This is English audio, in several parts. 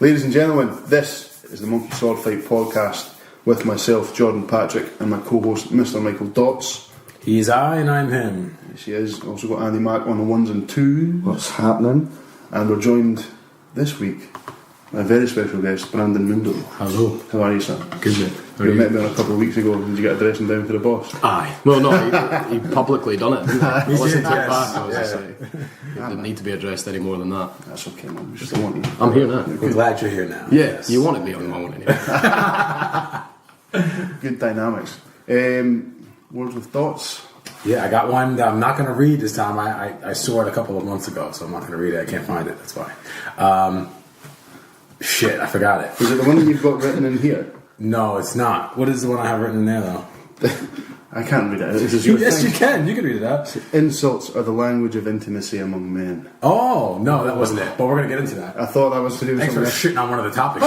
Ladies and gentlemen, this is the Monkey Sword Fight podcast with myself, Jordan Patrick, and my co-host, Mr. Michael Dots. He's I and I'm him. Yes, he is. Also got Andy Mack on the ones and twos. What's happening? And we're joined this week by a very special guest, Brandon Mundo. Hello. How are you, sir? Good, mate. You met me a couple of weeks ago. Did you get a dressing down for the boss? Aye. Well, no, he publicly done it, didn't he? I listened to it Yes. back. I was just like, it didn't need to be addressed any more than that. That's okay, man. We just don't want you. I'm here now. We're glad you're here now. Yeah, you wanted me on the moment anyway. Good dynamics. Words with thoughts. Yeah, I got one that I'm not going to read this time. I saw it a couple of months ago, so I'm not going to read it. I can't find it. That's why. Shit, I forgot it. Is it the one that you've got written in here? No, it's not. What is the one I have written in there, though? I can't read it. This is your Yes, thing. you can. You can read it out. Insults are the language of intimacy among men. Oh, no, that wasn't it. But we're going to get into that. I thought that was to do with Thanks for something shitting on one of the topics.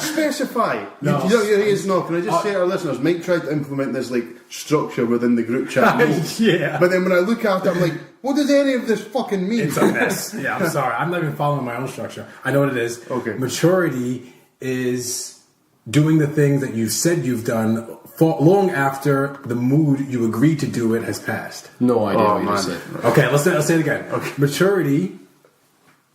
Specify. No. You don't hear his no. Can I just say to our listeners, Mike tried to implement this like structure within the group chat. Yeah. But then when I look at it, I'm like, what does any of this fucking mean? It's a mess. Yeah, I'm sorry. I'm not even following my own structure. I know what it is. Okay. Maturity is doing the things that you've said you've done for long after the mood you agreed to do it has passed. No idea Oh, what you man. just said. Okay, let's say it again. Okay. Maturity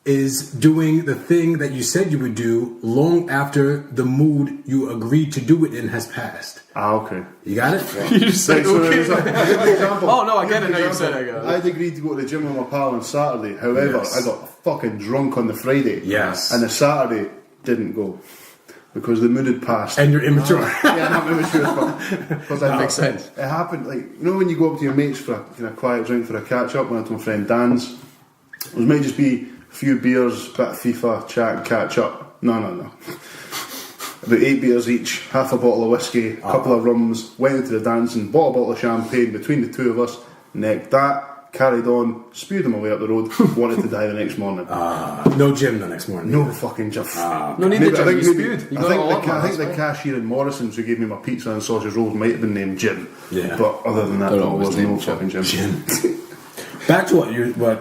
is doing the thing that you said you would do long after the mood you agreed to do it in has passed. Ah, okay. You got it? You just said okay. I'll give you an example. Oh, no, I get it now Give you an you've said it example. again. I'd agreed to go to the gym with my pal on Saturday. However, Yes. I got fucking drunk on the Friday. Yes. And the Saturday didn't go. Because the mood had passed. And you're immature. Yeah, I'm immature as fuck. Because That makes sense. It happened, like, you know when you go up to your mates for a kind of quiet drink for a catch-up, went up to my friend Dan's. It might just be a few beers, bit of FIFA, chat and catch up. No. About 8 beers each, half a bottle of whiskey, a couple of rums, went into the dancing, bought a bottle of champagne between the two of us, necked that, carried on, spewed him away up the road, wanted to die the next morning. No gym the next morning. No fucking job. No need to gym, you spewed. You got it all up, man, I think that's the cashier in Morrison's who gave me my pizza and sausage rolls might have been named Jim. Yeah. But other than that, They're there always was no named fucking Jim. Back to what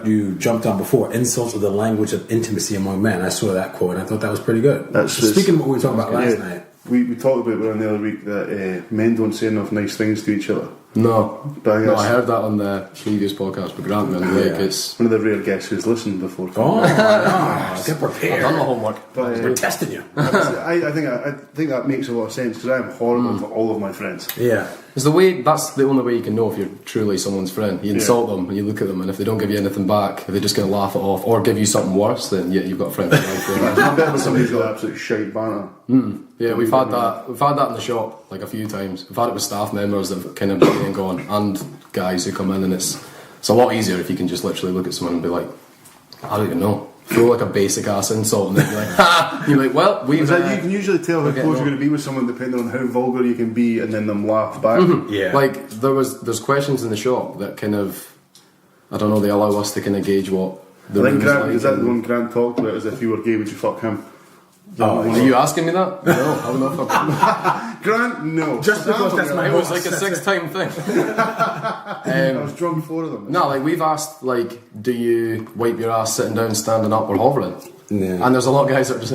you jumped on before. Insults are the language of intimacy among men. I saw that quote and I thought that was pretty good. Speaking of what we were talking about last night. We talked about it the other week that men don't say enough nice things to each other. No. But No, I heard that on the previous podcast with Grant, man. Like, it's... one of the rare guests who's listened before. Oh, get I've prepared. done my homework. But, We're testing you. I think that makes a lot of sense because I am horrible to all of my friends. Yeah. It's that's the only way you can know if you're truly someone's friend. You insult them and you look at them, and if they don't give you anything back, if they're just going to laugh it off or give you something worse, then yeah, you've got a friend for life. I'm better than somebody who's got absolute shite banter. Yeah, we've had that in the shop like a few times. We've had it with staff members that have kind of been and gone, and guys who come in, and it's a lot easier if you can just literally look at someone and be like, I don't even know, throw like a basic ass insult, and then you're like, ha! You're like, well, we've. You can usually tell how close you're going to be with someone depending on how vulgar you can be, and then them laugh back. Yeah. Like there's questions in the shop that kind of, I don't know, they allow us to kind of gauge what the I think room's Grant, like. is that the one Grant talked about? As if you were gay, would you fuck him? Are you asking me that? No, I would not fuck. Grant, no. Just because that's my It was like a 6-time thing. I was drunk 4 of them. No, like we've asked, like, do you wipe your ass sitting down, standing up, or hovering? Yeah. And there's a lot of guys that are just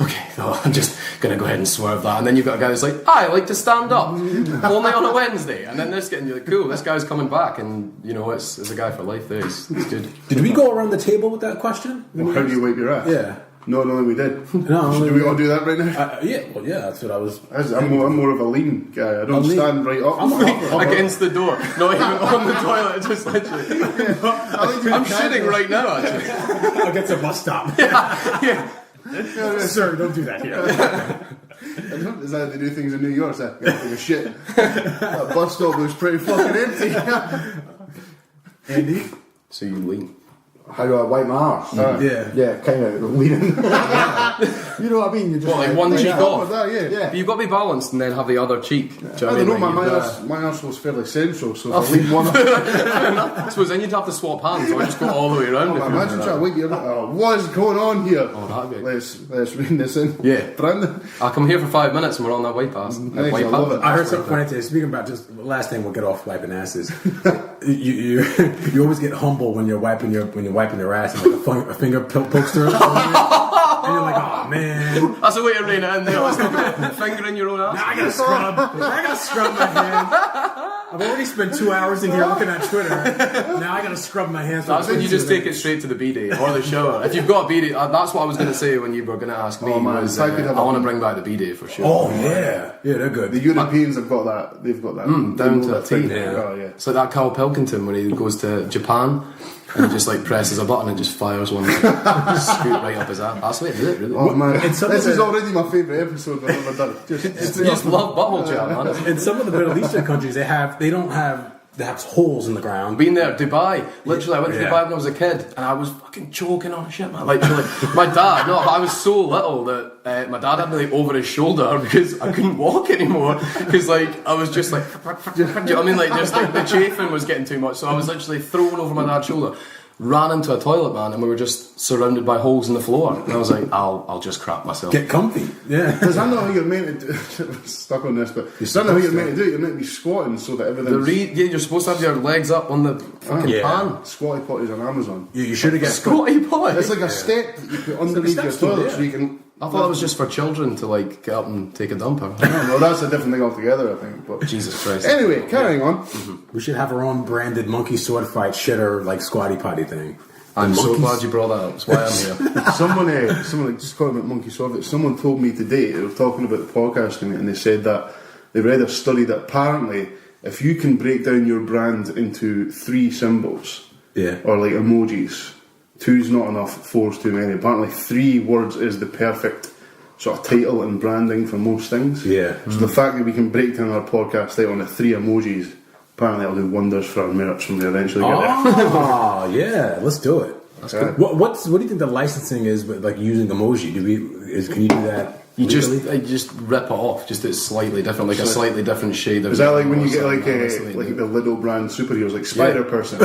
okay, no, I'm just gonna go ahead and swerve that. And then you've got a guy that's like, I like to stand up, only on a Wednesday. And then this getting you like, cool, this guy's coming back, and you know, it's a guy for life. There, it's good. Did we go around the table with that question? How do you wipe your ass? Yeah. No, we did. No, Do we all do that right now? yeah, well, yeah, that's what I was. I'm more of a lean guy. I don't stand right up. Against the door, not even on the toilet, just literally. I'm shitting right now, actually. Against a bus stop. Yeah. Sir, don't do that here. Is that how they do things in New York? That take a shit. That bus stop was pretty fucking empty. Andy? So you lean. How do I wipe my arse? Yeah, kind of leaning. You know what I mean? You just What, like one cheek That, off? yeah. But you've got to be balanced and then have the other cheek. Do you I know don't know, what I mean? my arsehole's fairly central, so if I lean one up, I suppose then you'd have to swap hands or just go all the way around. if you imagine did trying to that. wake you up. What is going on here? Oh, that'd be. Let's read this in. Yeah. Brandon. I'll come here for 5 minutes and we're on that white pass. Thanks, I love it. I heard something funny today. Speaking about just last thing, we'll get off wiping asses. you always get humble when you're wiping your ass and like a finger pokes through. you're like, oh man. That's a way to rein it in there. Finger in your own ass. Now I gotta scrub my hands. I've already spent 2 hours in here looking at Twitter. Now I gotta scrub my hands. That's when you just take it straight to the bidet or the shower. If you've got a bidet, that's what I was going to say when you were going to ask me. Oh, man, was, I could have I want to bring back the bidet for sure. Oh yeah, they're good. The Europeans have got that. They've got that down to a thing. T. Oh yeah. It's like that Carl Pilkington when he goes to Japan and he just like presses a button and just fires one scoot right up his ass. That's the way to do it, really. Oh man, And some this of is the- already my favourite episode I've ever done. You just love butthole chat, man. In some of the Middle Eastern countries, they have holes in the ground. Been there, Dubai. Literally, I went to Yeah. Dubai when I was a kid, and I was fucking choking on shit, man. Like my dad. No, I was so little that my dad had me like over his shoulder because I couldn't walk anymore. Because like I was just like, do you know what I mean? Like just like the chafing was getting too much, so I was literally thrown over my dad's shoulder. Ran into a toilet, man, and we were just surrounded by holes in the floor. And I was like, I'll just crap myself. Get comfy. Yeah. Because I know how you're meant to do. Stuck on this, but I know how you're meant to do it. You're meant to be squatting so that everything's You're supposed to have your legs up on the fucking Yeah. pan. squatty potties on Amazon. You should have got Squatty potty. It's like a step that you put underneath your step stool, toilet yeah. so you can. I thought it was just for children to like get up and take a dump. Well, that's a different thing altogether, I think. But Jesus Christ. anyway, carrying on. We should have our own branded monkey sword fight shitter like squatty potty thing. I'm so monkeys- glad you brought that up. That's why I'm here. Someone just calling it monkey sword. Someone told me today, they were talking about the podcasting, and they said that they read a study that apparently if you can break down your brand into 3 symbols, Yeah. or like emojis, 2's not enough, 4's too many. Apparently 3 words is the perfect sort of title and branding for most things. Yeah. So the fact that we can break down our podcast out onto 3 emojis, apparently it'll do wonders for our merch when we eventually get there. Oh yeah, let's do it. That's good. What do you think the licensing is with like using emoji? Can you do that? You legally? just rip it off. Just it's slightly different, like a slightly different shade. Is that like when you get something, like honestly, like the Lidl brand superheroes, like Spider Person?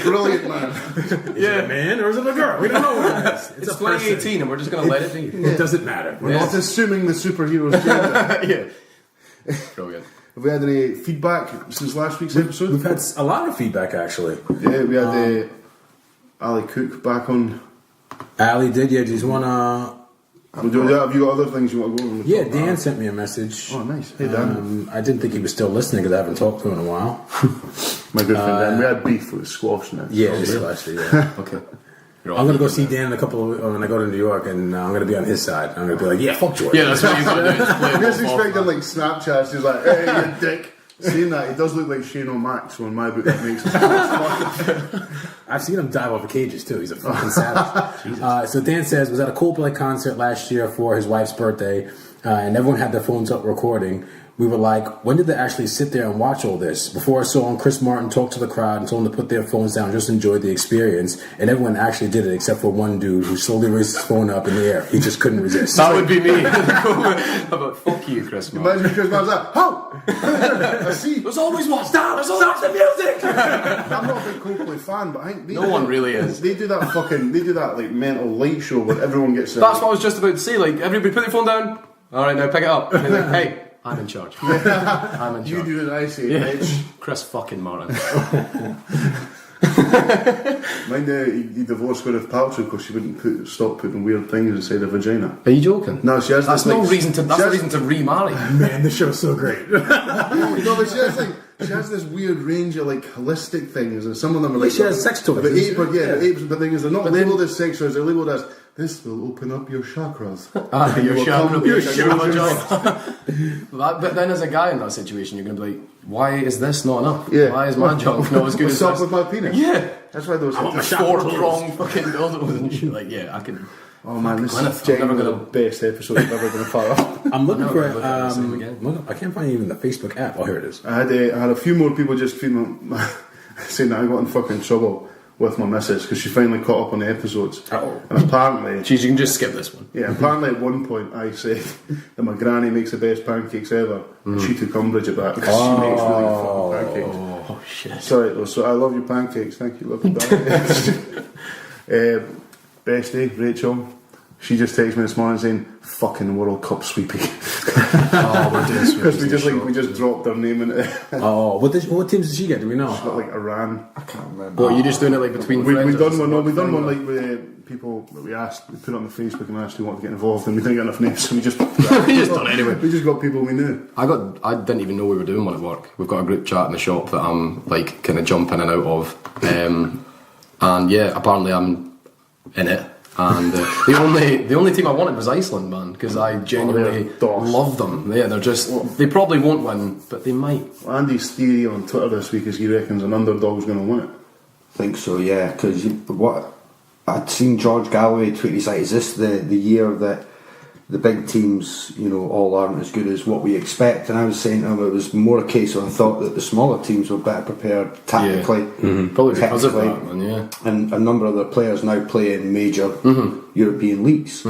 Brilliant, man. Is it a man or is it a girl? We don't know what it is. It's a person. 2018, and we're just gonna let it be. It doesn't matter. We're not assuming the superheroes gender. Yeah, brilliant. Have we had any feedback since last week's episode? We've had a lot of feedback actually. Yeah, we had Ali Cook back on. Ali did. Yeah, do you want to? Have you got other things you want to go over? Yeah, Dan sent me a message. Oh, nice. Hey, Dan. I didn't think he was still listening because I haven't talked to him in a while. My good friend Dan. We had beef with squash now. Yeah, just actually. Yeah. Okay. I'm gonna go see Dan in a couple of when I go to New York, and I'm gonna be on his side. I'm gonna be like, yeah, fuck George. Yeah, that's what he's gonna do. Just play I just it off, expecting man. like Snapchats. He's like, "Hey, you dick." Seeing that, he does look like Shane O'Mac, so in my book that makes sense. I've seen him dive off the cages too. He's a fucking savage. So Dan says, was at a Coldplay concert last year for his wife's birthday, and everyone had their phones up recording. We were like, when did they actually sit there and watch all this? Before I saw Chris Martin talk to the crowd and told them to put their phones down, just enjoy the experience. And everyone actually did it except for one dude who slowly raised his phone up in the air. He just couldn't resist. That would be me. I'm like, fuck you, Chris. Man. Imagine Chris Martin's like, "How? I see." There's always one. Stop the music. I'm not a big Coldplay fan, but I think No one really is. They do that like mental light show where everyone gets. That's what I was just about to say. Like, everybody put their phone down. All right, now pick it up. And then, hey, I'm in charge. I'm in charge. You do as I say, Yeah. bitch. Chris fucking Martin. Mind he divorced Gwyneth Paltrow because she wouldn't stop putting weird things inside her vagina. Are you joking? No, she has. That's this, no like, reason to. That's she a has- reason to remarry. Man, this show's so great. No, but she has this weird range of like holistic things, and some of them are like She has sex toys. But the Yeah. apes, but things they're not labelled as sex toys. They're labelled as this will open up your chakras. Your will chakra. come- Your your chakra. But then, as a guy in that situation, you're going to be like, why is this not enough? Yeah. Why is my junk not as good What's as up this? with my penis? Yeah. That's why those. Four prong fucking dildos and shit. Like, yeah, I can. Oh man, this Gwyneth, is I'm never genuinely gonna- the best episode I've ever been a part of. I'm looking No, for. I'm looking at the same again. I can't find even the Facebook app. Oh, here it is. I had a few more people just feeding saying that I got in fucking trouble with my missus because she finally caught up on the episodes. Uh-oh. And apparently, Jeez, you can just skip this one. apparently at one point I said that my granny makes the best pancakes ever, and she took umbrage at that because she makes really good fucking pancakes. Oh, shit. Sorry, though. So I love your pancakes. Thank you, love you. Bestie, Rachel. She just texted me this morning saying, "Fucking World Cup sweeping." We're doing Because we just dropped their name in it. Oh, what teams did she get? Do we know? Got like Iran. I can't remember. What, are you just doing it like between We friends? done one. No, we done one like with people that we asked. We put it on the Facebook and asked who wanted to get involved, and we didn't get enough names, so we just We just done it anyway. We just got people we knew. I didn't even know we were doing one at work. We've got a group chat in the shop that I'm like kind of jumping in and out of, and yeah, apparently I'm in it. And the only team I wanted was Iceland, man, because I genuinely love them. Yeah, they probably won't win, but they might. Andy's theory on Twitter this week is he reckons an underdog's going to win it. I think so, yeah, because what I'd seen George Galloway tweet, he's like, is this the year that the big teams, all aren't as good as what we expect? And I was saying to him it was more a case of I thought that the smaller teams were better prepared tactically, probably because of that, man. Yeah, and a number of their players now play in major European leagues,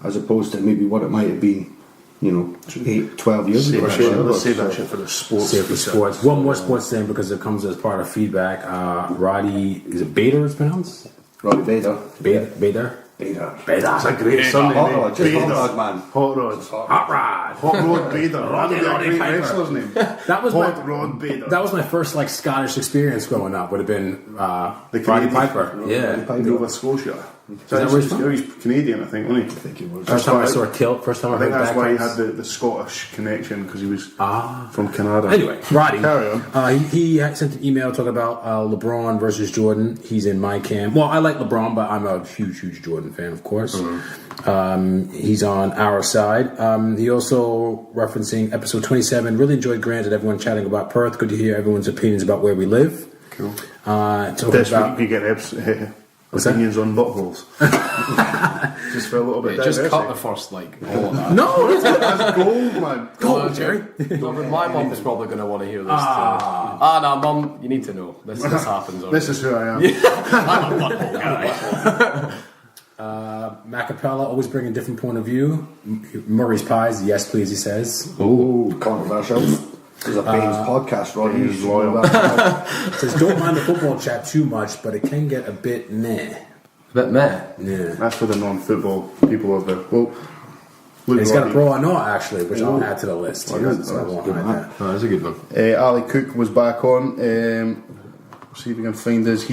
as opposed to maybe what it might have been, 8, 12 years ago. Let's save that shit for the sports. Save for sports. One more sports thing because it comes as part of feedback. Roddy, is it Bader? It's pronounced Roddy Bader. Bader. That's a great Sunday Hot name. Rod, just Bader. Hot Rod, man. Hot Rod. Hot Rod. Hot Rod Bader. That would be a great Piper. wrestler's name. That was Hot Rod Bader. That was my first Scottish experience growing up. Would have been The Roddy Canadian- Piper. Yeah. Nova Scotia. that where he's from? He's Canadian, I think, wasn't he? I think he was. First time I saw a kilt. First time I I think heard that's why he bagpipes. had the Scottish connection, because he was from Canada. Anyway, Roddy. Carry on. He had sent an email talking about LeBron versus Jordan. He's in my camp. Well, I like LeBron, but I'm a huge Jordan fan, of course. He's on our side. He also referencing episode 27. Really enjoyed Grant and everyone chatting about Perth. Good to hear everyone's opinions about where we live. Cool. Talking This about week we get opinions on buttholes. Just for a little bit. Just cut the diversity. first all of that. no, That's gold, man. Cool, Jerry. No, but my mum's probably going to want to hear this too. No, mum, you need to know. This happens. Already. This is who I am. I'm a butthole guy. Macapella always bring a different point of view. Murray's Pies, yes please, he says. Oh, controversial. This is a Baines podcast, Roddy. He's loyal. Says don't mind the football chat too much, but it can get a bit meh. A bit meh. Yeah. That's for the non-football people of it. Well, Luke He's got a Roddy. Braw not actually, which I'll add to the list. Oh, Here, good. so I won't hide that. Oh, that's a good one. Ali Cook was back on. See if we can find us.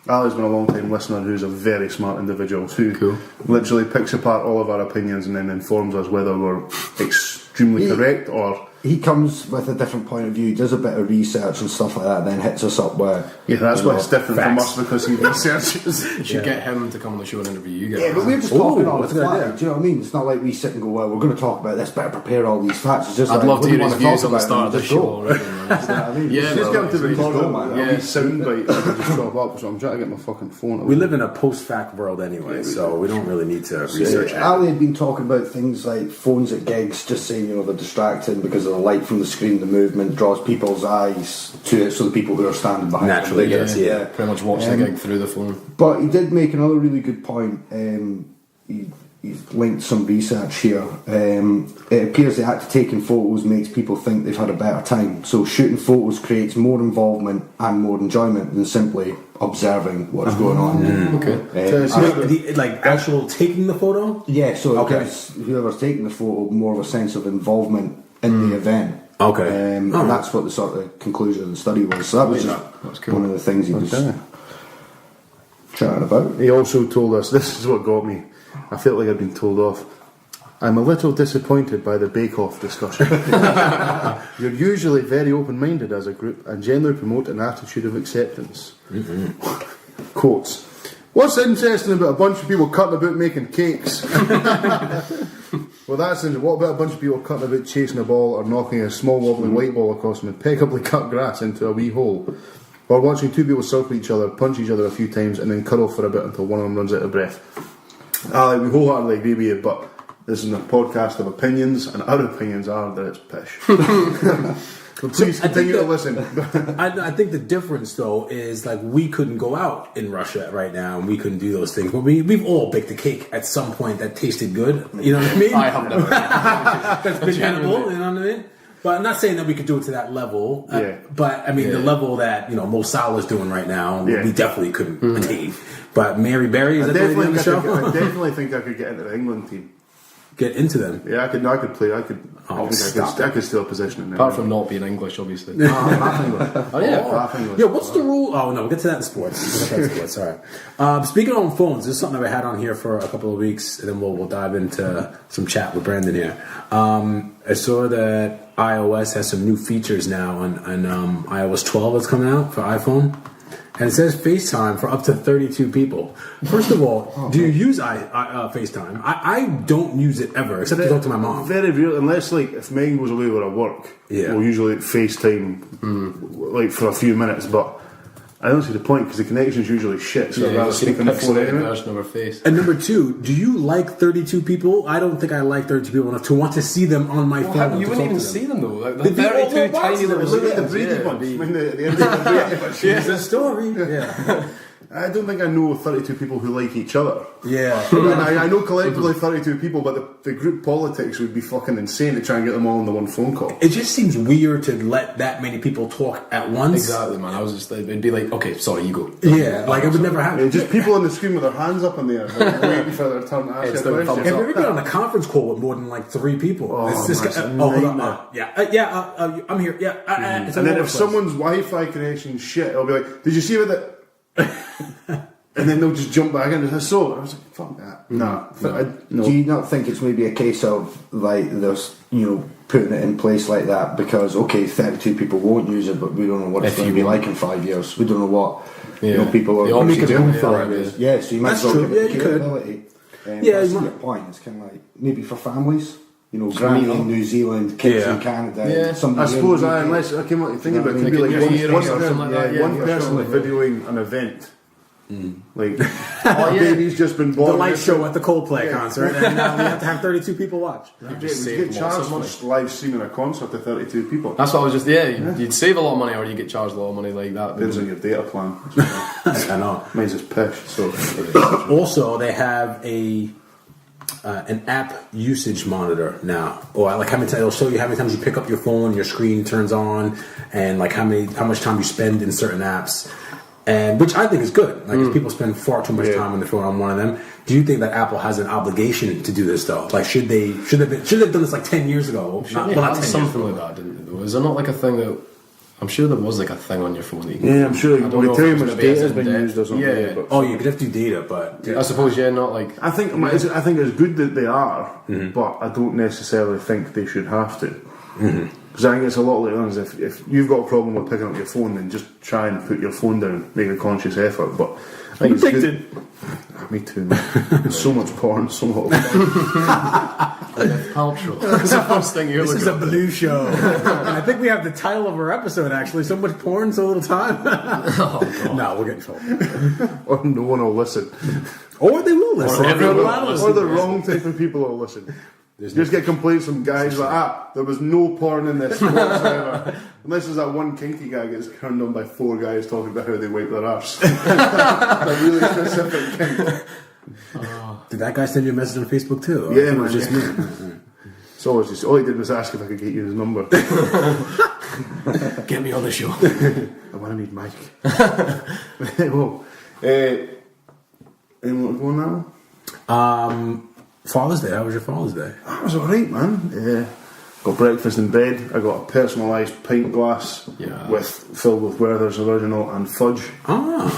Ali's been a long time listener who's a very smart individual who literally picks apart all of our opinions and then informs us whether we're extremely correct or... He comes with a different point of view, he does a bit of research and stuff like that, then hits us up with... Yeah, that's why it's different from facts. us, because he researches. You should get him to come on the show and interview you guys. Yeah, but we're just talking on the that's a good fly. idea. Do you know what I mean? It's not like we sit and go, well, we're going to talk about this, better prepare all these facts. It's just I'd like, love what to do you hear his want to views talk on the about? start of the Just show go. already. You know what I mean? Yeah, Just well, get him to just record go, man. a wee soundbite and just drop up. So I'm trying to get my fucking phone. We live in a post-fact world anyway, so we don't really need to research it. Ali had been talking about things like phones at gigs, just saying, they're distracting because of the light from the screen, the movement draws people's eyes to it, so the people who are standing behind Naturally, them, yes, yeah. Pretty much watch the gig through the phone. But he did make another really good point. He's linked some research here. It appears the act of taking photos makes people think they've had a better time. So shooting photos creates more involvement and more enjoyment than simply observing what's going on. Okay. Actual taking the photo? Yeah, so Okay. it gives whoever's taking the photo more of a sense of involvement in the event. Okay. And that's what the sort of conclusion of the study was. So that was just one of the things he was chatting about. He also told us, this is what got me. I felt like I'd been told off. I'm a little disappointed by the bake-off discussion. You're usually very open-minded as a group and generally promote an attitude of acceptance. Quotes. What's interesting about a bunch of people cutting about making cakes? Well, that's interesting. What about a bunch of people cutting about chasing a ball or knocking a small wobbly white ball across some impeccably cut grass into a wee hole? Or watching two people circle each other, punch each other a few times and then cuddle for a bit until one of them runs out of breath? Ali, we wholeheartedly agree with you, but this is a podcast of opinions, and our opinions are that it's pish. So please continue to listen. I think the difference, though, is we couldn't go out in Russia right now, and we couldn't do those things. But we've all baked a cake at some point that tasted good. You know what I mean? I have never. That's been edible. You know what I mean? But I'm not saying that we could do it to that level. But I mean, the level that Mo Salah's doing right now, we definitely couldn't attain But Mary Berry, is that the lady on the show? I definitely think I could get into the England team. Get into them. Yeah, I could play. I could steal a position in there. Apart from not being English, obviously. Half English. Oh yeah. Half English. Yeah, what's the rule? Oh no, we'll get to that in sports. All right. Speaking on phones, this is something that we had on here for a couple of weeks, and then we'll dive into some chat with Brandon here. I saw that iOS has some new features now on iOS 12 that's coming out for iPhone. And it says FaceTime for up to 32 people. First of all, do you use FaceTime? I don't use it ever, except to talk to my mom. Very real, unless like if Megan goes away where I work, we'll usually FaceTime like for a few minutes, but I don't see the point because the connection's usually shit, so I'd rather speak on the phone anyway. Version of her face. And number two, do you like 32 people? I don't think I like 32 people enough to want to see them on my phone. You wouldn't even see them though. Like, the 32 tiny little Look at the Brady bunch. When the end of the Brady bunch. It's a story. Yeah. I don't think I know 32 people who like each other. Yeah. I know collectively 32 people, but the group politics would be fucking insane to try and get them all on the one phone call. It just seems weird to let that many people talk at once. Exactly, man. I was just, it'd be like, okay, sorry, you go. Yeah, like it would never happen. Just people on the screen with their hands up in the air, like, waiting for their turn to ask a question. Have you ever been on a conference call with more than like 3 people? Oh, it's just, hold on. I'm here. Yeah. And then if someone's Wi-Fi connection's shit, I'll be like, did you see what that... And then they'll just jump back into the so. I was like, fuck that. No. Do you not think it's maybe a case of like there's putting it in place like that because 32 people won't use it, but we don't know what it's going to be like in 5 years. We don't know what people are going to do for it. Yeah, so you might as well give it the capability. I see your point. It's kind of like maybe for families. Granny in New Zealand, kids in Canada. Yeah. I suppose unless I came up to think about it, it could be like one person videoing an event. Like, baby's just been born. The light show at the Coldplay concert, and now we have to have 32 people watch. You get charged for live streaming a concert to 32 people. That's what I was just, you'd save a lot of money or you get charged a lot of money like that. Depends on your data plan. I know. Mine's just pish. So. Also, they have an app usage monitor now, or like how many times it'll show you how many times you pick up your phone, your screen turns on, and like how much time you spend in certain apps. And which I think is good. Like, if people spend far too much time on their phone on one of them. Do you think that Apple has an obligation to do this though? Like, should they have done this like 10 years ago? Not something like that, didn't it? Is there not like a thing that? I'm sure there was like a thing on your phone. That I'm sure. When you tell you how much data has been used or something. Yeah. You could have to do data, but I suppose not like. I think it's good that they are, but I don't necessarily think they should have to. Because I think it's a lot like that. If you've got a problem with picking up your phone, then just try and put your phone down, make a conscious effort. But I think it's good. Me too, man. There's so much porn, so much. Paltrow. That's the first thing you This is a blue show. And I think we have the title of our episode actually. So much porn, so little time. No, we'll get in trouble. Or no one will listen. Or they will listen. Or the wrong type of people will listen. You just get complaints from guys like, there was no porn in this whatsoever. Unless there's that one kinky guy gets turned on by 4 guys talking about how they wipe their arse. A really specific kink. Did that guy send you a message on Facebook too? Yeah, man. It was just me. So always just all he did was ask if I could get you his number. Get me on the show. I want to meet Mike. Well, anyone going now? Father's Day. How was your Father's Day? That was alright, man. Got breakfast in bed. I got a personalised pint glass filled with Werther's Original and fudge.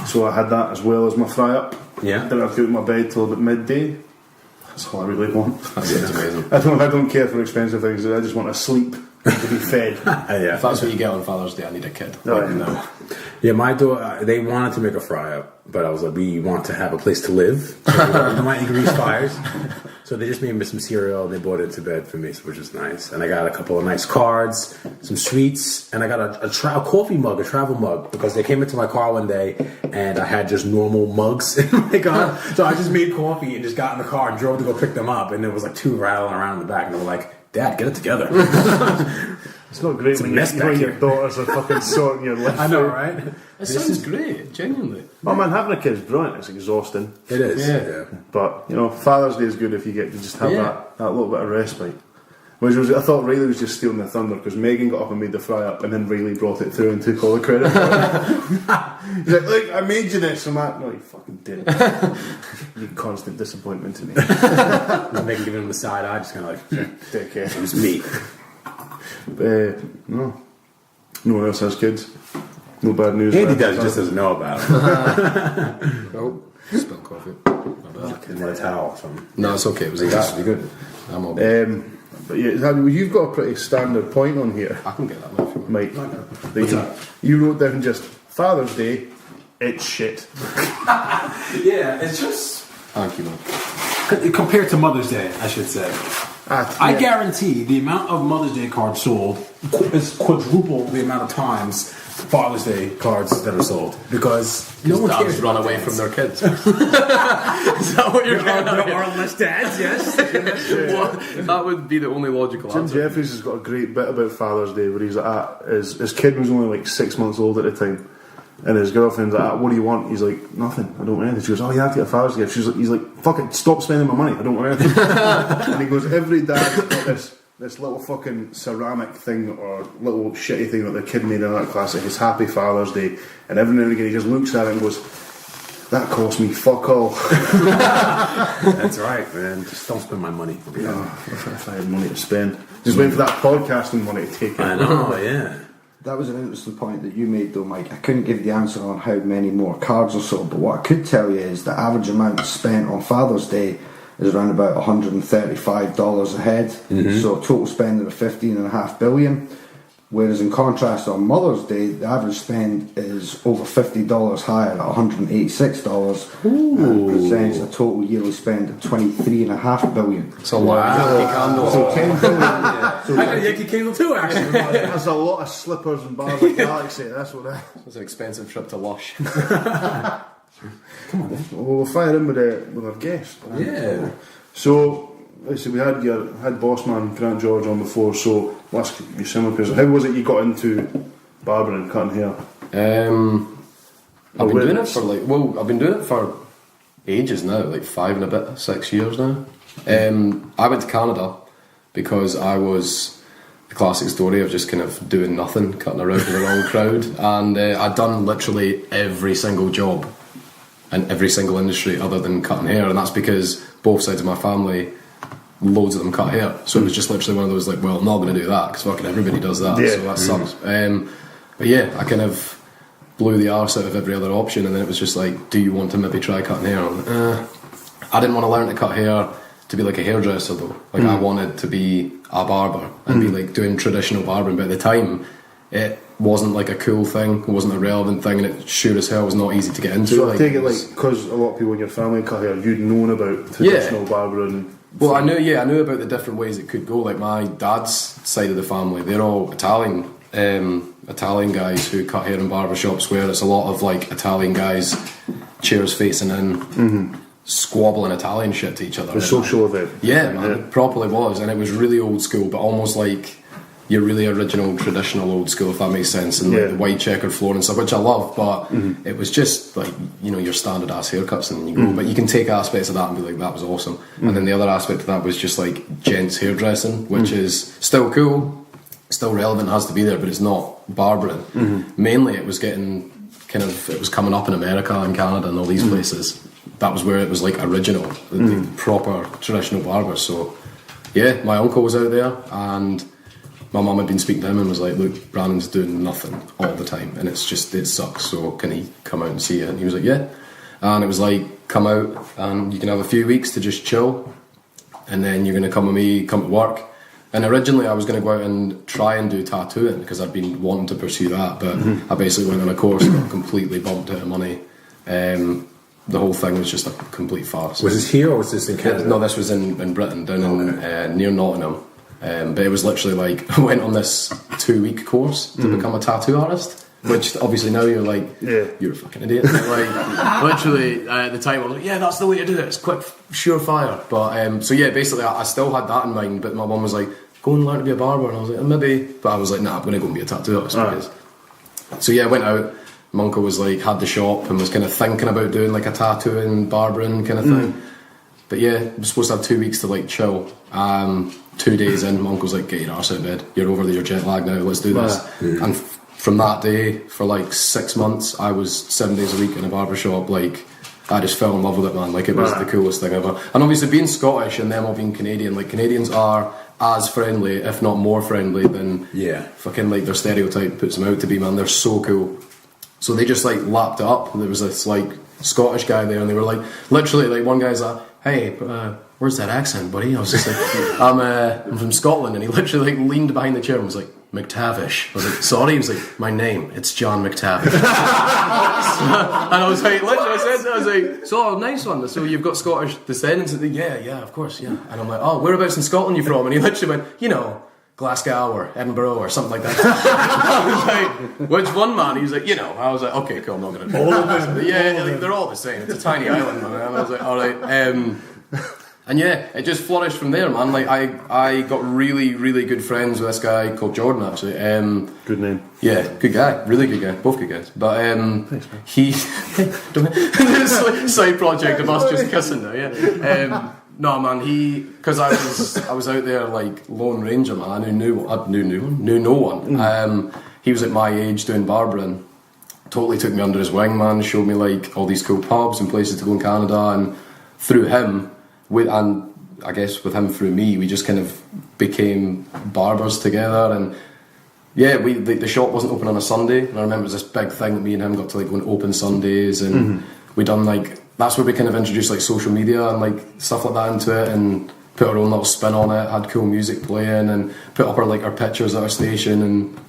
So I had that as well as my fry up. Didn't have to get out of my bed till about midday. That's all I really want. That's amazing. I don't care for expensive things. I just want to sleep and to be fed. If that's what you get on Father's Day, I need a kid. No. Yeah, my daughter, they wanted to make a fry up, but I was like, we want to have a place to live. So we don't want to grease fires. So they just made me some cereal. They brought it to bed for me, which is nice. And I got a couple of nice cards, some sweets, and I got a coffee mug, a travel mug, because they came into my car one day and I had just normal mugs in my car. So I just made coffee and just got in the car and drove to go pick them up. And there was like 2 rattling around in the back, and they were like, "Dad, get it together." It's not great when your daughters are fucking sorting your life. I know, right? It sounds great, genuinely. Oh man, having a kid's brilliant. It's exhausting. It is. Yeah. But Father's Day is good if you get to just have that little bit of respite. Which was, I thought Riley was just stealing the thunder because Megan got up and made the fry up, and then Riley brought it through and took all the credit for it. He's like, look, I made you this. I'm like, no, you fucking didn't. You constant disappointment to me. Megan giving him the side eye, just kind of like, Dickhead. it was me. No. No one else has kids. No bad news. Andy does, he just doesn't know about it. Oh, spilled coffee. And a towel or something. No, it's okay. It was exactly good. I'm all good. But yeah, you've got a pretty standard point on here, I can get that one if you want. Mike. What's that? You wrote down just Father's Day, it's shit. Yeah, it's just... Thank you, man. Compared to Mother's Day, I should say. I guarantee the amount of Mother's Day cards sold is quadruple the amount of times Father's Day cards that are sold, because no one cares. Dads run away from their kids. Is that what you're getting at? There are less dads, yes. Well, that would be the only logical Jim answer. Jeffries has got a great bit about Father's Day where he's like, his kid was only like 6 months old at the time, and his girlfriend's like, what do you want? He's like, nothing, I don't want anything. She goes, oh, you have to get a Father's Day. He's like, fuck it, stop spending my money, I don't want anything. And he goes, every dad's got this little fucking ceramic thing or little shitty thing that the kid made in that class at his Happy Father's Day, and every now and again he just looks at it and goes, that cost me fuck all. That's right, man. Just don't spend my money. If I had money to spend, just waiting for that podcasting money to take it. I know, yeah. That was an interesting point that you made though, Mike. I couldn't give you the answer on how many more cards are sold, but what I could tell you is the average amount spent on Father's Day is around about $135 a head. So total spending of $15.5 billion. Whereas in contrast on Mother's Day, the average spend is over $50 higher at $186. And presents a total yearly spend of $23.5 billion. It's a lot of Yankee candles. So 10 billion. I got a Yankee candle too, actually. That's a lot of slippers and bars of Galaxy. That's what that is. It's an expensive trip to Lush. Come on, then. Well, we'll fire in with our guest. Yeah. So, let's see, we had Bossman Grant George on before, so I'll ask you similar question. How was it you got into barbering and cutting hair? I've been doing it for ages now, like 5 and a bit, 6 years now. I went to Canada because I was the classic story of just kind of doing nothing, cutting around in the wrong crowd, and I'd done literally every single job in every single industry other than cutting hair, and that's because both sides of my family, loads of them cut hair, so it was just literally one of those like, well, I'm not going to do that because fucking everybody does that, so that sucks. But yeah, I kind of blew the arse out of every other option, and then it was just like, do you want to maybe try cutting hair? I didn't want to learn to cut hair to be like a hairdresser though. Like I wanted to be a barber and be like doing traditional barbering, but at the time it wasn't like a cool thing, it wasn't a relevant thing, and it sure as hell was not easy to get into. So I take it like, because a lot of people in your family cut hair, you'd known about traditional barbering. Well, I knew about the different ways it could go. Like my dad's side of the family, they're all Italian guys who cut hair in barber shops, where it's a lot of like Italian guys, chairs facing in, squabbling Italian shit to each other. A social event. Yeah, man, it properly was, and it was really old school, but almost like your really original, traditional old school, if that makes sense, and like the white checkered floor and stuff, which I love, but it was just like, you know, your standard ass haircuts, and then you go, but you can take aspects of that and be like, that was awesome. And then the other aspect of that was just like gents hairdressing, which is still cool, still relevant, has to be there, but it's not barbering. Mainly it was getting it was coming up in America and Canada and all these places. That was where it was like original, the proper traditional barbers. So yeah, my uncle was out there, and my mum had been speaking to him and was like, look, Brandon's doing nothing all the time and it sucks, so can he come out and see you? And he was like, yeah. And it was like, come out and you can have a few weeks to just chill, and then you're going to come with me, come to work. And originally I was going to go out and try and do tattooing because I'd been wanting to pursue that, but I basically went on a course and got completely bumped out of money. The whole thing was just a complete farce. Was this here or was this in Canada? No, this was in Britain, down in near Nottingham. But it was literally like, I went on this 2-week course to become a tattoo artist, which obviously now you're like, you're a fucking idiot. Like, literally at the time I was like, yeah, that's the way to do it, it's quick, surefire. But so yeah, basically I still had that in mind, but my mum was like, go and learn to be a barber, and I was like, maybe, but I was like, nah, I'm going to go and be a tattoo artist. Because... So yeah, I went out, my uncle was like, had the shop and was kind of thinking about doing like a tattooing, barbering kind of thing. But yeah, I was supposed to have 2 weeks to like chill. 2 days in, my uncle's like, get your arse out of bed, you're over your jet lag now, let's do this. And from that day, for like 6 months, I was 7 days a week in a barber shop. Like, I just fell in love with it, man. Like, it was the coolest thing ever. And obviously being Scottish and them all being Canadian, like, Canadians are as friendly, if not more friendly than fucking like their stereotype puts them out to be, man. They're so cool. So they just like lapped it up. There was this like Scottish guy there, and they were like, literally, like, one guy's like, hey, where's that accent, buddy? I was just like, I'm from Scotland. And he literally like leaned behind the chair and was like, McTavish. I was like, sorry? He was like, my name, it's John McTavish. And I was like, literally, I was like, so nice one. So you've got Scottish descendants? And yeah, of course, yeah. And I'm like, oh, whereabouts in Scotland are you from? And he literally went, you know, Glasgow or Edinburgh or something like that. I was like, which one, man? He was like, you know. I was like, okay, cool, I'm not going to do that. Yeah, like, they're all the same. It's a tiny island, man. And I was like, all right. And yeah, it just flourished from there, man. Like, I got really, really good friends with this guy called Jordan, actually. Good name. Yeah, good guy. Really good guy. Both good guys. But thanks, man. he... This like side project of us just kissing now, yeah. No, man, because I was out there like Lone Ranger, man. I knew no one. He was at my age doing barbering. Totally took me under his wing, man. Showed me like all these cool pubs and places to go in Canada, and through him, and I guess with him through me, we just kind of became barbers together. And yeah, the shop wasn't open on a Sunday, and I remember it was this big thing that me and him got to like go and open Sundays, and we done like, that's where we kind of introduced like social media and like stuff like that into it, and put our own little spin on it, had cool music playing, and put up our pictures at our station. And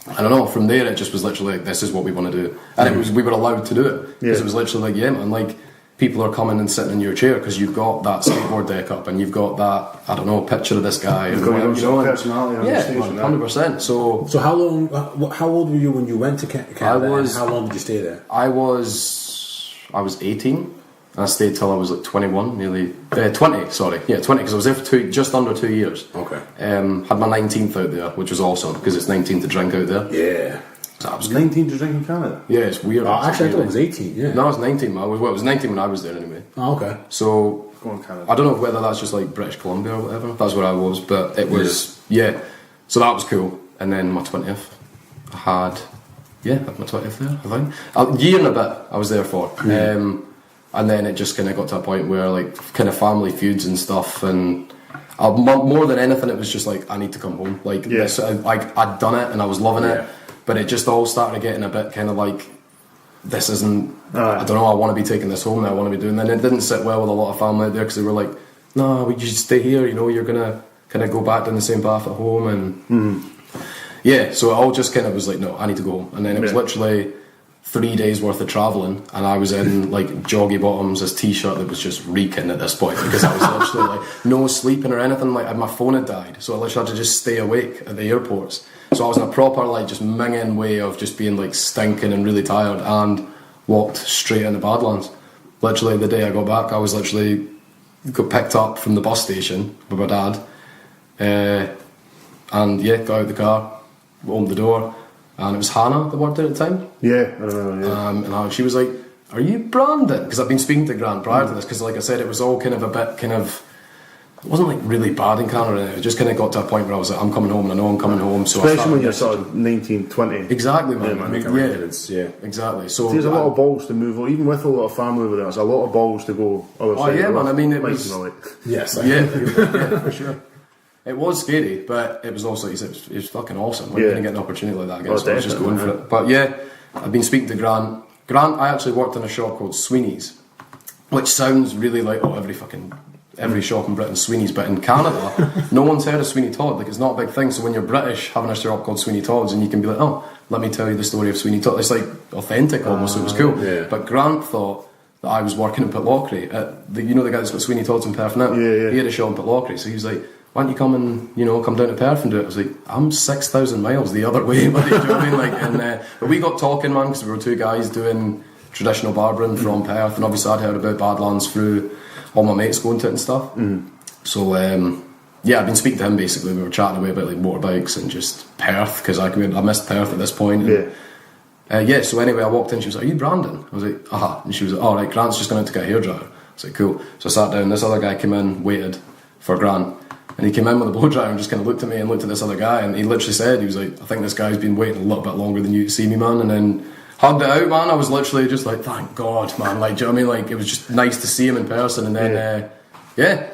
I don't know, from there it just was literally like, this is what we want to do. And we were allowed to do it, because it was literally like, yeah, man, like, people are coming and sitting in your chair because you've got that skateboard deck up and you've got that, I don't know, picture of this guy. You've got your own personality on the station. 100%. So how long? How old were you when you went to Canada? And how long did you stay there? I was 18. And I stayed till I was like 21, nearly 20. Sorry, yeah, 20, because I was there for just under 2 years. Okay. Had my 19th out there, which was awesome because it's 19 to drink out there. Yeah. So I was 19 to drink in Canada? Yeah, it's weird. Actually, I thought it was 18, yeah. No, I was 19. It was 19 when I was there anyway. Oh, okay. So, go on, Canada. I don't know whether that's just like British Columbia or whatever. That's where I was, but it was, yeah. So that was cool. And then my 20th, I had my 20th there, I think. A year and a bit I was there for. And then it just kind of got to a point where like kind of family feuds and stuff, and more than anything it was just like, I need to come home. Like, this, I'd done it and I was loving it. But it just all started getting a bit kind of like, this isn't, I don't know, I want to be taking this home now, I want to be doing that. And it didn't sit well with a lot of family out there, because they were like, no, we just stay here, you know, you're going to kind of go back down the same path at home. And yeah, so it all just kind of was like, no, I need to go home. And then it was literally 3 days worth of travelling, and I was in like joggy bottoms, this t-shirt that was just reeking at this point, because I was literally like no sleeping or anything. Like, my phone had died, so I literally had to just stay awake at the airports. So I was in a proper like just minging way of just being like stinking and really tired, and walked straight into Badlands. Literally the day I got back, I was literally got picked up from the bus station with my dad, and yeah, got out the car, opened the door, and it was Hannah that worked there at the time. Yeah, I remember. Yeah. And she was like, "Are you Brandon?" Because I've been speaking to Grant prior to this, because like I said, it was all kind of a bit kind of. It wasn't like really bad in Canada. It just kind of got to a point where I was like, I'm coming home, and I know I'm coming home. So especially when you're sort of 19, 20. Exactly, man. Yeah, exactly. So there's a lot of balls to move on, even with a lot of family over there. There's a lot of balls to go. Oh yeah, man. I mean, it was. Yes. Yeah, for sure. It was scary, but it was also it was fucking awesome. When you're gonna get an opportunity like that again, so I was just going for it. But yeah, I've been speaking to Grant. I actually worked in a shop called Sweeney's, which sounds really like every shop in Britain, Sweeney's, but in Canada, no one's heard of Sweeney Todd. Like, it's not a big thing. So when you're British, having a shop called Sweeney Todd's, and you can be like, oh, let me tell you the story of Sweeney Todd. It's like authentic almost. So it was cool. Yeah. But Grant thought that I was working in Pitlochry. The guy that's got Sweeney Todd's in Perth now. Yeah. He had a shop in Pitlochry, so he was like, why don't you come and come down to Perth and do it? I was like, I'm 6,000 miles the other way, buddy. Do you know what I mean? Like, but we got talking, man, because we were two guys doing traditional barbering from Perth, and obviously I'd heard about Badlands through all my mates going to it and stuff. So I've been speaking to him basically. We were chatting away about like motorbikes and just Perth, because I missed Perth at this point. And, so anyway, I walked in. She was like, "Are you Brandon?" I was like, "Aha." And she was like, "All right, Grant's just going out to get a hairdryer." I was like, "Cool." So I sat down. This other guy came in, waited for Grant, And he came in with a blow dryer and just kind of looked at me and looked at this other guy, and he literally said, he was like, I think this guy's been waiting a little bit longer than you to see me, man. And then hugged it out, man. I was literally just like, thank God, man. Like, do you know what I mean? Like, it was just nice to see him in person. And then,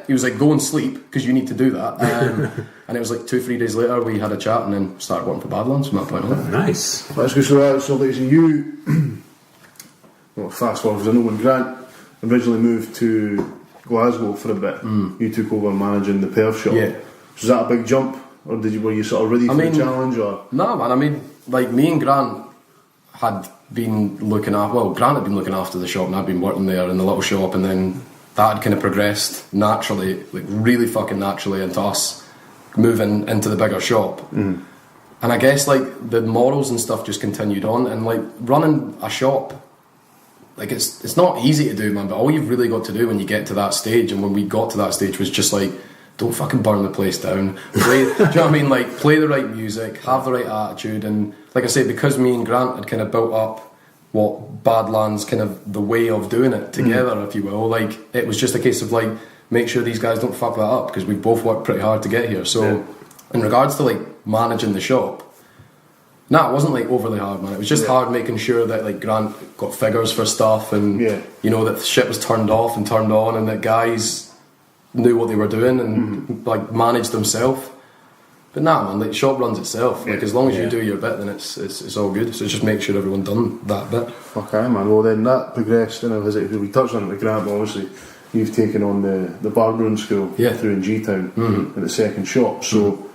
he was like, go and sleep, because you need to do that. And it was like 2-3 days later, we had a chat and then started working for Badlands from that point on. Nice. That's good. So like, you, well, fast forward, because I know when Grant originally moved to Glasgow for a bit, you took over managing the Perth shop. Yeah. Was that a big jump, or were you sort of ready for the challenge? Or no, man. I mean, like, me and Grant had been looking after. Well, Grant had been looking after the shop, and I'd been working there in the little shop, and then that had kind of progressed naturally, like really fucking naturally, into us moving into the bigger shop. And I guess like the morals and stuff just continued on, and like running a shop, like it's not easy to do, man, but all you've really got to do when you get to that stage, and when we got to that stage, was just like, don't fucking burn the place down, play, do you know what I mean, like play the right music, have the right attitude. And like I say, because me and Grant had kind of built up what Badlands, kind of the way of doing it together, if you will, like it was just a case of like, make sure these guys don't fuck that up, because we've both worked pretty hard to get here. So in regards to like managing the shop, it wasn't like overly hard, man. It was just hard making sure that like Grant got figures for stuff, and you know, that shit was turned off and turned on, and that guys knew what they were doing and like managed themselves. But man, like, the shop runs itself. Like, as long as you do your bit, then it's all good. So just make sure everyone done that bit. Okay, man. Well, then that progressed, and we touched on it with Grant, but obviously you've taken on the barbering school through in G-Town at the second shop. So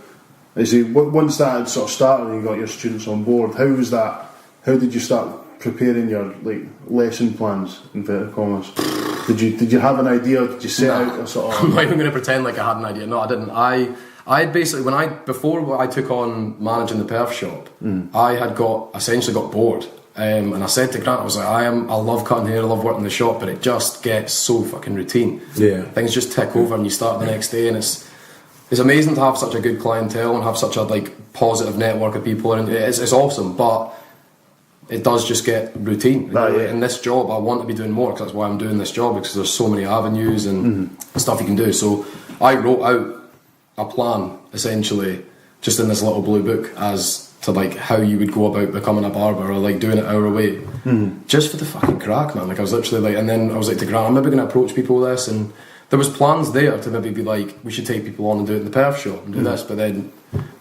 once that had sort of started and you got your students on board, how was that? How did you start preparing your like lesson plans, inverted commas? Did you have an idea? Did you set out a sort of... I'm not even going to pretend like I had an idea. No, I didn't. I had basically, before I took on managing the Perth shop, I had essentially got bored. And I said to Grant, I was like, I love cutting hair, I love working the shop, but it just gets so fucking routine. Yeah. Things just tick over, and you start the next day, and it's amazing to have such a good clientele and have such a like positive network of people, and it's awesome, but it does just get routine. In this job, I want to be doing more, because that's why I'm doing this job, because there's so many avenues and stuff you can do. So I wrote out a plan, essentially, just in this little blue book, as to like how you would go about becoming a barber, or like doing it our way, just for the fucking crack, man. Like, I was literally like, and then I was like to Grant, I'm maybe going to approach people with this, and there was plans there to maybe be like, we should take people on and do it in the Perth shop and do this. But then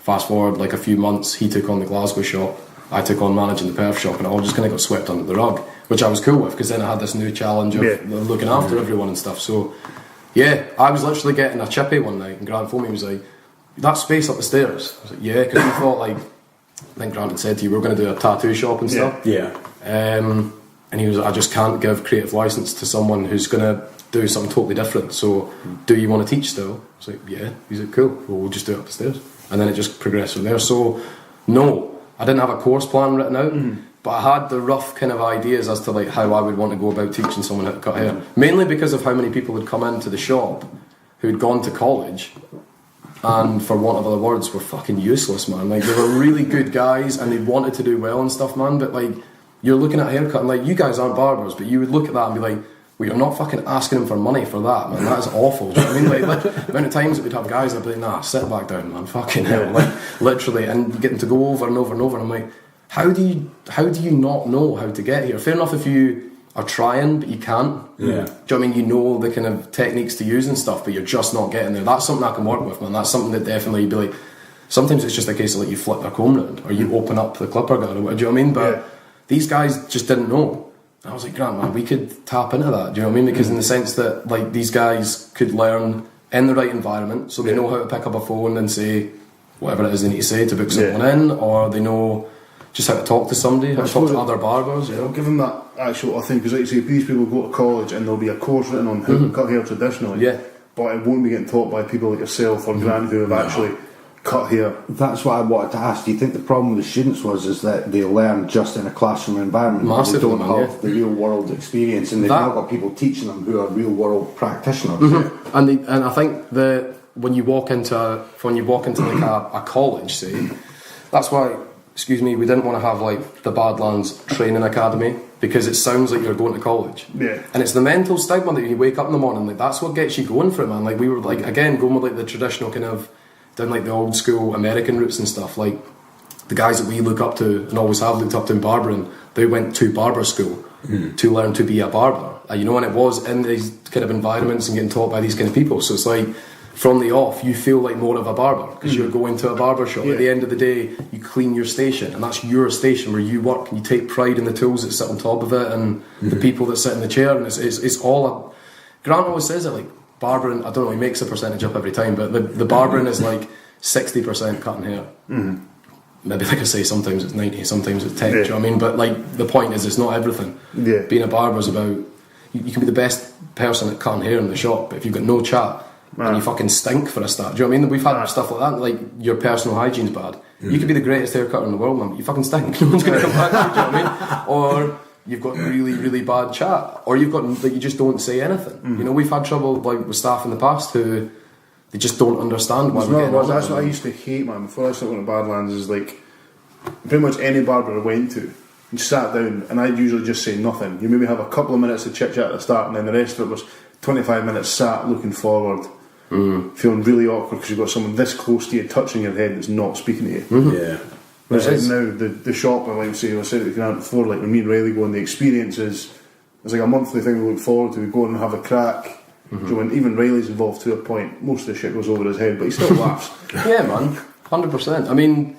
fast forward like a few months, he took on the Glasgow shop, I took on managing the Perth shop, and it all just kind of got swept under the rug, which I was cool with, because then I had this new challenge of looking after everyone and stuff. So I was literally getting a chippy one night, and Grant phoned me, he was like, that space up the stairs? I was like, yeah, because we thought, like, I think Grant had said to you, we were going to do a tattoo shop and stuff. And he was like, I just can't give creative license to someone who's going to do something totally different, so do you want to teach still? I was like, yeah. He's like, cool, well, we'll just do it up the stairs. And then it just progressed from there. So no, I didn't have a course plan written out, but I had the rough kind of ideas as to like how I would want to go about teaching someone how to cut hair, mainly because of how many people would come into the shop who'd gone to college and, for want of other words, were fucking useless, man. Like, they were really good guys and they wanted to do well and stuff, man, but like, you're looking at a haircut and like, you guys aren't barbers, but you would look at that and be like, well, you're not fucking asking him for money for that, man. That is awful. Do you know what I mean? Like, the amount of times that we'd have guys that would be like, nah, sit back down, man. Fucking hell. Like, literally. And you get them to go over and over and over. And I'm like, how do you not know how to get here? Fair enough if you are trying, but you can't. Yeah. Do you know what I mean? You know the kind of techniques to use and stuff, but you're just not getting there. That's something I can work with, man. That's something that definitely be like, sometimes it's just a case of like, you flip their comb round, or you open up the clipper guard, or what, do you know what I mean? But these guys just didn't know. I was like, Grant, man, we could tap into that, do you know what I mean? Because in the sense that, like, these guys could learn in the right environment, so they know how to pick up a phone and say whatever it is they need to say to book someone in, or they know just how to talk to somebody, how to talk to other barbers. Yeah, I'll give them that actual, I think, because like you say, these people go to college and there'll be a course written on how to cut hair traditionally, but it won't be getting taught by people like yourself or Grant who have actually cut hair. That's what I wanted to ask. Do you think the problem with the students is that they learn just in a classroom environment? Massively, they don't have the real world experience, and they've not got people teaching them who are real world practitioners. And I think that when you walk into like a college, say, that's why, excuse me, we didn't want to have like the Badlands Training Academy, because it sounds like you're going to college. Yeah. And it's the mental stigma that you wake up in the morning, like that's what gets you going for it, man. Like we were like, again, going with like the traditional kind of, down like the old school American roots and stuff, like the guys that we look up to and always have looked up to in barbering, they went to barber school to learn to be a barber. You know, and it was in these kind of environments and getting taught by these kind of people. So it's like, from the off, you feel like more of a barber because you're going to a barber shop. At the end of the day, you clean your station, and that's your station where you work. And you take pride in the tools that sit on top of it and the people that sit in the chair. And it's all a. Grant always says it, like barbering. I don't know, he makes a percentage up every time, but the barbering is like 60% cutting hair. Maybe, like I say, sometimes it's 90, sometimes it's 10. Do you know what I mean? But like the point is, it's not everything. Being a barber is about. You can be the best person at cutting hair in the shop, but if you've got no chat. And you fucking stink for a start. Do you know what I mean? We've had stuff like that, like your personal hygiene's bad. You could be the greatest haircutter in the world, man, but you fucking stink. No one's going to come back to you, do you know what I mean? Or you've got really, really bad chat. Or you've got, like, you just don't say anything. You know, we've had trouble like with staff in the past who, they just don't understand why we're getting on. That's what I used to hate, man, before I started going to Badlands, is like, pretty much any barber I went to, you sat down, and I'd usually just say nothing. You maybe have a couple of minutes of chit-chat at the start, and then the rest of it was 25 minutes sat looking forward. Feeling really awkward because you've got someone this close to you touching your head that's not speaking to you. Whereas now the shop, and like I said it before, like when me and Riley go on, the experience is it's like a monthly thing we look forward to. We go and have a crack. So when even Riley's involved to a point, most of the shit goes over his head, but he still laughs. Yeah, man, 100%. I mean,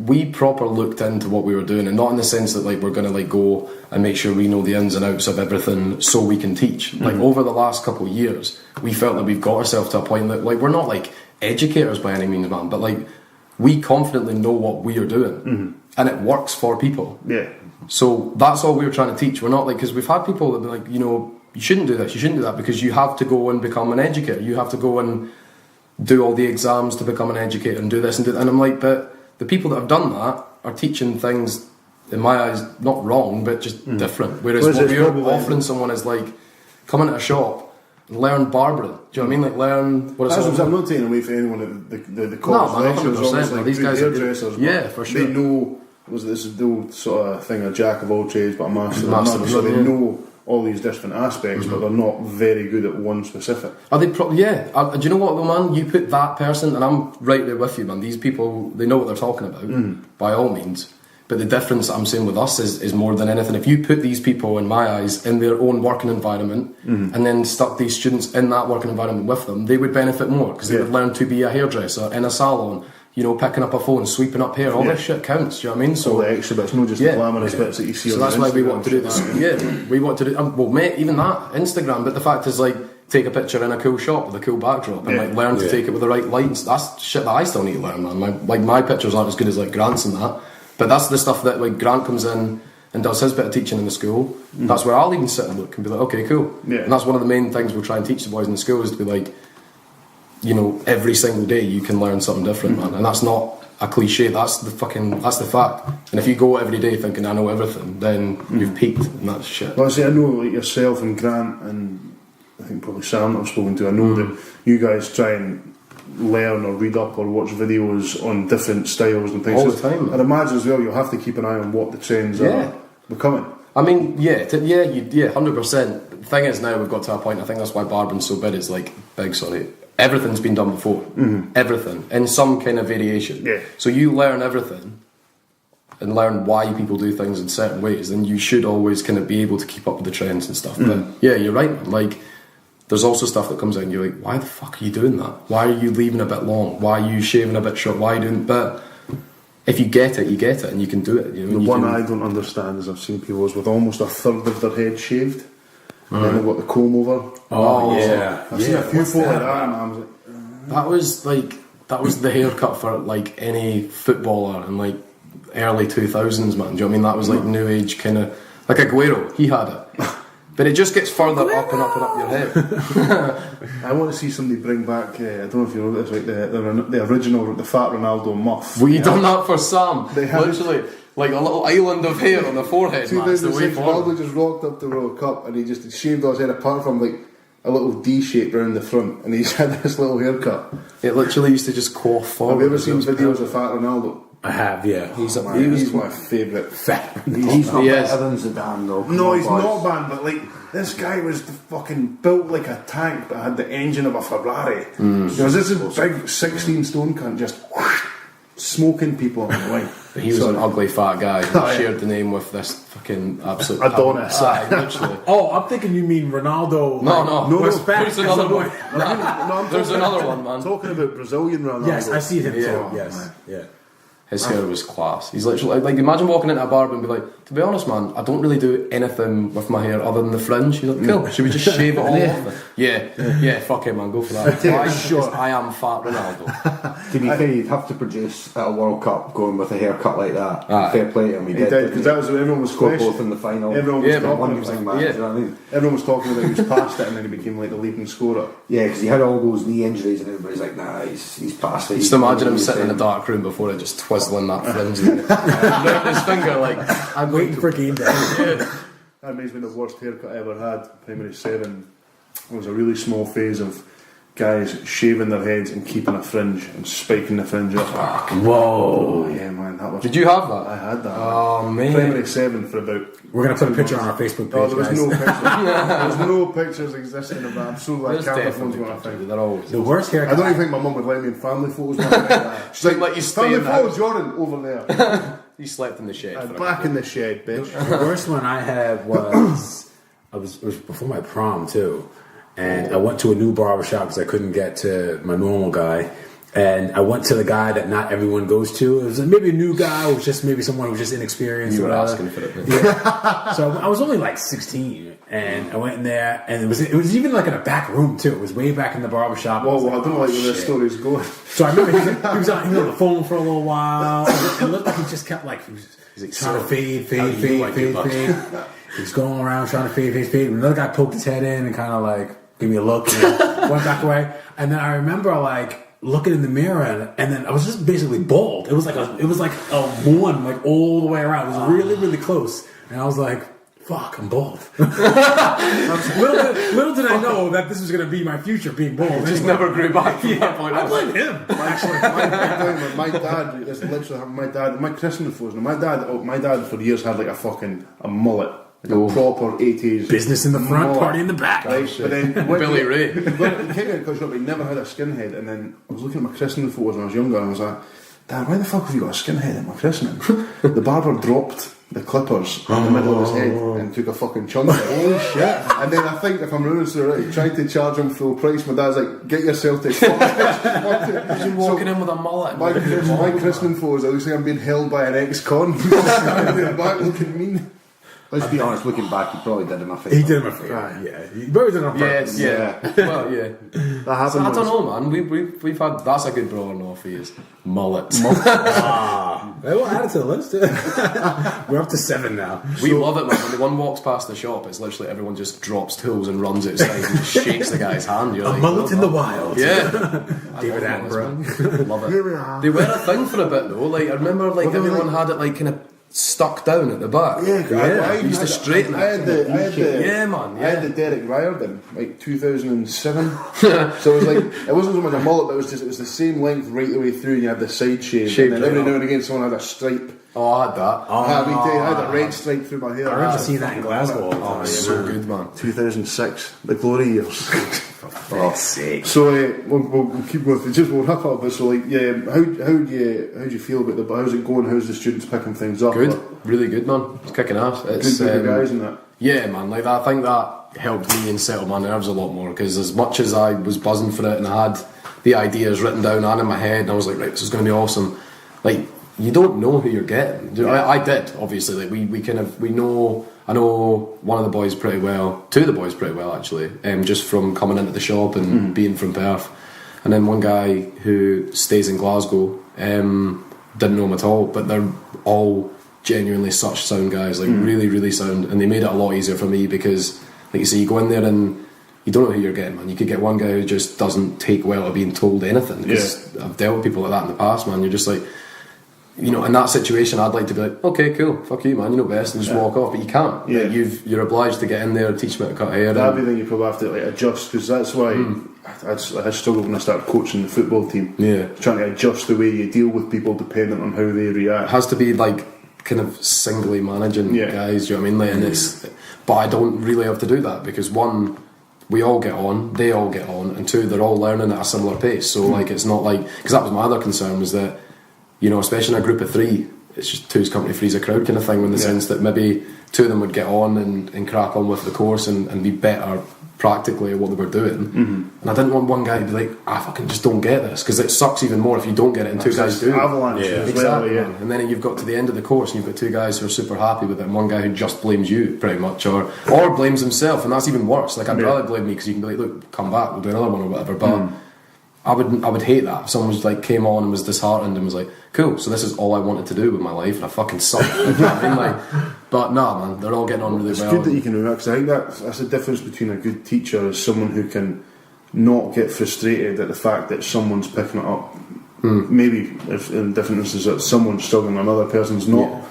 we proper looked into what we were doing, and not in the sense that like we're going to like go and make sure we know the ins and outs of everything so we can teach. Like over the last couple of years, we felt that we've got ourselves to a point that like we're not like educators by any means, man, but like we confidently know what we are doing, and it works for people. So that's all we were trying to teach. We're not like, because we've had people that be like, you know, you shouldn't do this, you shouldn't do that, because you have to go and become an educator. You have to go and do all the exams to become an educator and do this and do that. And I'm like, but the people that have done that are teaching things, in my eyes, not wrong, but just different. Whereas what we're offering someone is like, come into a shop and learn barbering. Do you know what I mean? Like learn what it's all about. I'm not taking away from anyone at the college lectures. 100%. Like These guys are hairdressers. Yeah, for sure. They know, this is the old sort of thing, a jack of all trades but a master of none. So they know all these different aspects, but they're not very good at one specific. Are they? Do you know what, though, man? You put that person, and I'm right there with you, man. These people, they know what they're talking about, by all means. But the difference I'm saying with us is more than anything. If you put these people, in my eyes, in their own working environment, and then stuck these students in that working environment with them, they would benefit more because they would learn to be a hairdresser in a salon. You know, picking up a phone, sweeping up hair, all this shit counts. Do you know what I mean? So all the extra bits, not just the glamorous bits that you see. So that's why we want to do this. We want to do. Well, mate, even that Instagram. But the fact is, like, take a picture in a cool shop with a cool backdrop, and like learn to take it with the right lights. That's shit that I still need to learn, man. My pictures aren't as good as like Grant's and that. But that's the stuff that like Grant comes in and does his bit of teaching in the school. That's where I'll even sit and look and be like, okay, cool. And that's one of the main things we'll try and teach the boys in the school, is to be like, you know, every single day you can learn something different, man. And that's not a cliche, that's the fact. And if you go every day thinking I know everything, then you've peaked, and that's shit. Well, I know like yourself and Grant and I think probably Sam that I've spoken to, I know that you guys try and learn or read up or watch videos on different styles and things. All the time, man. I'd imagine as well you'll have to keep an eye on what the trends are becoming. I mean, 100%. The thing is, now we've got to a point, I think that's why barbering's so big, everything's been done before. Everything. In some kind of variation. So you learn everything and learn why people do things in certain ways, then you should always kind of be able to keep up with the trends and stuff. But yeah, you're right, man. Like, there's also stuff that comes out and you're like, why the fuck are you doing that? Why are you leaving a bit long? Why are you shaving a bit short? Why are you doing... But if you get it, you get it, and you can do it. You know, the one I don't understand is I've seen people with almost a third of their head shaved. And then they've got the comb over. I've seen a few folk like that, and I was like, that was the haircut for like any footballer in like early 2000s, man. Do you know what I mean? That was like new age kind of, like Aguero, he had it. But it just gets further up and up and up your head. I want to see somebody bring back, I don't know if you know this, like the original, the Fat Ronaldo muff. Well, you done that for Sam. They literally, like a little island of hair on the forehead, man. It's the way forward. Ronaldo just rocked up the World Cup and he just shaved all his head apart from like a little D shape around the front, and he's had this little haircut. It literally used to just cough forward. Have you ever seen videos of Fat Ronaldo? I have, yeah. He's my favourite. Fat. He's not He better is. than Zidane though. No, he's boys. not bad, but like this guy was fucking built like a tank, but had the engine of a Ferrari. There was this big 16 stone cunt just smoking people on the way. He was an ugly fat guy who yeah. shared the name with this fucking absolute Adonis. Aye, literally. Oh, I'm thinking you mean Ronaldo. No. was fat. There's another one. No, I'm There's talking- another one, man. I'm talking about Brazilian Ronaldo. Yes, I see him. Yeah. too. Yes, yeah. His hair was class. He's literally like imagine walking into a barber and be like, to be honest, man, I don't really do anything with my hair other than the fringe. He's like, cool. Should we just shave it all off? Yeah. Fuck it, man. Go for that. Why? Because I am Fat Ronaldo. To be fair, you'd have to produce at a World Cup going with a haircut like that. Aye. Fair play to him. He did, because that was what everyone was scored questioning. both in the final. Everyone was Yeah, talking One about thing, it. man. Yeah. Do you know what I mean? Everyone was talking about he was past it and then he became like the leading scorer. Yeah, because he had all those knee injuries and everybody's like, nah, he's past it. Just imagine him sitting in a dark room before it, just twizzling that fringe and licking his finger like, I'm Waiting for game day. That reminds me of the worst haircut I ever had. Primary 7. It was a really small phase of guys shaving their heads and keeping a fringe and spiking the fringe up. Whoa. Oh yeah, man, that was. Did you have that? I had that. Oh, man. Primary 7 for about. We're gonna put a picture on our Facebook page, Oh, there was guys. no pictures. There was no pictures existing of that. I'm so like There's camera phones definitely when I think. They're always. The worst haircut. I don't even think my mum would let me in family photos. She's like, Let you stay family in the photos, Jordan, over there. You slept in the shed. For a Back in the shed, bitch. The worst one I had was it was before my prom too, and I went to a new barber shop because I couldn't get to my normal guy, and I went to the guy that not everyone goes to. It was maybe a new guy, or just maybe someone who was just inexperienced. You or were whatever. asking for it. Yeah. So I was only like 16, and I went in there, and it was even like in a back room too. It was way back in the barber shop. Whoa, I like, don't oh, like where this shit. story's going. So I remember he was on the phone for a little while. It looked like he just kept like he was like, trying to so, fade. how do you like your butt? He was going around trying to fade. Another guy poked his head in and kind of like gave me a look and then went back away. And then I remember like looking in the mirror and then I was just basically bald. It was like a one like all the way around. It was really, really close. And I was like, fuck, I'm bald. little did I know that this was going to be my future, being bald. Just Anyway. never grew back from that point. I blame him. Actually, my dad is literally my dad. My christening photos. Now, my dad for years had like a mullet, like a proper 80s Business in the front, mullet, party in the back. Right, but then Billy Ray. When he came in because he never had a skinhead, and then I was looking at my christening photos when I was younger, and I was like, Dad, why the fuck have you got a skinhead at my christening? The barber dropped the clippers in the middle of his head and took a fucking chunk of it. Holy shit. And then I think, if I'm remembering this right, trying to charge him full price, my dad's like, get yourself to fuck. Imagine walking in with a mullet. My christening photos, it looks like I'm being held by an ex-con. Standing in the back looking mean. Let's be honest, looking back, he probably did him a favour. He did him a favor. Yeah, he probably did it on purpose. Yeah. Well, yeah. That happened. So, I don't once. know, man. We've had that's a good Braw and Orpheus mullet. We'll add it to the list. We're up to 7 now. We love it, man. When one walks past the shop, it's literally everyone just drops tools and runs outside and just shakes the guy's hand. You're A like, mullet well in the done. wild. Yeah. David I love Attenborough. mullets, man. Love Here we it. are. They were a thing for a bit though. Like I remember, like Well, they were everyone like- had it like kind of stuck down at the back. I used to had straighten I had the Yeah, man. I had the Derek Riordan, like 2007. So it was like, it wasn't so much a mullet, but it was the same length right the way through, and you had the side shave. Shaved And then every right now and again someone had a stripe. Oh, I had that. I had a red stripe through my hair. I remember seeing that in Glasgow all the time. So good, man. 2006, the glory years. Fuck's sake. So we'll keep going. We'll wrap up. But so like, yeah, how do you feel about how's it going? How's the students picking things up? Good, really good, man. It's kicking ass. It's Good group of guys and that. Yeah, man. Like I think that helped me and settle my nerves a lot more because as much as I was buzzing for it and I had the ideas written down and in my head, and I was like, right, this is going to be awesome. Like you don't know who you're getting. I did obviously. Like we know. I know one of the boys pretty well, two of the boys pretty well actually, just from coming into the shop and being from Perth. And then one guy who stays in Glasgow, didn't know him at all, but they're all genuinely such sound guys, like really, really sound. And they made it a lot easier for me because, like you say, you go in there and you don't know who you're getting, man. You could get one guy who just doesn't take well to being told anything. Because I've dealt with people like that in the past, man. You're just like, you know, in that situation, I'd like to be like, okay, cool, fuck you, man, you know best, and just walk off. But you can't. Yeah. Like, you're obliged to get in there and teach them how to cut hair. That'd be the thing you probably have to like adjust, because that's why I struggled when I started coaching the football team. Yeah. Trying to adjust the way you deal with people depending on how they react. It has to be like kind of singly managing guys, do you know what I mean? Like, and it's, but I don't really have to do that, because one, we all get on, they all get on, and two, they're all learning at a similar pace. So like, it's not like, because that was my other concern, was that, you know, especially in a group of three, it's just two's company, three's a crowd kind of thing, in the sense that maybe two of them would get on and crack on with the course and be better practically at what they were doing. And I didn't want one guy to be like, I fucking just don't get this, because it sucks even more if you don't get it and two guys do. Avalanche as well, And then you've got to the end of the course and you've got two guys who are super happy with it, and one guy who just blames you pretty much, or blames himself, and that's even worse. Like, I'd rather blame me, because you can be like, look, come back, we'll do another one or whatever. But I would hate that if someone was like, came on and was disheartened and was like, cool, so this is all I wanted to do with my life and I fucking suck. You know what I mean? Like, but nah, man, they're all getting on really well. It's good that you can remember, because I think that's the difference between a good teacher is someone who can not get frustrated at the fact that someone's picking it up. Maybe if in different instances that someone's struggling and another person's not.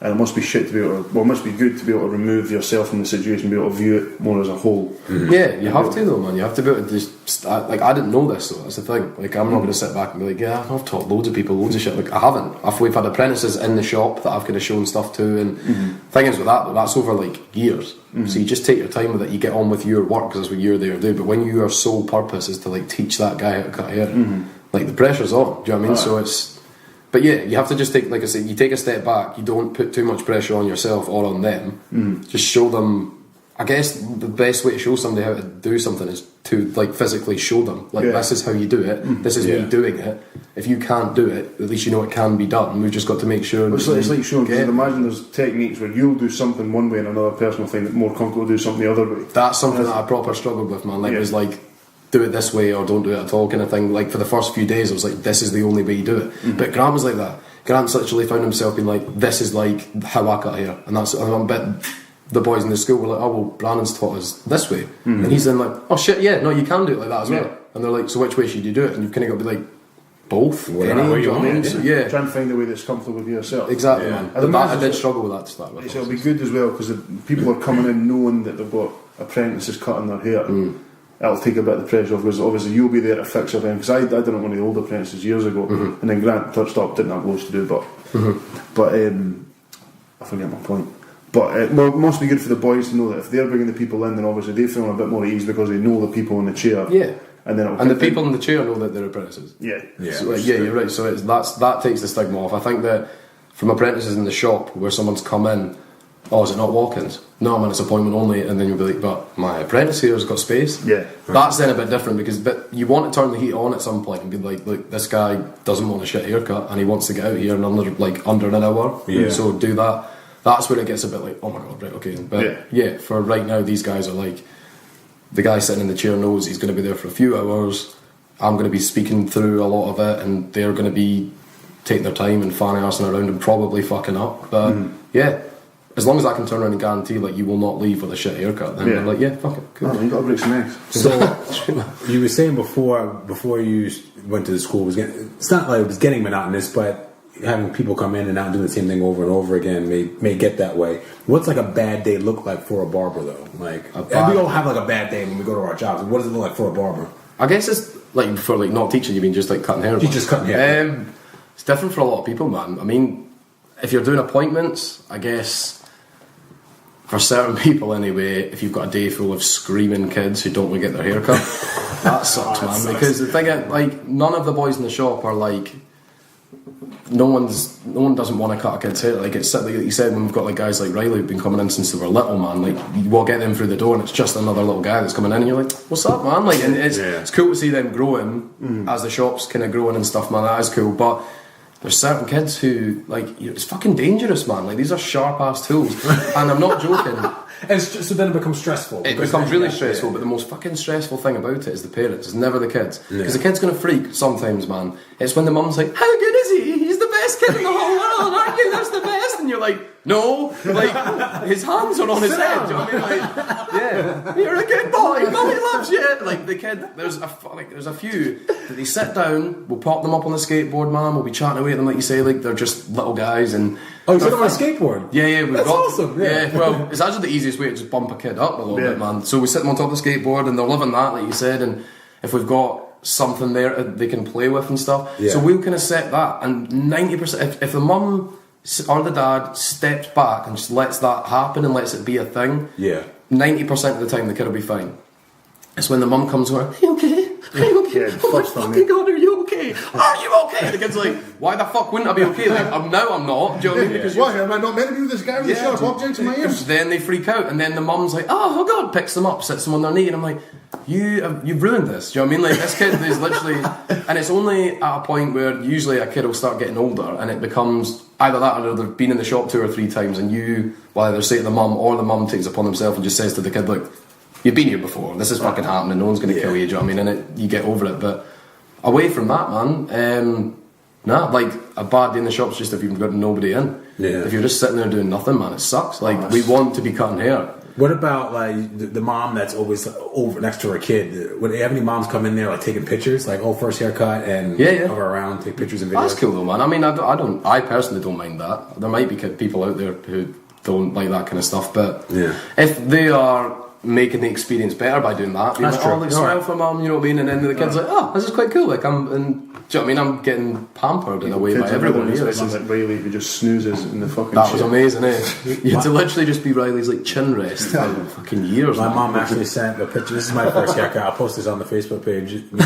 And it must be shit to be able to, well, it must be good to be able to remove yourself from the situation, be able to view it more as a whole. Yeah, you have to though, man. You have to be able to just, like, I didn't know this though, that's the thing. Like, I'm not going to sit back and be like, yeah, I've taught loads of people loads of shit. Like, I haven't. We've had apprentices in the shop that I've kind of shown stuff to, and thing is with that though, that's over like years. So you just take your time with it, you get on with your work, because that's what you're there to do. But when your sole purpose is to like teach that guy how to cut hair, like, the pressure's on, do you know what I mean? So it's, but yeah, you have to just take, like I said, you take a step back, you don't put too much pressure on yourself or on them. Just show them, I guess the best way to show somebody how to do something is to like physically show them, like, this is how you do it, this is me doing it. If you can't do it, at least you know it can be done. We've just got to make sure. It's like showing, because imagine there's techniques where you'll do something one way and another person will find it more comfortable to do something the other way. That's something that I proper struggled with, man. Like, it was like, do it this way or don't do it at all kind of thing. Like, for the first few days I was like, this is the only way you do it. But Grant was like that. Grant's literally found himself being like, this is like how I cut hair, and that's, and I bet the boys in the school were like, oh well, Brandon's taught us this way, and he's then like, oh shit, yeah, no, you can do it like that as well. And they're like, so which way should you do it? And you've kind of got to be like, both. Whatever you want. So, yeah, Try and find a way that's comfortable with yourself. exactly, man. I did struggle with that to start with. It'll be good as well, because people are coming in knowing that they've got apprentices cutting their hair. It'll take a bit of the pressure off, because obviously you'll be there to fix everything. Because I did it one of the old apprentices years ago, and then Grant touched up, didn't have loads to do, but I forget my point. But it must be good for the boys to know that if they're bringing the people in, then obviously they feel a bit more at ease because they know the people in the chair. Yeah. And then the people in the chair know that they're apprentices. Yeah. So, you're right. So that takes the stigma off. I think that from apprentices in the shop where someone's come in, oh, is it not walk-ins? No, man, it's appointment only. And then you'll be like, but my apprentice here has got space. Yeah. That's then a bit different, because you want to turn the heat on at some point and be like, look, this guy doesn't want a shit haircut and he wants to get out here in under an hour. Yeah. So do that. That's where it gets a bit like, oh my god, right, okay. But yeah, for right now, these guys are like, the guy sitting in the chair knows he's going to be there for a few hours. I'm going to be speaking through a lot of it, and they're going to be taking their time and fanning arsing around and probably fucking up. But yeah, as long as I can turn around and guarantee like you will not leave with a shit haircut, then they're like, yeah, fuck it, cool. Oh, you got to break some eggs. So you were saying before you went to the school, it's not like it was getting monotonous, but having people come in and not doing the same thing over and over again may get that way. What's like a bad day look like for a barber though? Like, and we all have like a bad day when we go to our jobs. What does it look like for a barber? I guess it's like, for like not teaching, you mean just like cutting hair? You're just cutting hair. It's different for a lot of people, man. I mean, if you're doing appointments, I guess for certain people anyway, if you've got a day full of screaming kids who don't want to get their hair cut, that sucks, man. Because the thing is, like, none of the boys in the shop are like, no one doesn't want to cut a kid's hair. Like, it's like you said, when we've got like guys like Riley who've been coming in since they were little, man. Like, you walk get them through the door and it's just another little guy that's coming in, and you're like, what's up, man? Like, and it's cool to see them growing as the shop's kind of growing and stuff, man. That is cool. But there's certain kids who, like, it's fucking dangerous, man. Like, these are sharp ass tools, and I'm not joking. And so then it becomes stressful. It becomes really stressful, but the most fucking stressful thing about it is the parents. It's never the kids, because the kid's gonna freak sometimes, man. It's when the mum's like, "How good is he? He's the best kid in the whole world, aren't you? That's the best." And and you're like, no, like his hands are on his head. Do you know what I mean? Like, yeah, you're a good boy. Mommy loves you. Like the kid, there's a few that they sit down. We'll pop them up on the skateboard, man. We'll be chatting away at them, like you say, like they're just little guys. And oh, you sit on a skateboard? Yeah, we've That's got awesome. Yeah. Well, it's actually the easiest way to just bump a kid up a little bit, man. So we sit them on top of the skateboard, and they're loving that, like you said. And if we've got something there they can play with and stuff, so we'll kind of set that. And 90%, if the mum or the dad steps back and just lets that happen and lets it be a thing, 90% of the time the kid will be fine. It's when the mum comes over, are you okay? Are you okay? Yeah, oh my fucking God, are you okay? Are you okay? The kid's like, why the fuck wouldn't I be okay? Like, I'm not. Do you know what I mean? Because why am I not meant to be with this guy with the sharp objects in my ears? Then they freak out, and then the mum's like, oh God, picks them up, sits them on their knee, and I'm like, you've ruined this. Do you know what I mean? Like, this kid is literally, and it's only at a point where usually a kid will start getting older, and it becomes either that or they've been in the shop 2 or 3 times, and you will either say to the mum or the mum takes it upon himself and just says to the kid, look, you've been here before, this is fucking happening, no one's going to kill you, do you know what I mean? And you get over it. But away from that, man, like a bad day in the shop's just if you've got nobody in. If you're just sitting there doing nothing, man, it sucks. Like, we want to be cutting hair. What about like the mom that's always over next to her kid? Would you have any moms come in there like taking pictures, like first haircut and go around, take pictures and videos? That's cool though, man. I mean, I personally don't mind that. There might be people out there who don't like that kind of stuff, but if they are making the experience better by doing that, that's like, true. oh, like, smile for mum, you know what I mean? And then the kid's like, oh, this is quite cool. Like, do you know what I mean? I'm getting pampered in a way by everyone here. It's like Riley who just snoozes in the fucking That was amazing, eh? You had to literally just be Riley's like chin rest for fucking years. My mom actually sent a picture. This is my first haircut. I'll post this on the Facebook page. Me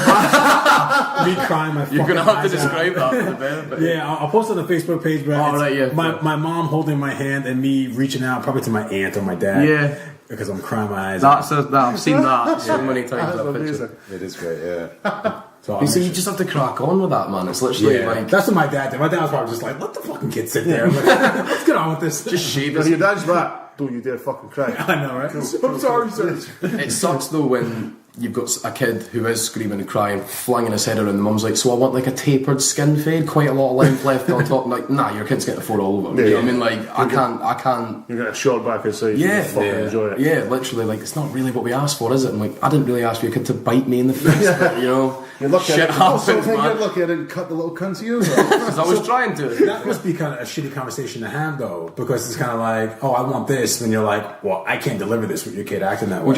crying my fucking You're gonna have to eyes out. describe that for the benefit. Yeah, I'll post it on the Facebook page. But my mom holding my hand and me reaching out probably to my aunt or my dad. Yeah. Because I'm crying my eyes out. I've seen that so many times. That amazing. It is great, yeah. So you see, you just have to crack on with that, man. It's literally like... That's what my dad did. My dad was probably just like, let the fucking kid sit there. I'm like, let's get on with this. Just shave If his... your dad's back, don't you dare fucking cry. I know, right? I'm sorry, sir. It sucks though when you've got a kid who is screaming and crying, flinging his head around, the mum's like, so I want like a tapered skin fade, quite a lot of length left on top. I'm like, nah, your kid's getting a 4 all over. Do you know what I mean? Like, I can't... You're getting a short back inside. You fucking enjoy it. Yeah, literally, like, it's not really what we asked for, is it? I'm like, I didn't really ask for your kid to bite me in the face, but, you know... You're lucky shit happens, man. You're lucky I didn't cut the little cunt's ears off. Because I was trying to. That must be kind of a shitty conversation to have, though, because it's kind of like, oh, I want this, and you're like, well, I can't deliver this with your kid acting that way.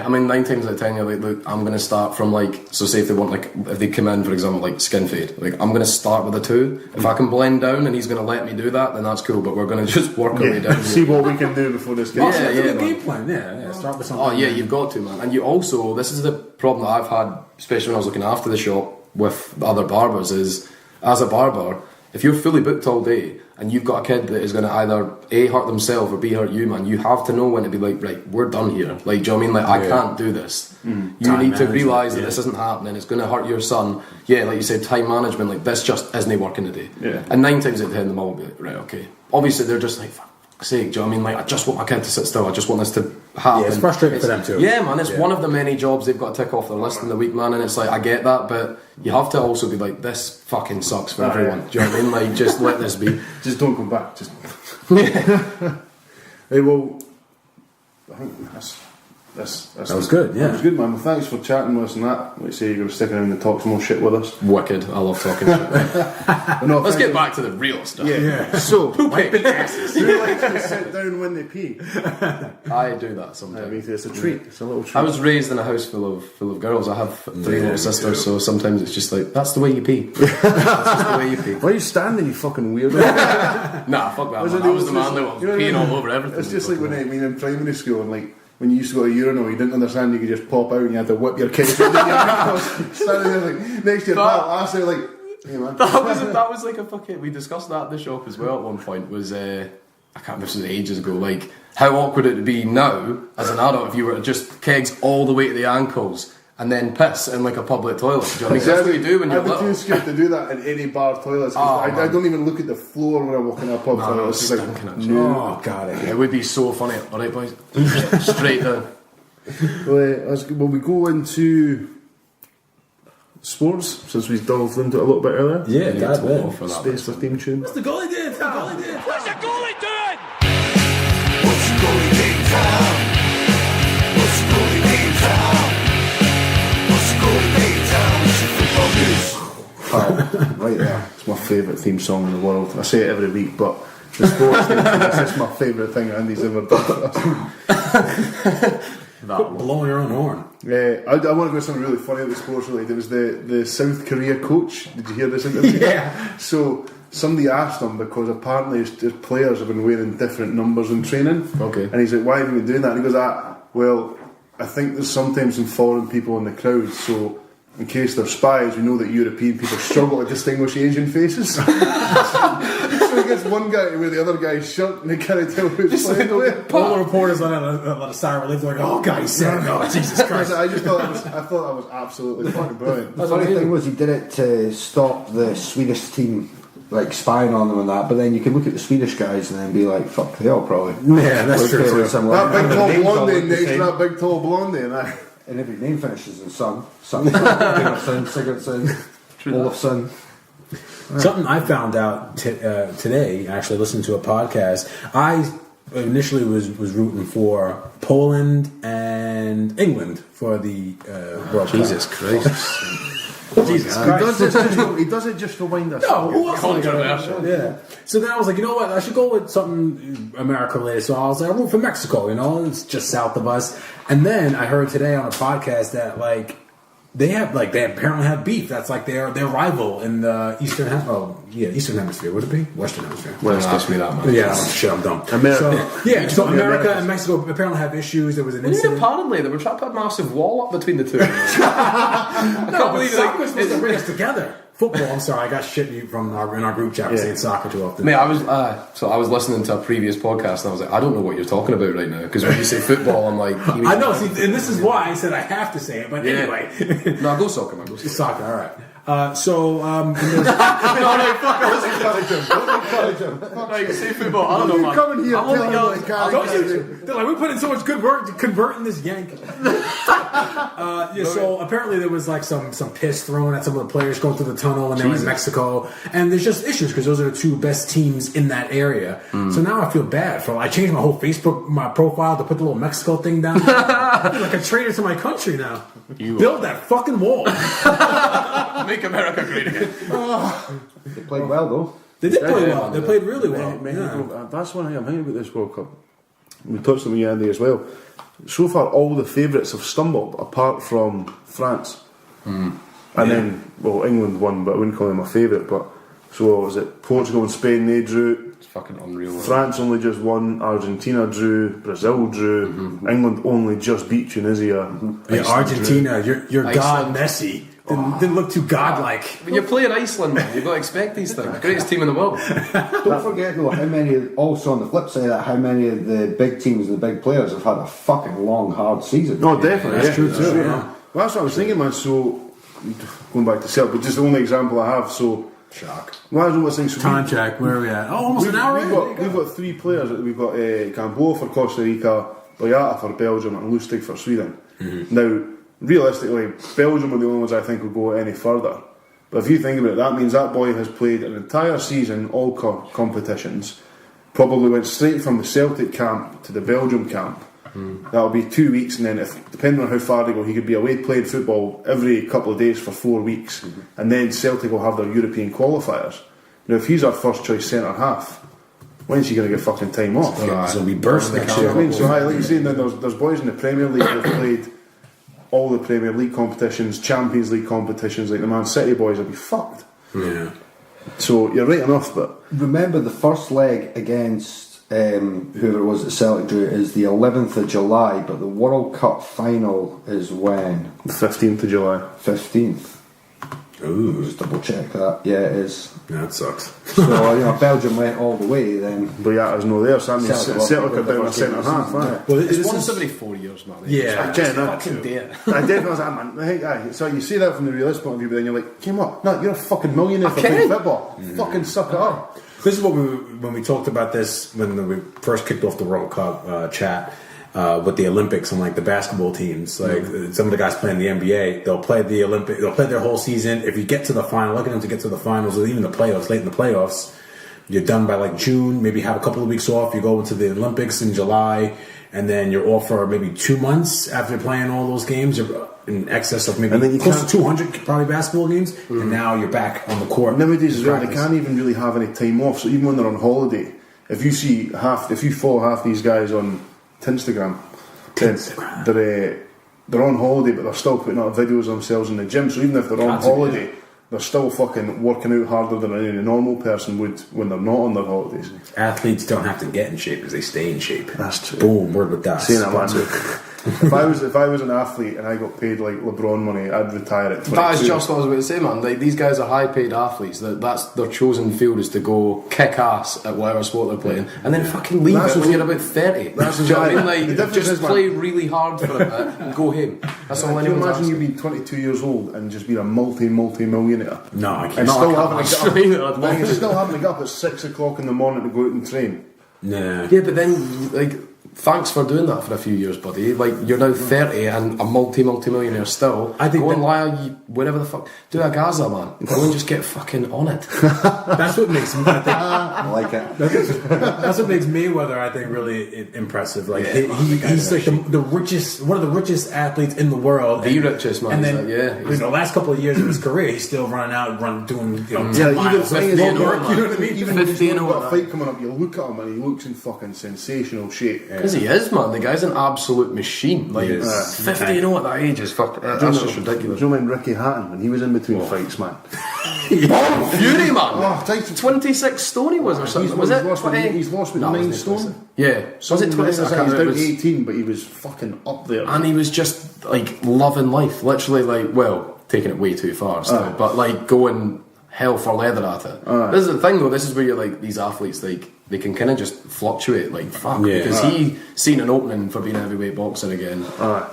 I mean, 9 times out of 10, you're like, look, I'm going to start from like, so say if they want like, if they come in, for example, like skin fade, like I'm going to start with a 2. If I can blend down and he's going to let me do that, then that's cool, but we're going to just work our way down. See what we can do before this gets... That's a good game plan, yeah, start with something. Oh yeah, you've got to, man. And you also, this is the problem that I've had, especially when I was looking after the shop with the other barbers, is as a barber, if you're fully booked all day and you've got a kid that is going to either A, hurt themselves or B, hurt you, man, you have to know when to be like, right, we're done here. Like, do you know what I mean? Like, I can't do this. You need to realise that this isn't happening. It's going to hurt your son. Yeah, like you said, time management, like, this just isn't working today. Yeah. And 9 times out of 10, the mum will be like, right, okay. Obviously, they're just like, fuck's sake, do you know what I mean? Like, I just want my kid to sit still. I just want this to happen. Yeah, it's frustrating for them too. Yeah, man, it's one of the many jobs they've got to tick off their list in the week, man, and it's like, I get that, but you have to also be like, this fucking sucks for everyone. Do you know what I mean? Like, just let this be. Just don't come back. Just... Hey, well, I think that was good, yeah. That was good, man. Well, thanks for chatting with us and that. Like you say, you're going to stick around and talk some more shit with us. Wicked. I love talking shit. No, let's get back to the real stuff. Yeah. So, wiping asses. Who likes to sit down when they pee? I do that sometimes. It's a treat. It's a little treat. I was raised in a house full of girls. I have 3 little sisters, so sometimes it's just like, that's the way you pee. That's just the way you pee. Why are you standing, you fucking weirdo? Nah, fuck that, man. I was the man that was peeing all over everything. It's just like when I mean in primary school and like when you used to go to a urinal, you didn't understand you could just pop out and you had to whip your case out of your house. Standing there like next to your pal, ass out like, hey man. That was like a fucking... We discussed that at the shop as well at one point. Was I can't remember, this was ages ago. Like how awkward it would be now as an adult if you were to just kegs all the way to the ankles and then piss in like a public toilet. Do you know what I mean? That's what you do when you're little. I'd be too scared to do that in any bar toilets. I don't even look at the floor when I walk in a pub toilet. It's just like, oh god, it would be so funny. All right, boys, straight down. Well, we go into sports since we delved into it a little bit earlier. Yeah, Space for theme tune. What's the goalie did? What's the goalie do? pal. Right there. It's my favourite theme song in the world. I say it every week, but the sports theme, it's just my favourite thing Andy's ever done for us. Quit blowing your own horn. I want to go something really funny about sports related. It was the South Korea coach. Did you hear this interview? Yeah. So somebody asked him because apparently his players have been wearing different numbers in training. Okay. And he's like, why have you been doing that? And he goes, well, I think there's sometimes some foreign people in the crowd, so in case they're spies, we know that European people struggle to distinguish Asian faces. So he gets one guy to wear the other guy's shirt and they can't tell who's playing with. All the reporters let a siren relief. They're like, "Oh, God, he said, no, Jesus Christ!" I thought that was absolutely fucking brilliant. The funny thing was he did it to stop the Swedish team like spying on them and that, but then you can look at the Swedish guys and then be like, fuck, they all probably. Yeah, that's true too. That big tall blondie next to that big tall blondie and that. And every name finishes in son. Gunnarsson, Sigurdsson, Olofsson. Something I found out today, actually listening to a podcast, I initially was rooting for Poland and England for the World Cup. Jesus Christ. Jesus Christ. He does it just to wind us. No, who else? Controversial. Yeah. So then I was like, you know what? I should go with something America related. So I was like, I root for Mexico. You know, it's just south of us. And then I heard today on a podcast that they apparently have beef. That's like their rival in the Eastern Hemisphere. Would it be Western Hemisphere? Well, it's ask me that, man. Yeah, shit, I'm dumb. So America and Mexico apparently have issues. There was an incident. Apparently, they were trying to put a massive wall up between the two. I can't believe soccer's supposed to bring us together. Football. I'm sorry, I got shit from in our group chat saying soccer too often. Mate, I was listening to a previous podcast and I was like, I don't know what you're talking about right now, because when you say football, I'm like, I know. See, and this is why I said I have to say it. But anyway, no, go soccer, man. Go soccer. All right. No, fuck, I was encourage him. Like, say football. I don't know, man. Coming here, they're like, we put in so much good work to converting this yank. So apparently there was like some piss thrown at some of the players going through the tunnel when they were in Mexico, and there's just issues because those are the two best teams in that area. So now I feel bad I changed my whole Facebook profile to put the little Mexico thing down. I feel like a traitor to my country now. Build that fucking wall. Make America great again. They played well though. They did play well. They played really well. Mexico, that's one thing I'm thinking about this World Cup. We touched on it with Andy as well. So far, all the favourites have stumbled, apart from France. And then, England won, but I wouldn't call them a favourite. But so what was it? Portugal and Spain, they drew. It's fucking unreal. France only just won. Argentina drew. Brazil drew. England only just beat Tunisia. Argentina, your god Messi didn't look too godlike. When you're playing Iceland, man, you've got to expect these things. Greatest team in the world. Don't forget though how many. Also on the flip side of that, how many of the big teams and the big players have had a fucking long, hard season. No, definitely. That's true too. Well, that's what I was thinking, man. So going back to Celtic, but just the only example I have. So shock. Well, I don't know what things. Time check. Where are we at? Oh, almost an hour. We've got three players. We've got Gamboa for Costa Rica, Boyata for Belgium, and Lustig for Sweden. Now, realistically, Belgium are the only ones I think will go any further. But if you think about it, that means that boy has played an entire season, all competitions. Probably went straight from the Celtic camp to the Belgium camp. That'll be 2 weeks, and then depending on how far they go, he could be away playing football every couple of days for 4 weeks, and then Celtic will have their European qualifiers. Now, if he's our first choice centre half, when's he going to get fucking time off? So we burst next year. I mean, so like you say, there's boys in the Premier League that have played all the Premier League competitions, Champions League competitions, like the Man City boys will be fucked. Yeah. So you're right enough, but remember the first leg against whoever it was that Celtic drew is the 11th of July, but the World Cup final is when? The 15th of July. 15th. Ooh. Just double check that. Yeah, it is. Yeah, that sucks. So Belgium went all the way then. Boyata's no there, so that means Celtic are down a centre half. Well, it's once every 4 years, man. Yeah. Again, fucking dare. I definitely was like, man, so you see that from the realist point of view, but then you're like, come on, no, you're a fucking millionaire for playing football. Fucking suck it up. This is what when we talked about this when we first kicked off the World Cup chat with the Olympics and like the basketball teams. Like some of the guys playing the NBA, they'll play the Olympic, they'll play their whole season. If you get to the final, look at them to get to the finals or even the playoffs, late in the playoffs, you're done by like June. Maybe have a couple of weeks off. You go into the Olympics in July, and then you're off for maybe 2 months after playing all those games. in excess of And then maybe you close to can't- 200 probably basketball games, and now you're back on the court. Nowadays as well, they Practice. can't even really have any time off. So even when they're on holiday, if you follow half these guys on Instagram, then they're on holiday, but they're still putting out videos of themselves in the gym. So even if they're on That's it, holiday, they're still fucking working out harder than any normal person would when they're not on their holidays. Athletes don't have to get in shape because they stay in shape. That's true. Boom, word with that. Saying that, man. If I was an athlete and I got paid like LeBron money, I'd retire at 22. That is just what I was about to say, man. Like, these guys are high-paid athletes. That's their chosen field is to go kick ass at whatever sport they're playing, and then fucking leave That's it when what- you're about 30. That's Do you know what I mean? The Like, difference just is, man- play really hard for a bit and go home. That's all Can you anyone's imagine you asking. being 22 years old and just being a multi-millionaire? No, I can't. And No, still I having can't. to get up, Really, that's like, bullshit. still having to get up at 6 o'clock in the morning to go out and train. Nah. Yeah, but then, like, thanks for doing that for a few years, buddy. Like, you're now 30 and a multi-millionaire still. I think go and that- lie wherever the fuck. Do a Gaza, man. Go and just get fucking on it. That's what makes me. I think, I like it. that's what makes Mayweather, I think, really impressive. Like he's like the richest, one of the richest athletes in the world. The richest, man. And then, He's like, yeah, you know, the last couple of years of his career, he's still doing, you know, 10 Yeah, miles. even 50 and work, all, you know what I mean? Even when 50 he's and got all a fight coming up, you look at him and he looks in fucking sensational shape. Because he is, man. The guy's an absolute machine. Like, He is. 50 and all at that age is fuck. That's just ridiculous. Do you remember Ricky Hatton when he was in between fights, man? Fury, man. Oh, tight. 26 stone he was or something. Was it? He's lost with No, 9 it wasn't stone. Yeah. Was it 26? I He's can't down remember. to 18, but he was fucking up there. And he was just like loving life, literally, like, well, taking it way too far still, but like going hell for leather at it. This is the thing though, this is where you're like, these athletes, like, they can kind of just fluctuate, like, fuck, Yeah. because he seen an opening for being a heavyweight boxer again,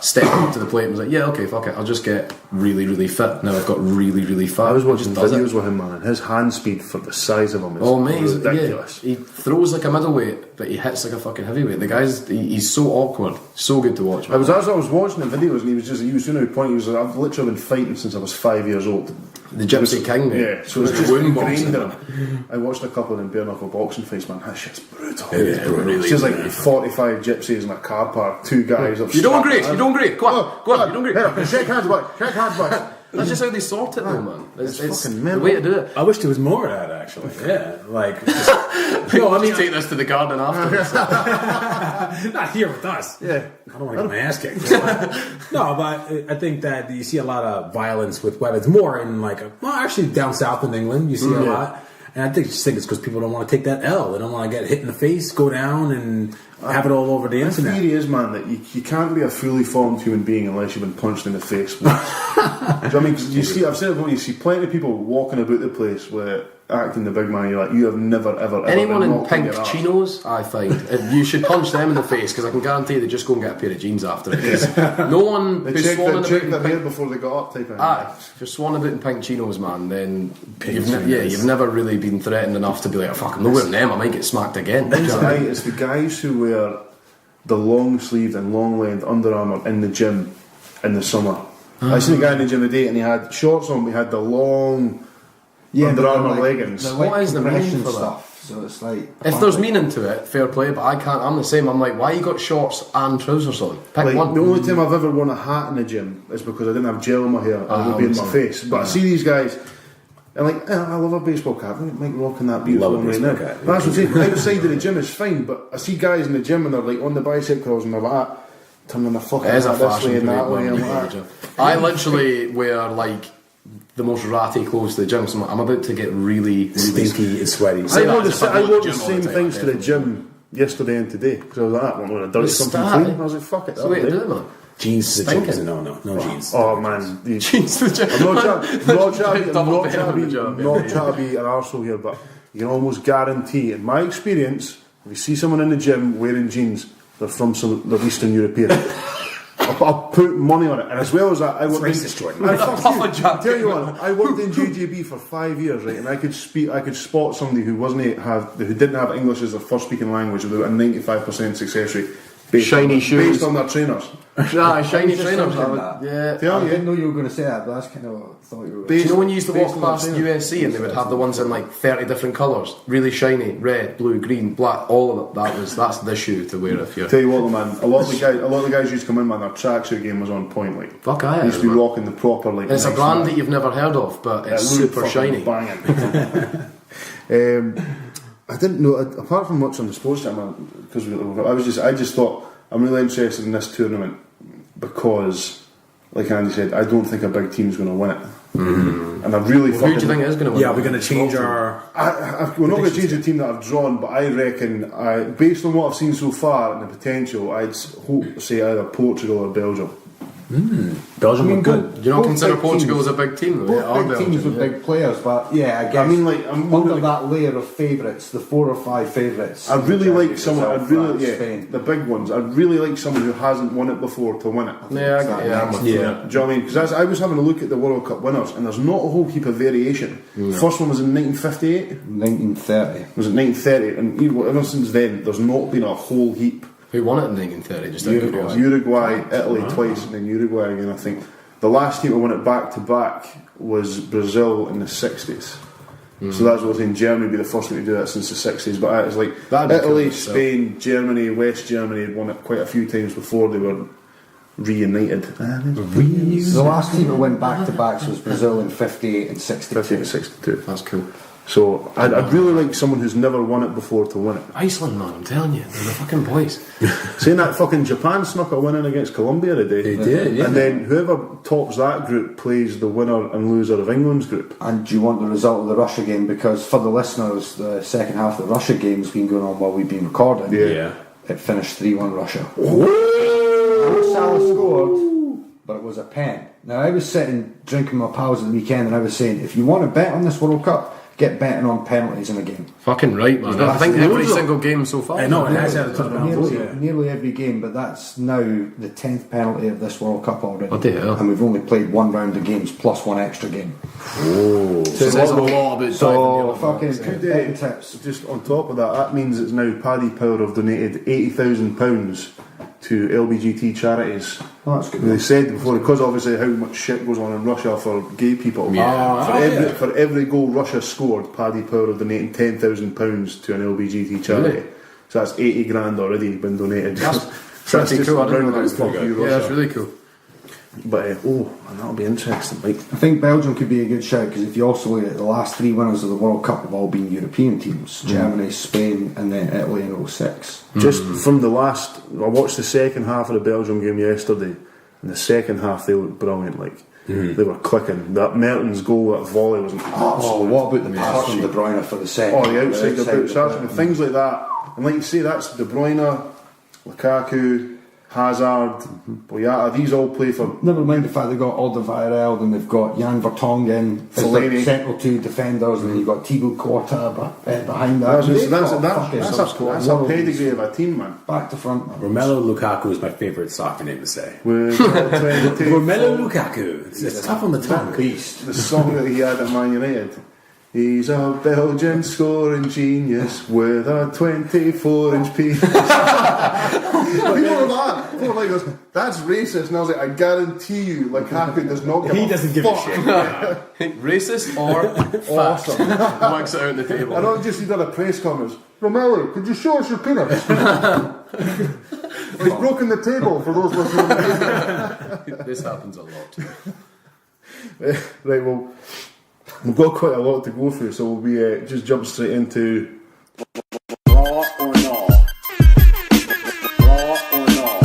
stepped up to the plate and was like, yeah, okay, fuck it, I'll just get really, really fit. Now I've got really, really fat. I was watching Just does it. videos with him, man, and his hand speed for the size of him is Oh mate, ridiculous. he throws like a middleweight, but he hits like a fucking heavyweight. The guy's he's so awkward, so good to watch. I was watching the videos, and he was doing a point. He was like, I've literally been fighting since I was 5 years old. The Gypsy King, mate. Yeah, so it's Like just wound ingrained boxing. in him. I watched a couple of them bare knuckle boxing fights, man. That shit's brutal. It is brutal. It's just like 45 gypsies in a car park, 2 guys. You don't agree? You don't agree? Go on, go on. You don't agree? Hey, shake hands, boy. Shake hands, boy. That's just how they sort it, though, man. It's fucking the mental. way to do it. I wish there was more of that, actually. Yeah, like, no, I mean, take this to the garden after. not here with us. Yeah. I don't want to get my ass kicked. No, but I think that you see a lot of violence with weapons, more in like, well, actually down south in England, you see a lot. And I just think it's because people don't want to take that L. They don't want to get hit in the face, go down, and have it all over the The internet. theory is, man, that you can't be a fully formed human being unless you've been punched in the face. Do you know what I mean? 'Cause you see, I've seen it before. You see plenty of people walking about the place where acting the big man. You're like, you have never, ever, Anyone been in knocked on pink your arse. chinos, I find, you should punch them in the face because I can guarantee they just go and get a pair of jeans after it. 'Cause no one They who's check sworn their, about check in their hair pink. before they got up, type of thing. If you're sworn about in pink chinos, man, then chinos. you've never really been threatened enough to be like, oh, fuck, I'm not wearing them. I might get smacked again. It's the guys who wear the long sleeved and long length Under Armour in the gym in the summer. I seen a guy in the gym today and he had shorts on, but he had the long Under they're Armour like- leggings. they're What like is the meaning compression for that? stuff. So it's like, If there's meaning to it, fair play, but I can't. I'm the same. I'm like, why you got shorts and trousers on? Pick Like, one. the only time I've ever worn a hat in the gym is because I didn't have gel in my hair and it would be in my face. But I see these guys, and like, I love a baseball cap. I might be rocking that beautiful Love a one right now. baseball cap, But that's what I'm saying. Outside of the gym is fine, but I see guys in the gym and they're like on the bicep curls and they're like that, turning the fucking It is a hat this fashion way and parade, that way. man, And when you like go to that. the gym. I literally wear like the most ratty clothes to the gym, so I'm about to get really, really Stinky and sweaty. Say I that wore as if I go to the the gym all same the time, things to the definitely. gym yesterday and today because I was like, I'm going to dirty It's something starting. clean. I was like, fuck it. That's the way to do it, man. Jeans to the gym is a Stinking. no jeans. Oh man, Jeans to the gym. I'm not trying to Double bend on the job, be an arsehole here, but you can almost guarantee, in my experience, if you see someone in the gym wearing jeans, they're from they're Eastern European. I'll put money on it, and as well as that, I worked racist, Jordan. I'll tell you what, I worked in JJB for 5 years, right, and I could spot somebody who didn't have English as their first speaking language without a 95% success rate Shiny shoes. Based on their trainers. Shiny just trainers. thinking that. Yeah, I didn't know you were going to say that, but that's kind of what I thought you were. Do you know when you used to walk Based on their past trainers. USC and they would have the ones in like 30 different colours, really shiny, red, blue, green, black, all of it. That's the shoe to wear if you're. Tell you what, man, a lot of the guys used to come in, man. Their tracksuit game was on point. Like, Fuck I they used to be man. rocking the proper like. It's a nice brand man. that you've never heard of, but it's It looked super fucking shiny. Banging. I didn't know. Apart from watching the sports channel, because I just thought I'm really interested in this tournament because, like Andy said, I don't think a big team's going to win it. Mm-hmm. And I really. Who do you think is going to win? Yeah, we're going to change our. We're not going to change the team that I've drawn, but I reckon, based on what I've seen so far and the potential, I'd hope to say either Portugal or Belgium. Belgium look good. Do you not Both consider big Portugal teams. as a big team? Though? Both Yeah, big teams with big players, but yeah, I guess. I mean, like, I'm under really- that layer of favourites, the 4 or 5 favourites. I really Germany, like someone. Brazil, I'd really, France, yeah, Spain. the big ones. I'd really like someone who hasn't won it before to win it. Yeah, I'm with you. Do you know what I mean? Because I was having a look at the World Cup winners, and there's not a whole heap of variation. First one was in 1958. 1930. Was it 1930? And ever since then, there's not been a whole heap. Who won it in 1930? Just out of It was curiosity. Uruguay, Italy twice, and then Uruguay again. I think the last team to win it back to back was Brazil in the 60s. So that's what I was saying. Germany would be the first team to do that since the 60s. But it's like That'd be Italy, cool, so. Spain, Germany, West Germany had won it quite a few times before they were reunited. The last team that went back to backs was Brazil in 58 and 62. 50 to 62. That's cool. So I'd really like someone who's never won it before to win it. Iceland, man, I'm telling you, they're the fucking boys. Saying that, fucking Japan snuck a win in against Colombia today. They did, yeah. And then whoever tops that group plays the winner and loser of England's group. And do you want the result of the Russia game? Because for the listeners, the second half of the Russia game's been going on while we've been recording. Yeah. It finished 3-1 Russia. Salah scored, but it was a pen. Now, I was sitting drinking my pals at the weekend and I was saying, if you want to bet on this World Cup, get betting on penalties in a game. Fucking right, man. I think every single game so far. I know, it has had a touchdown. Nearly every game, but that's now the 10th penalty of this World Cup already. What the hell? And we've only played one round of games plus one extra game. So it says a lot about So, diving fucking the betting tips. Just on top of that, that means it's now Paddy Power have donated £80,000 to LBGT charities. Oh, that's good. They said before, because obviously how much shit goes on in Russia for gay people. Yeah. For every goal Russia scored, Paddy Power are donating £10,000 to an LBGT charity. Really? So that's 80 grand already been donated. That's So pretty just cool. I didn't know round that was about pretty fuck you, good. Yeah, that's Russia. really cool. But that'll be interesting. Like, I think Belgium could be a good shout because if you also look at the last 3 winners of the World Cup have all been European teams: Germany, Spain, and then Italy in 06. just from the last, I watched the second half of the Belgium game yesterday, and the second half they looked brilliant. Like they were clicking. That Mertens goal, that volley was an Oh, absolute. what about the pass from De Bruyne for the second? Oh, the outside the boot, the and things like that. And like you say, that's De Bruyne, Lukaku, Hazard, Boyata. These all play for. Never mind the fact they've got Alderweireld and they've got Jan Vertonghen as Fellaini. their central 2 defenders, and then you've got Thibaut Courtois behind that. That's a pedigree of a team, man. Back to front. Romelu Lukaku is my favourite soccer name to say. With Romelu Lukaku. It's tough on the tongue. Beast. the song that he had at Man United. He's a Belgian scoring genius with a 24-inch penis. People were like, that's racist. And I was like, I guarantee you, Lukaku does not give He a doesn't give a shit. Racist or Awesome. Works it out on the table. I don't just he done a press conference. Romelu, could you show us your penis? He's broken the table for those listening. This happens a lot. Right, well, we've got quite a lot to go through, so we'll be just jump straight into Raw or not? Raw or not?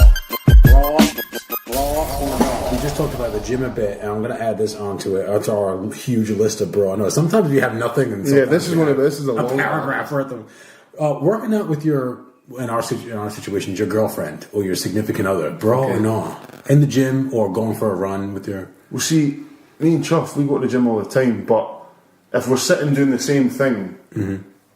Raw or not? We just talked about the gym a bit, and I'm going to add this onto it. That's our huge list of bro. No, sometimes you have nothing, and Yeah, sometimes this is you one of have this is a long paragraph worth of working out with your in our situation, your girlfriend or your significant other, bro or no, in the gym or going for a run with your. Well, see, me and Chuff, we go to the gym all the time, but if we're sitting doing the same thing,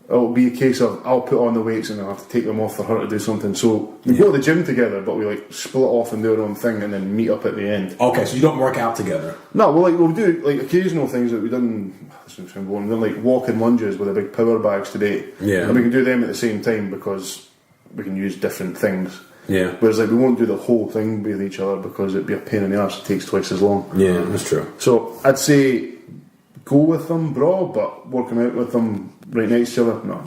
it'll be a case of I'll put on the weights and I'll have to take them off for her to do something. So we go to the gym together, but we like split off and do our own thing and then meet up at the end. Okay, so you don't work out together. No, we'll do like occasional things that we've done. We've done like walking lunges with the big power bags today. Yeah. And we can do them at the same time because we can use different things. Yeah. Whereas like we won't do the whole thing with each other because it'd be a pain in the arse. It takes twice as long. Yeah, that's true. So I'd say go with them, Braw, but working out with them right next to each other, no.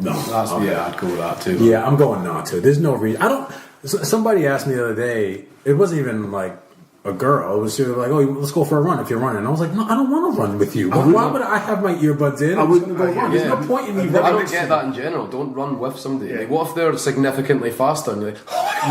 Yeah, I'd go with that too. Yeah, I'm going not to. There's no reason. I don't. Somebody asked me the other day. It wasn't even like a girl. It was sort of like, oh, let's go for a run if you're running. And I was like, no, I don't want to run with you. Why would I have my earbuds in? I'm just going to go run. There's no point in me running. I don't get that in general. Don't run with somebody. Like, what if they're significantly faster and you're like,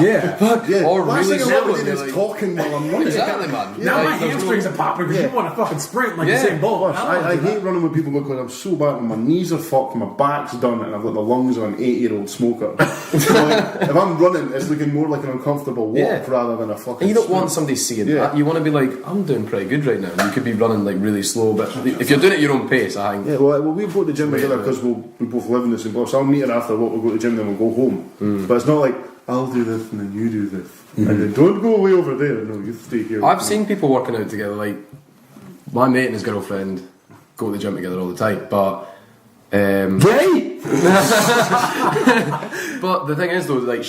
Yeah. or really slow and is you're like, talking while I'm running. exactly, man. Now my Like, there's hamstrings are popping because you want to fucking sprint like the same ball. I hate running with people because I'm so bad and my knees are fucked, my back's done, and I've got the lungs of an 8-year-old smoker. So like, if I'm running, it's looking more like an uncomfortable walk rather than a fucking. And you don't sprint. want somebody seeing that. You want to be like, I'm doing pretty good right now. You could be running like really slow, but if you're doing it at your own pace, I think. Yeah, well, we go to the gym together because we both live in the same block. So I'll meet her after work, we'll go to the gym, then we'll go home. But it's not like, I'll do this and then you do this. And then don't go away over there. No, you stay here. I've seen people working out together. Like my mate and his girlfriend go to the gym together all the time, but. But the thing is though, like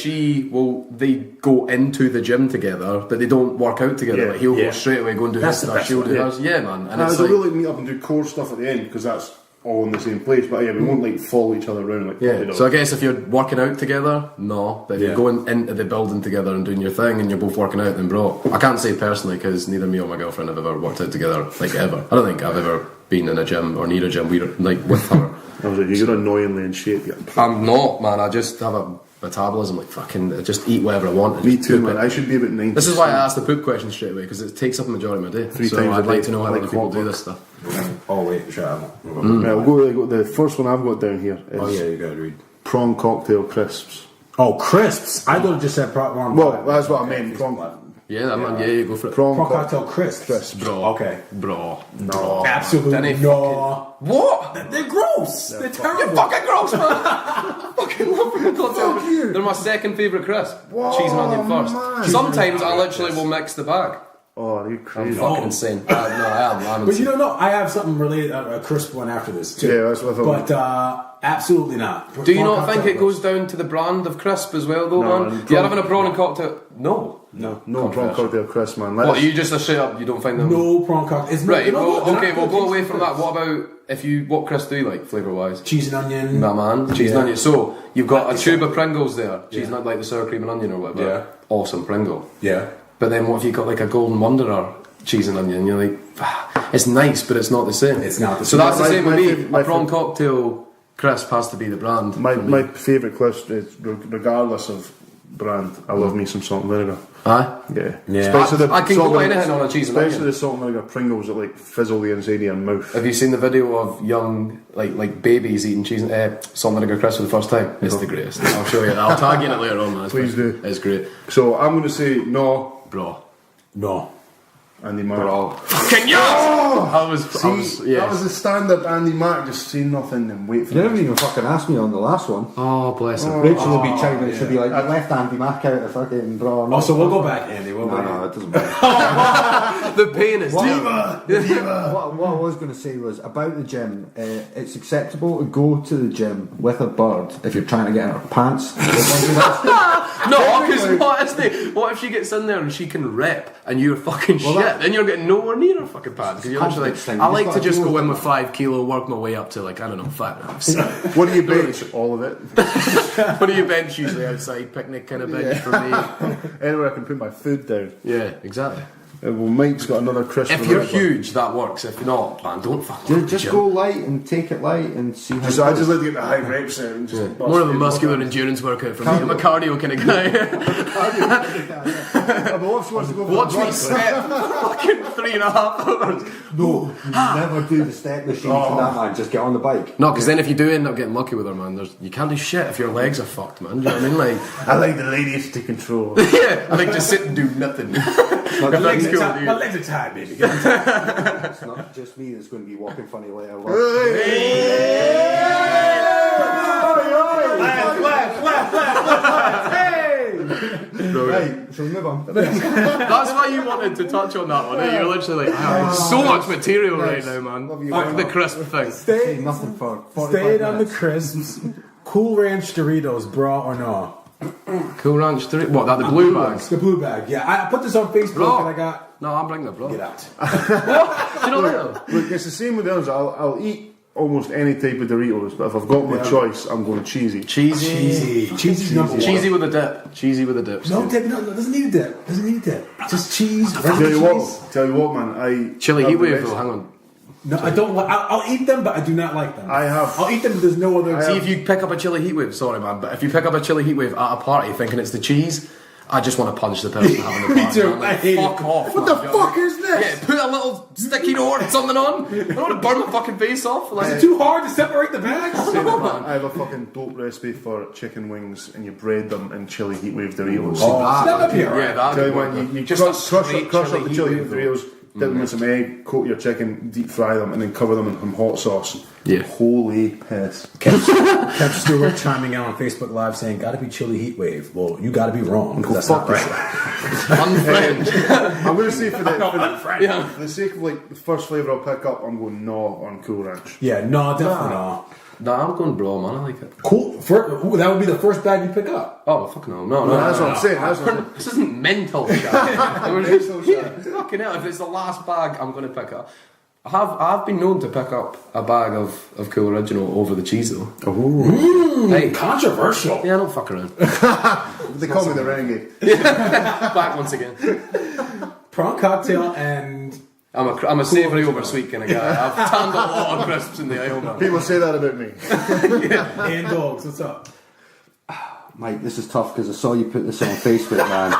they go into the gym together, but they don't work out together. Like he'll go straight away, go and do his stuff, she'll do hers. Yeah, man. And it's so like, we'll like meet up and do core stuff at the end because that's all in the same place. But yeah, we won't like follow each other around like. So I guess if you're working out together, no. But if you're going into the building together and doing your thing, and you're both working out, then bro, I can't say personally because neither me or my girlfriend have ever worked out together, like ever. I don't think I've ever been in a gym or near a gym. We're like with her. I was like, you're annoyingly in shape. I'm not, man. I just have a metabolism like fucking. I just eat whatever I want. Me too, man. I should be about 90. This is why I asked the poop question straight away because it takes up the majority of my day. 3 so times I'd a like day, to know how like other people do clockwork. this stuff. Oh wait, shut up. Right, we'll go. The first one I've got down here is You gotta read. prawn cocktail crisps. Oh, crisps. I would have just said prawn. Well, that's what I meant. Prawn. Yeah, man. Yeah, go for it. Prawn cocktail crisps. Bro. Okay. Bro. No. Absolutely no. What? They're gross. They're terrible. You're fucking gross, man. Fucking love them. Fuck you. They're my second favourite crisp. Whoa, Cheese and onion first. man. Sometimes I literally will mix the bag. Oh, are you I'm crazy? fucking insane. No, I am. I'm But you insane. don't know. I have something related, a crisp one after this too. Yeah, that's what I thought. But absolutely not. Do you Prawn not think cocktail it goes down to the brand of crisp as well, though, No, man? man, You're having a prawn and cocktail. No. No prawn cocktail crisp, man. What, you just a straight up, you don't find them? No prawn cocktail. It's Right, you know well, what? okay, They're we'll not go good. away from that. What about, what crisp do you like, flavour-wise? Cheese and onion. Nah, man, cheese and Yeah. onion. So, you've got a tube of Pringles there. Cheese not like the sour cream and onion or whatever. Yeah. Awesome Pringle. Yeah. But then what if you got like a Golden Wanderer cheese and onion? You're like, it's nice, but it's not the same. It's not the So same. that's the same with me. my A prawn cocktail crisp has to be the brand. My favourite crisp is regardless of brand. I love me some salt and vinegar. Aye? Yeah. Yeah. Especially the I can salt go and- anything on a cheese and Especially onion. the salt and vinegar Pringles that like fizzle the inside of your mouth. Have you seen the video of young like babies eating cheese and salt and vinegar crisps for the first time? It's the greatest. I'll show you. I'll tag you in it later on, man. Please do. It's great. So I'm going to say no, Bro. No. Andy Mack. Fucking yes! I was That was the standard Andy Mack, just say nothing and wait for You it. never even fucking asked me on the last one. Oh, bless him. Rachel will be chiming. She'll be like, "You left Andy Mack out of fucking Braw." Oh, so we'll go back, Andy. No, it doesn't matter. The pain is there. What I was going to say was about the gym. It's acceptable to go to the gym with a bird if you're trying to get in her pants. No, because what if she gets in there and she can rep and you're fucking shit? Then you're getting nowhere near her fucking pants. Because you're literally confidence thing. like, I You like just to gotta just deal go with in it. with 5 kilo, work my way up to like, I don't know, 5. What do you bench? All of it. What do you bench usually outside? Picnic kind of bench for me. Anywhere I can put my food down. Yeah, exactly. Well, Mike's got another crisp. If you're huge, that works. If not, man, don't fucking Just go light and take it light and see how. So I just like to get the high reps in and just bust more of a it. muscular endurance workout for me. I'm a cardio kind of guy. But what's to go for Watch the me blood? step for fucking 3.5 hours. No, you never do the step machine to that man. Just get on the bike. No, because then if you do end up getting lucky with her, man, you can't do shit if your legs are fucked, man. Do you know what I mean? Like, I like the ladies to control. yeah, I think just sit and do nothing. My That's legs cool, are dude. my legs are tired, baby. It's not just me that's going to be walking funny later. Right, so move on. That's why you wanted to touch on that one. Eh? You're literally like, I have so much material right now, man. Fuck the crisp thing. Say nothing for 45 Staying on the minutes. crisps. Cool Ranch Doritos, Braw or no? Cool Ranch Doritos. What? That the blue bags? The blue bag. Yeah, I put this on Facebook Bro. and I got. No, I'm bringing the Braw. Get out. Do you know that? Look, it's the same with the others. I'll eat almost any type of Doritos, but if I've got my choice, I'm going cheesy. Cheesy's number one. Cheesy with a dip. Cheesy with a dip. No dip. No, doesn't need a dip. Doesn't need a dip. Just cheese. Tell you what, man. Chili I've heat the wave best- though. Hang on. No, I don't. I'll eat them, but I do not like them. I'll eat them. But there's no other. See if you pick up a chili heat wave. Sorry, man, but if you pick up a chili heat wave at a party thinking it's the cheese, I just want to punch the person having the Me party. too. Man. Like, I hate fuck it. off. What man. the fuck is this? Yeah, put a little sticky note or something on. I don't want to burn my fucking face off. Like, Is it too hard to separate the bags? I have a fucking dope recipe for chicken wings, and you bread them in chili heat wave Doritos. That might be alright. yeah, that Tell you would what, work. you Just crush a straight up chili the chili heat heat wave, Doritos, dip them in some egg, coat your chicken, deep fry them, and then cover them in some hot sauce. Yeah. Holy piss. Kev Stewart chiming in on Facebook Live saying, "Gotta be chili heat wave." Well, you gotta be wrong. That's not right. Unfriend. I'm going to say for Yeah. the sake of like the first flavour I'll pick up, I'm going no on Cool Ranch. Yeah, no, definitely not. Nah, I'm going Braw, man. I like it. Cool. That would be the first bag you pick up. Oh, fuck no. No, That's what I'm saying. That's what I'm saying. This isn't mental shit. Fucking hell, if it's the last bag I'm going to pick up. I've been known to pick up a bag of Cool Original over the cheese though. Hey, Controversial. yeah, I don't fuck around. They call me the renegade. Back once again. Prawn cocktail and I'm a savoury over sweet kind of guy. I've tanned a lot of crisps in the aisle, man. People say that about me. and dogs. What's up? Mike, this is tough because I saw you put this on Facebook, man.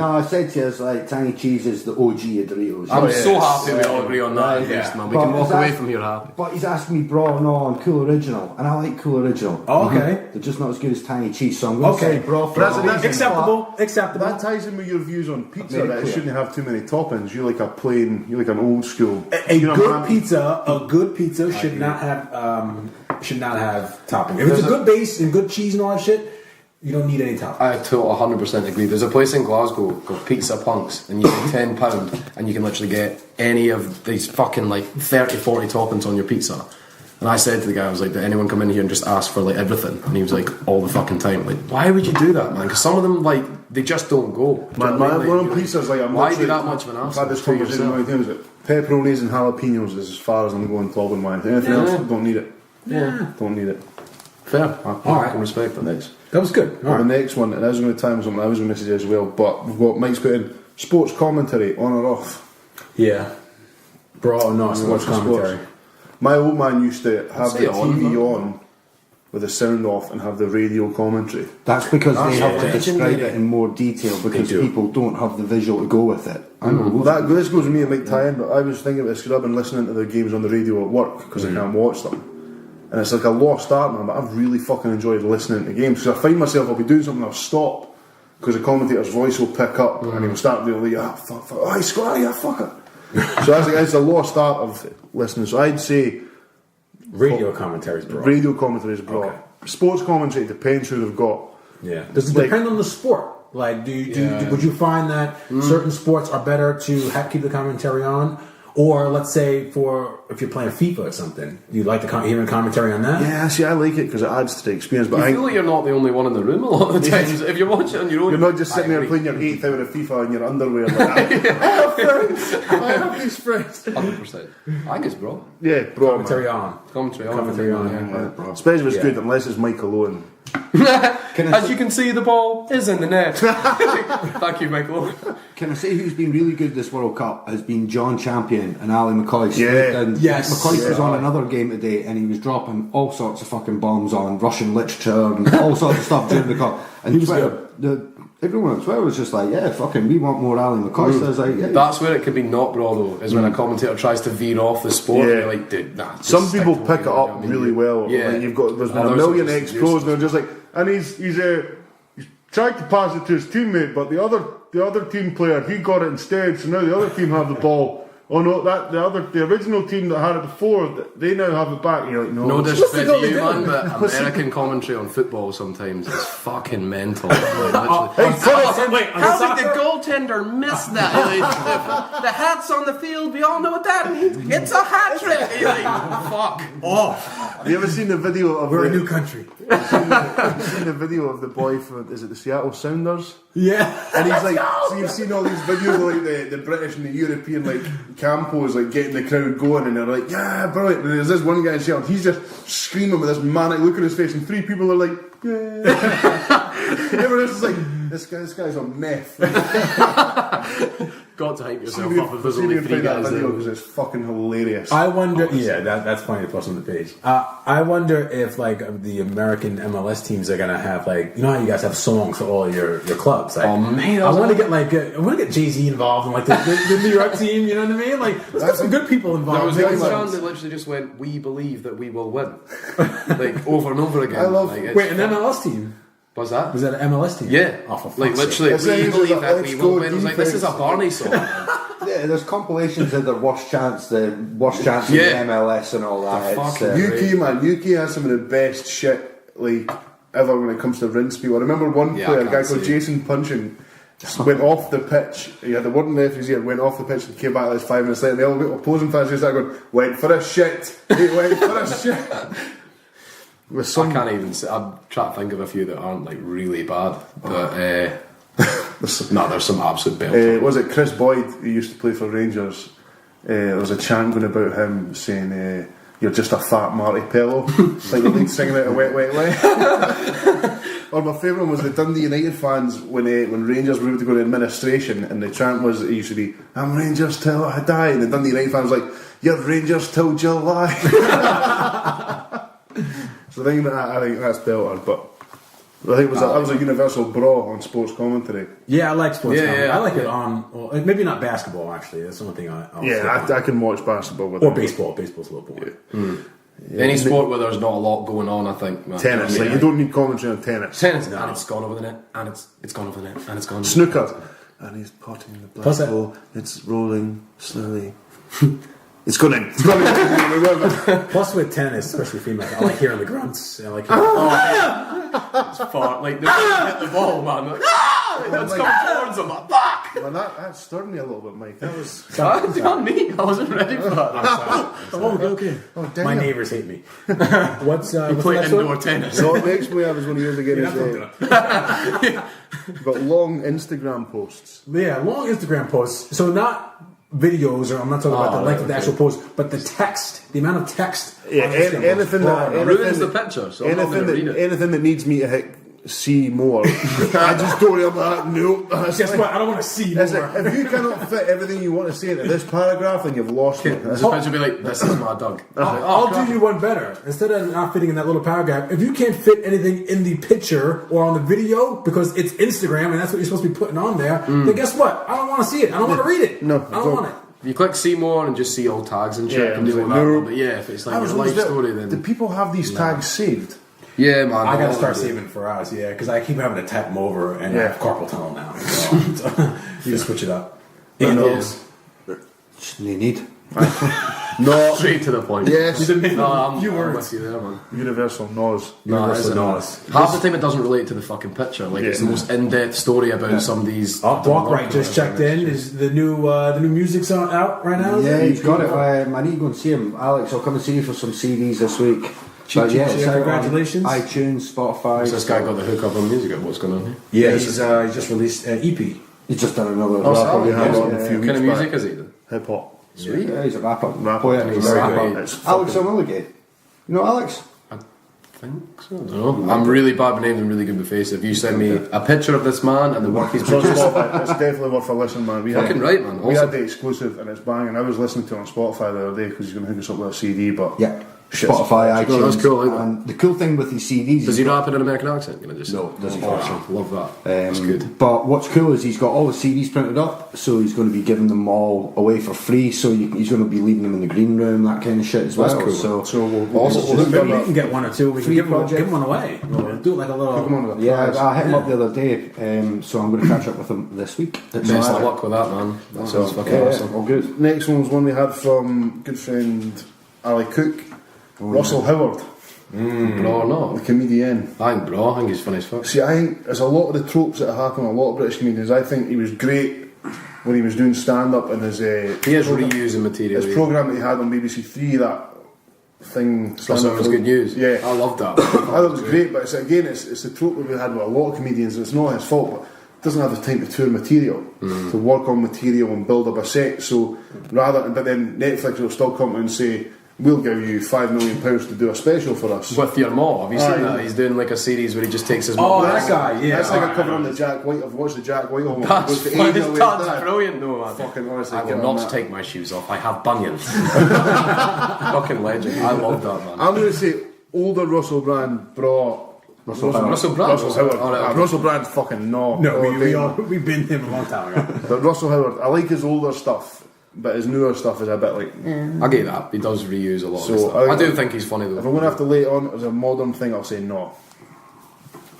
I said to you, it's like Tangy Cheese is the OG of Doritos. I'm so happy we all agree on that, at Yeah. least, man. We But can walk is away that- from here happy. But he's asking me Braw no on Cool Original, and I like Cool Original. Oh, okay. They're just not as good as Tangy Cheese, so I'm going to Okay. say Braw for That's- all that's reasons. Acceptable. That ties in with your views on pizza Very that it clear. shouldn't have too many toppings. You like an old school. A You know, good man, pizza should not have topping. If it's a good base and good cheese and all that shit, you don't need any topping. I 100% agree. There's a place in Glasgow called Pizza Punks, and you pay £10 and you can literally get any of these fucking like 30, 40 toppings on your pizza. And I said to the guy, I was like, did anyone come in here and just ask for like everything? And he was like, all the fucking time. Like, why would you do that, man? Because some of them, like, they just don't go. Do you Man, know what I mean? one on Like, pizza's like, why be that much of an I've asshole had this to conversation yourself? many times. That pepperonis and jalapenos is as far as I'm going clubbing wise. Anything else, don't need it. Yeah. Don't need it. Fair. Alright. I can respect that. Next. That was good. All The right. next one, and I was going to time something I was going to suggest as well, but we've got Mike's put in sports commentary on or off. Yeah. Braw no, sports Watch the commentary. sports. My old man used to have Say the on, TV man. on with the sound off and have the radio commentary. That's because they have to legendary. describe it in more detail because do. people don't have the visual to go with it. I know. Well, this goes with me and Mike Tyan, but I was thinking about this because I've been listening to the games on the radio at work because I can't watch them. And it's like a lost art, man, but I've really fucking enjoyed listening to games because I find myself, I'll be doing something, I'll stop because the commentator's voice will pick up and he'll start doing like, fuck, oh, he scored, yeah, fuck it. So that's like, it's a lost art of listening. So I'd say Radio commentaries, bro. radio commentary is broad. Okay. Sports commentary depends who they've got. Yeah. Does it Like- depend on the sport? Like, would you find that certain sports are better to keep the commentary on? Or let's say if you're playing FIFA or something, you like hearing commentary on that? Yeah, see, I like it because it adds to the experience. But I I feel like you're not the only one in the room a lot of the times. If you watch it on your own, you're not just sitting I there agree. playing your 8th hour of FIFA in your underwear. Like, I have friends. I have these friends. 100%. I think it's bro. Yeah, bro. Commentary on. Commentary on. Commentary on. Yeah. Especially if it's Yeah. good, unless it's Mike alone. As you can see, the ball is in the net. Thank you, Michael. Can I say who's been really good this World Cup has been John Champion and Ali McCoist. Yeah. And Yes. McCoist was Yeah. on another game today and he was dropping all sorts of fucking bombs on Russian literature and all sorts of stuff during the cup. And He was Twitter, everyone on Twitter was just like, yeah, fucking, we want more Ali McCoist. I was like, yeah. That's where it can be not bro though, is when a commentator tries to veer off the sport. Yeah. And you're like, dude, nah. just Some stick people to what pick it you know, up you know what I mean? really well. Yeah. Like there's been a Others million are just ex-pros and they're just like, and he's tried to pass it to his teammate, but the other team player, he got it instead, so now the other team have the ball. Oh no, the original team that had it before, they now have it back. And you're like, No it's- disrespect What's to the you, goal man, they but American commentary on football sometimes is fucking mental. Like, literally. Wait, on How soccer? did the goaltender miss that? Like, the hat's on the field, we all know what that means. It's a hat trick. You're like, fuck. Oh, Have you ever seen the video of We're a new country. Have you seen the video of the boy from, is it the Seattle Sounders? Yeah. And he's like, so you've seen all these videos of like the British and the European like campos like getting the crowd going, and they're like, yeah, brilliant. And there's this one guy in Seattle, he's just screaming with this manic look on his face, and 3 people are like, yeah. Everyone else is like, this guy's on meth. Got to hype yourself See up if there's only 3 guys there. because it's fucking hilarious. I wonder. Yeah, that's funny to post on the page. I wonder if like the American MLS teams are gonna have like, you know how you guys have songs for all your clubs. Like, Oh, man, I want to get like Jay-Z involved in like the New York team. You know what I mean? Like, let's get some good people involved. There was Exactly. one sound that literally just went, "We believe that we will win," like over and over again. I love- like, Wait, an MLS team? what's that? Was that an MLS team? Yeah, Oh, for fuck's like sake. literally, It's we like- believe that let's we go will win. It was like, this is a defense. Barney song. Yeah, there's compilations of the worst chance in Yeah. the MLS and all that. The It's, fucking UK, man, UK has some of the best shit like ever when it comes to rinse people. I remember one Yeah, player, I a guy can't called see. Jason Puncheon, went off the pitch. He had the word in his ear, went off the pitch and came back like 5 minutes later. And the all opposing fans just started going, went for a shit. He went for a shit. With I some, can't even. I'm trying to think of a few that aren't like really bad, but no, there's some absolute belters. was it Chris Boyd, who used to play for Rangers? There was a chant going about him saying, you're just a fat Marty Pello. Like the lead singing out of Wet, Wet, Wet. Or my favourite one was the Dundee United fans when Rangers were able to go to administration, and the chant was, it used to be, I'm Rangers till I die, and the Dundee United fans was like, you're Rangers till July. So I think that's belter, but I think that was a universal brawl on sports commentary. Yeah, I like sports. Yeah, comedy. yeah. I like it on. Well, maybe not basketball. Actually, that's the only thing I'll Yeah, stick on. I can watch basketball with Or them. baseball. Baseball's a little boring. Any sport where there's not a lot going on, I think. Man. Tennis, You know like, what I you mean? don't need commentary on tennis. Tennis, and it's gone over the net, and it's gone over the net, and it's gone. Snooker. And he's potting the black Plus that- ball. It's rolling slowly. It's gone in. It's gone in. Plus, with tennis, especially female, I like hearing the grunts. I like It's far, like they hit the ball, man. Like, it's come towards him. Like, fuck! Man, that stirred me a little bit, Mike. That was. It's on me. I wasn't ready for that. okay. damn My it. neighbors hate me. What's You the play next indoor one? tennis. So next we have is one of yours again. You've got long Instagram posts. Yeah, long Instagram posts. So not videos, or I'm not talking about the length of the actual post, but the text, the amount of text. Yeah, on Instagram anything posts. that Ruins the picture, so I'm not going to read it. anything that needs me to hit see more. I just don't have that. Nope. Guess what? I don't want to see It's more. like, if you cannot fit everything you want to say into this paragraph, then you've lost me. This picture will be like, this is my dog. I'll do you one better. Instead of not fitting in that little paragraph, if you can't fit anything in the picture or on the video because it's Instagram and that's what you're supposed to be putting on there, then guess what? I don't want to see it. I don't want to read it. No, I don't want it. If you click see more and just see all tags and shit, Yeah, you can deal it's with like, that. no. But yeah, if it's I like was your life always story, Do then people have these tags saved? yeah, man. I gotta all start of it. saving for us, yeah, because I keep having to type them over and I Yeah. have carpal tunnel now. So, you just switch it up. No. Handles. you need. No. Straight to the point. Yes. No, I'm words. with you there, man. Universal nose. No, Universal it noise. isn't. Half the time it doesn't relate to the fucking picture. Like it's the most in-depth story about somebody's. Oh, Walkwright just checked in. Is the new music's out right now? Yeah, he's got it. I need to go and see him. Alex, I'll come and see you for some CDs this week. But yeah, it's out on congratulations. iTunes, Spotify. Has this guy got the hookup on music? What's going on here? Yeah, he's just released an EP. He's just done another Oh, rapper. we had on a Yeah, few What kind of weeks music back. is he then? Hip hop. Sweet. yeah, he's a rapper. Rapper. Poet, he's a Very rapper. good. It's Alex O'Mulligan. You know Alex? I think so. I don't know. I'm really bad with names and really good with faces. If you send me a picture of this man and the work he's It's on produced, Spotify. It's definitely worth a listen, man. We fucking right, man. We Also, had the exclusive and it's banging. I was listening to it on Spotify the other day because he's going to hook us up with a CD, but Yeah. Shit. Spotify, Oh, iTunes. that's cool, isn't it? And the cool thing with his CDs does is he rap in an American accent? Can I just No, doesn't. Awesome. Love that. That's good. But what's cool is he's got all the CDs printed up, so he's going to be giving them all away for free. So he's going to be leaving them in the green room, that kind of shit as well. That's cool. So we'll Also, we'll we'll Maybe you can get one or two. We can Free give project. one away. We'll do it like a little. come on with the yeah, prize. I hit him up the other day, so I'm going to catch up with him this week. Best of luck with that, man. That sounds fucking Yeah, awesome. all good. Next one was one we had from good friend Ali Cook, Russell Howard, Bro, or not? the comedian. I think Bro. I think he's funny as fuck. See, I think there's a lot of the tropes that happen with a lot of British comedians. I think he was great when he was doing stand up and his He is reusing material. his programme that he had on BBC Three that thing. Russell Howard's Good News. Yeah. I loved that. I thought it was great, but it's the trope that we had with a lot of comedians, and it's not his fault, but doesn't have the time to tour material, to work on material and build up a set. So but then Netflix will still come and say, we'll give you £5 million to do a special for us. With your mom, have you seen that? He's doing like a series where he just takes his mom. Oh, that guy, yeah. That's like a cover on the Jack White. I've watched the Jack Whitehall one. That's, Goes to Asia with that's that. brilliant though, man. Fucking honestly, I get will on not that. take my shoes off. I have bunions. Fucking legend. I love that, man. I'm going to say older Russell Brand, Braw. Russell Brand. Russell Howard. Oh, right, okay. Russell Brand's fucking no. No, Oh, we've been him a long time ago. But Russell Howard, I like his older stuff, but his newer stuff is a bit like. I get that. He does reuse a lot of So, his stuff. I do think he's funny though. If I'm going to have to lay it on as a modern thing, I'll say no.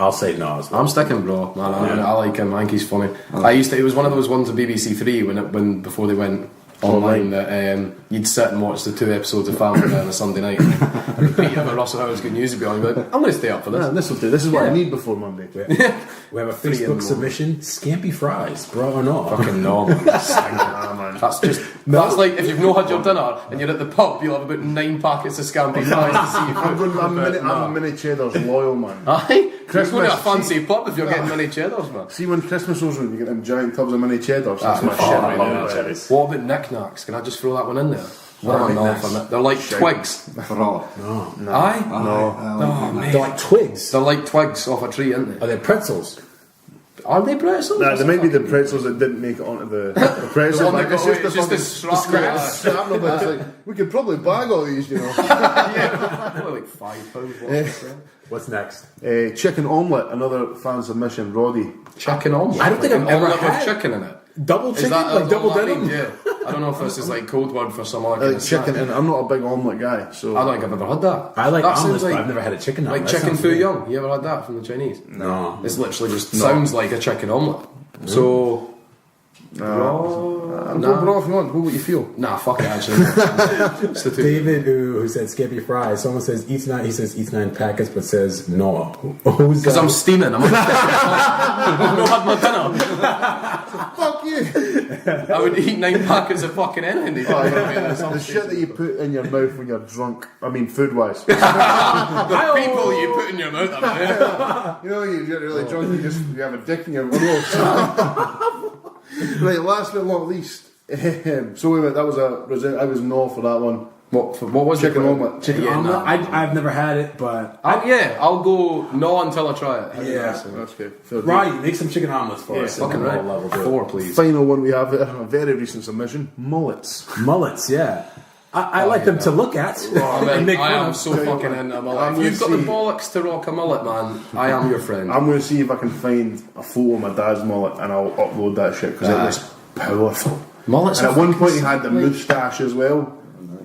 I'll say no as well. I'm sticking Braw, man. I like him. I think he's funny. It was one of those ones on BBC Three when before they went online that you'd sit and watch the 2 episodes of Family Guy on a Sunday night. Repeat of a Russell Howard's Good News would be on. You'd be like, I'm going to stay up for this. Yeah, this will do. This is what I need before Monday. We have a Facebook submission: Scampy fries, bro or not? Fucking no, man. That's just that's like if you've not had your dinner and you're at the pub, you'll have about 9 packets of Scampy fries to see you through. I'm mini Cheddar's loyal, man. Aye, Christmas, you're going to a fancy pub if you're getting mini cheddars, man. See when Christmas rolls around, you get them giant tubs of mini Cheddars. That's my shit I right love now. the cherries. What about knickknacks? Can I just throw that one in there? What am I not for? They're like twigs. Raw. Aye? No. They're like twigs. They're like twigs off a tree, aren't they? Are they pretzels? Are they pretzels? Nah, they might be the pretzels that didn't make it onto the pretzels. The one Like, that got away, it's just fucking the shrapnel. shrapnel, but it's like, we could probably bag all these, you know. Probably like £5. What's next? Chicken omelette, another fan submission, Roddy. Chicken omelette. I don't think I've ever Omelette with had chicken in it. Double Is chicken, that like double what that denim. means? Yeah. I don't know if this is like code word for some other kind Like of chicken, snack. and I'm not a big omelette guy, so I don't think I've ever had that. I like that omelets, sounds but I've never had a chicken omelet. like That chicken sounds foo good. young. You ever had that from the Chinese? No. It's literally just sounds like a chicken omelette. So I'm going Braw if you want. Go what you feel. nah, fuck it. Actually, it's the two. David, who said Skippy fries, someone says eats 9. He says eats 9 packets, but says no. Who's Because I'm steaming. I'm not had my dinner. Fuck you. I would eat 9 packets of fucking anything. The shit that you put in your mouth when you're drunk. I mean, food-wise. The people you put in your mouth. I mean. You know, you get really drunk, you have a dick in your mouth. Right, last but not least. So wait a minute, I was no for that one. What was Chicken it? omelette. chicken Yeah, omelet? nah. I've never had it, but I'll go no until I try it. Yeah. That's good. Fair deal. right, make some chicken omelets for us. Fucking at right. all level, 4, please. Final one we have, a very recent submission, mullets. Mullets, yeah. I like them to look at and make I fun am of. so fucking in a mullet. I'm If you've got gonna the bollocks to rock a mullet, man, I am your friend. I'm going to see if I can find a photo of my dad's mullet and I'll upload that shit because it was powerful. Mullets And are at one point he fucking had the moustache as well.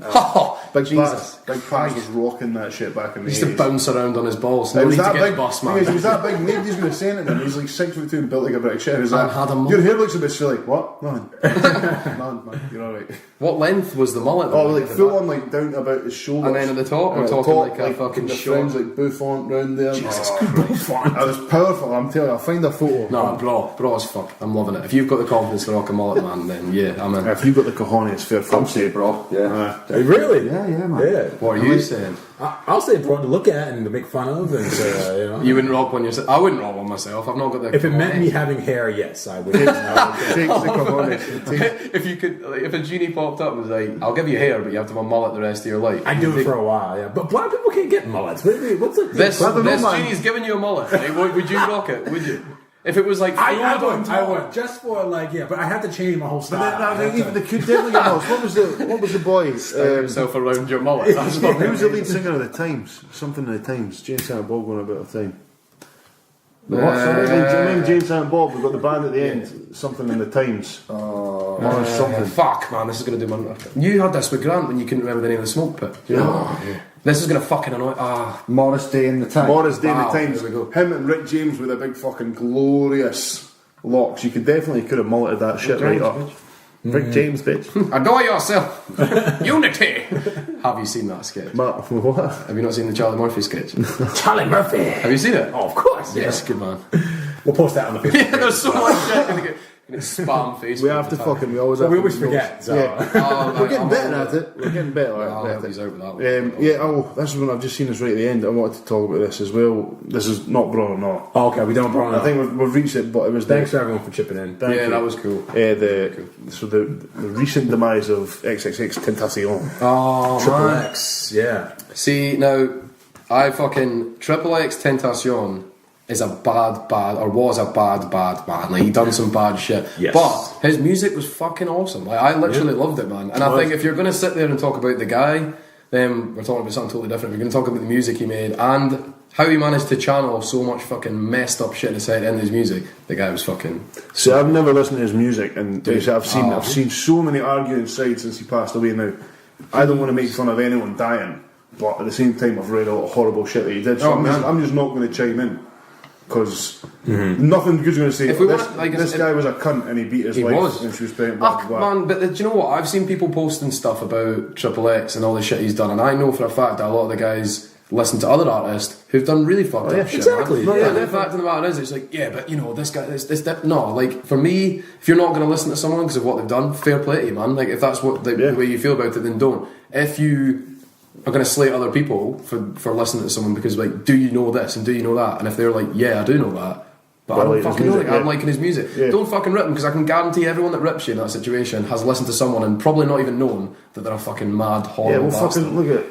Oh, Big Jesus. Big Pats was rocking that shit back in the He used to 80s. bounce around on his balls. It No was need to that get big, the bus, thing is, he man. was that big, nobody's going to say anything. He's like 6'2" and built like a brick shit. He was Man like, had a mullet. your hair looks a bit silly. What? None. None, man. You're alright. What length was the mullet? Oh, like full on, like down about his shoulders. And then at the top, we're And at the talking top, like a fucking the short. fringe, like bouffant round there. Jesus Buffon. It was powerful, I'm telling you. I'll find a photo. No, bro as fuck. I'm loving it. If you've got the confidence to rock a mullet, man, then yeah, I'm in. If you've got the cojones, fair I'm fuck. saying, bro. Yeah. Really? Yeah, man. Yeah. What are you saying? I'll say important to look at and to make fun of, and you know. You wouldn't rock one yourself? I wouldn't rock one myself. I've not got the. If it meant me having hair, yes, I would. Takes the cojones. If you could, like, if a genie popped up and was like, "I'll give you hair, but you have to have a mullet the rest of your life." I do it for a while, yeah. But black people can't get mullets. What's the This don't know, man. genie's giving you a mullet. Like, would you rock it? Would you? If it was like I Frodo and Tom. would. Just for like, yeah, but I have to change my whole style. Even the could definitely get lost. What was the boy? Stir yourself around your mullet. That's what Who was the lead singer of the Times? Something of the Times. James St. Bob going about a time. Do you remember James St. Bob? We've got the band at the end. Something in the Times. Morris something. Fuck, man, this is going to do my. You had this with Grant when you couldn't remember the name of the smoke pit. Do you know? This is going to fucking annoy. Morris Day in the Time. Morris Day in the Wow, Times. there we go. Him and Rick James with a big fucking glorious locks. You could have mulleted that shit right up. Rick James, bitch. Adore yourself. Unity. Have you seen that sketch? But what? Have you not seen the Charlie Murphy sketch? Charlie Murphy. Have you seen it? Oh, of course. Yes, good man. We'll post that on the Facebook. Yeah, there's so much shit. It's spam Facebook. We have to fucking. We always have. we to always be forget. So. Yeah. We're getting better at it. We're getting better I'll at help it. you out with that one. Yeah. Oh, this is when I've just seen this right at the end. I wanted to talk about this as well. This is not Braw or not. Oh, okay, we don't problem. I think we've reached it, but it was. Thanks for everyone for chipping in. Thank Yeah, you. that was cool. So the recent demise of XXX Tentacion. Oh, Triple X. Yeah. See, now, I fucking... Triple X Tentacion is a bad, or was a bad man. Like, he done some bad shit. Yes. But his music was fucking awesome. Like, I literally loved it, man. And I think if you're going to sit there and talk about the guy, then we're talking about something totally different. We're going to talk about the music he made and how he managed to channel so much fucking messed up shit aside in his music. The guy was fucking... See, I've never listened to his music, and I've seen so many arguing sides since he passed away. Now, I don't want to make fun of anyone dying, but at the same time, I've read a lot of horrible shit that he did. So I'm just not going to chime in because nothing good's going to say. If we this want, like, this guy was a cunt and he beat his wife when she was pregnant. Blah, blah, blah. Man, but do you know what? I've seen people posting stuff about Triple X and all the shit he's done, and I know for a fact that a lot of the guys listen to other artists who've done really fucked up shit. Exactly. Man. Yeah, the fact of the matter is, it's like, yeah, but you know, this guy, this. No, like, for me, if you're not going to listen to someone because of what they've done, fair play to you, man. Like, if that's what the way you feel about it, then don't. If you are going to slate other people for listening to someone because, like, do you know this and do you know that? And if they're like, yeah, I do know that, but I don't fucking know it, I'm liking his music. Yeah. Don't fucking rip him, because I can guarantee everyone that rips you in that situation has listened to someone and probably not even known that they're a fucking mad, horrible bastard. Fucking look at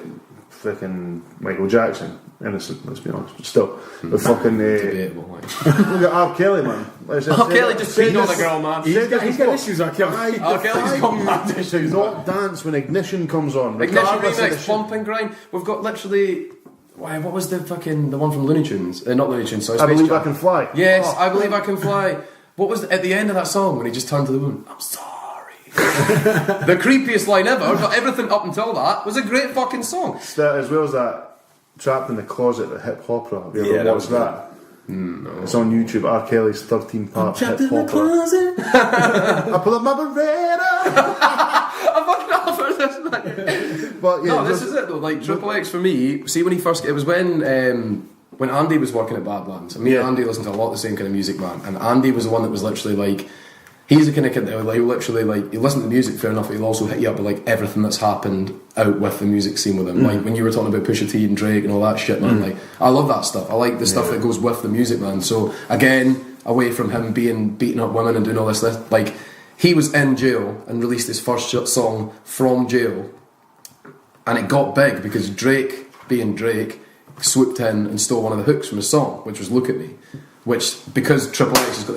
fucking Michael Jackson. Innocent, let's be honest, but still, the fucking debatable. Like. Look at R. Kelly, man. R. Kelly just cheated on the girl, man. He's got issues, R. Kelly. R. Kelly's got mad issues. Not dance when Ignition comes on. Ignition remix, Pump and Grind. We've got literally. What was the one from Looney Tunes? Not Looney Tunes. Sorry, I Believe Jam. I Can Fly. Yes, I Believe I Can Fly. What was at the end of that song when he just turned to the woman? I'm sorry. The creepiest line ever, but everything up until that was a great fucking song. As well as that. Trapped in the Closet at Hip Hopera. Have you ever watched that? No. It's on YouTube. R. Kelly's 13-part Hip Hopera. I pull up my Beretta. I fucking offered this, man. But yeah, no, this is it though. Like Triple X for me. See, when he first, it was when Andy was working at Badlands. And me and Andy listened to a lot of the same kind of music, man. And Andy was the one that was literally like. He's the kind of kid that like literally like you listen to the music, fair enough, but he'll also hit you up with like everything that's happened out with the music scene with him. Like when you were talking about Pusha T and Drake and all that shit, man. Like I love that stuff. I like the stuff that goes with the music, man. So again, away from him beating up women and doing all this, like he was in jail and released his first song from jail, and it got big because Drake, being Drake, swooped in and stole one of the hooks from his song, which was "Look at Me." Which, because Triple X has got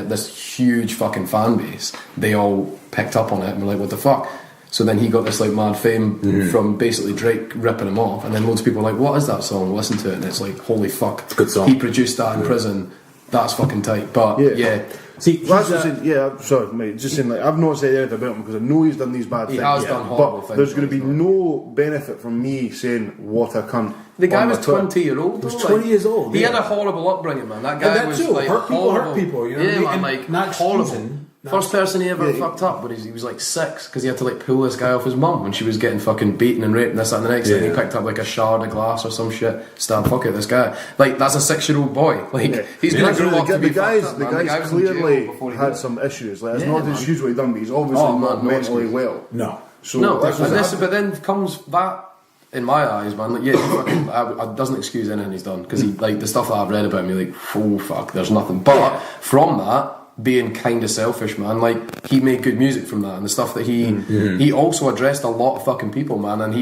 this huge fucking fan base, they all picked up on it and were like, what the fuck? So then he got this like mad fame from basically Drake ripping him off, and then loads of people were like, what is that song? Listen to it, and it's like, holy fuck, it's a good song. He produced that in prison. That's fucking tight. But yeah. See, sorry, mate. Just saying, like, I've not said anything about him because I know he's done these bad things. He has done horrible things. There's going to be no benefit from me saying what a cunt. The guy was 20-year-old. He was 20 years old. He had a horrible upbringing, man. That guy was like hurt people. You know what I mean? Man, like not horrible. First person he ever fucked up, but he was like 6 because he had to like pull this guy off his mum when she was getting fucking beaten and raped and this that and the next thing. He picked up like a shard of glass or some shit. Fuck it, this guy. Like that's a 6-year-old boy. Like he's gonna grow up to be fucked up, man. The guy's clearly had some issues. Like it's not just huge what he done, but he's obviously not mentally well. No. But then comes that. In my eyes, man, like, it doesn't excuse anything he's done because he, like, the stuff that I've read about him, you're like, oh fuck, there's nothing. But from that, being kind of selfish, man, like he made good music from that, and the stuff that he also addressed a lot of fucking people, man, and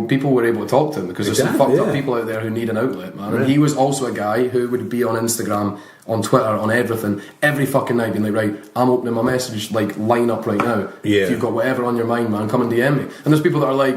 people were able to talk to him because there's some fucked up people out there who need an outlet, man. And he was also a guy who would be on Instagram, on Twitter, on everything, every fucking night, being like, right, I'm opening my message like line up right now. If you've got whatever on your mind, man, come and DM me. And there's people that are like,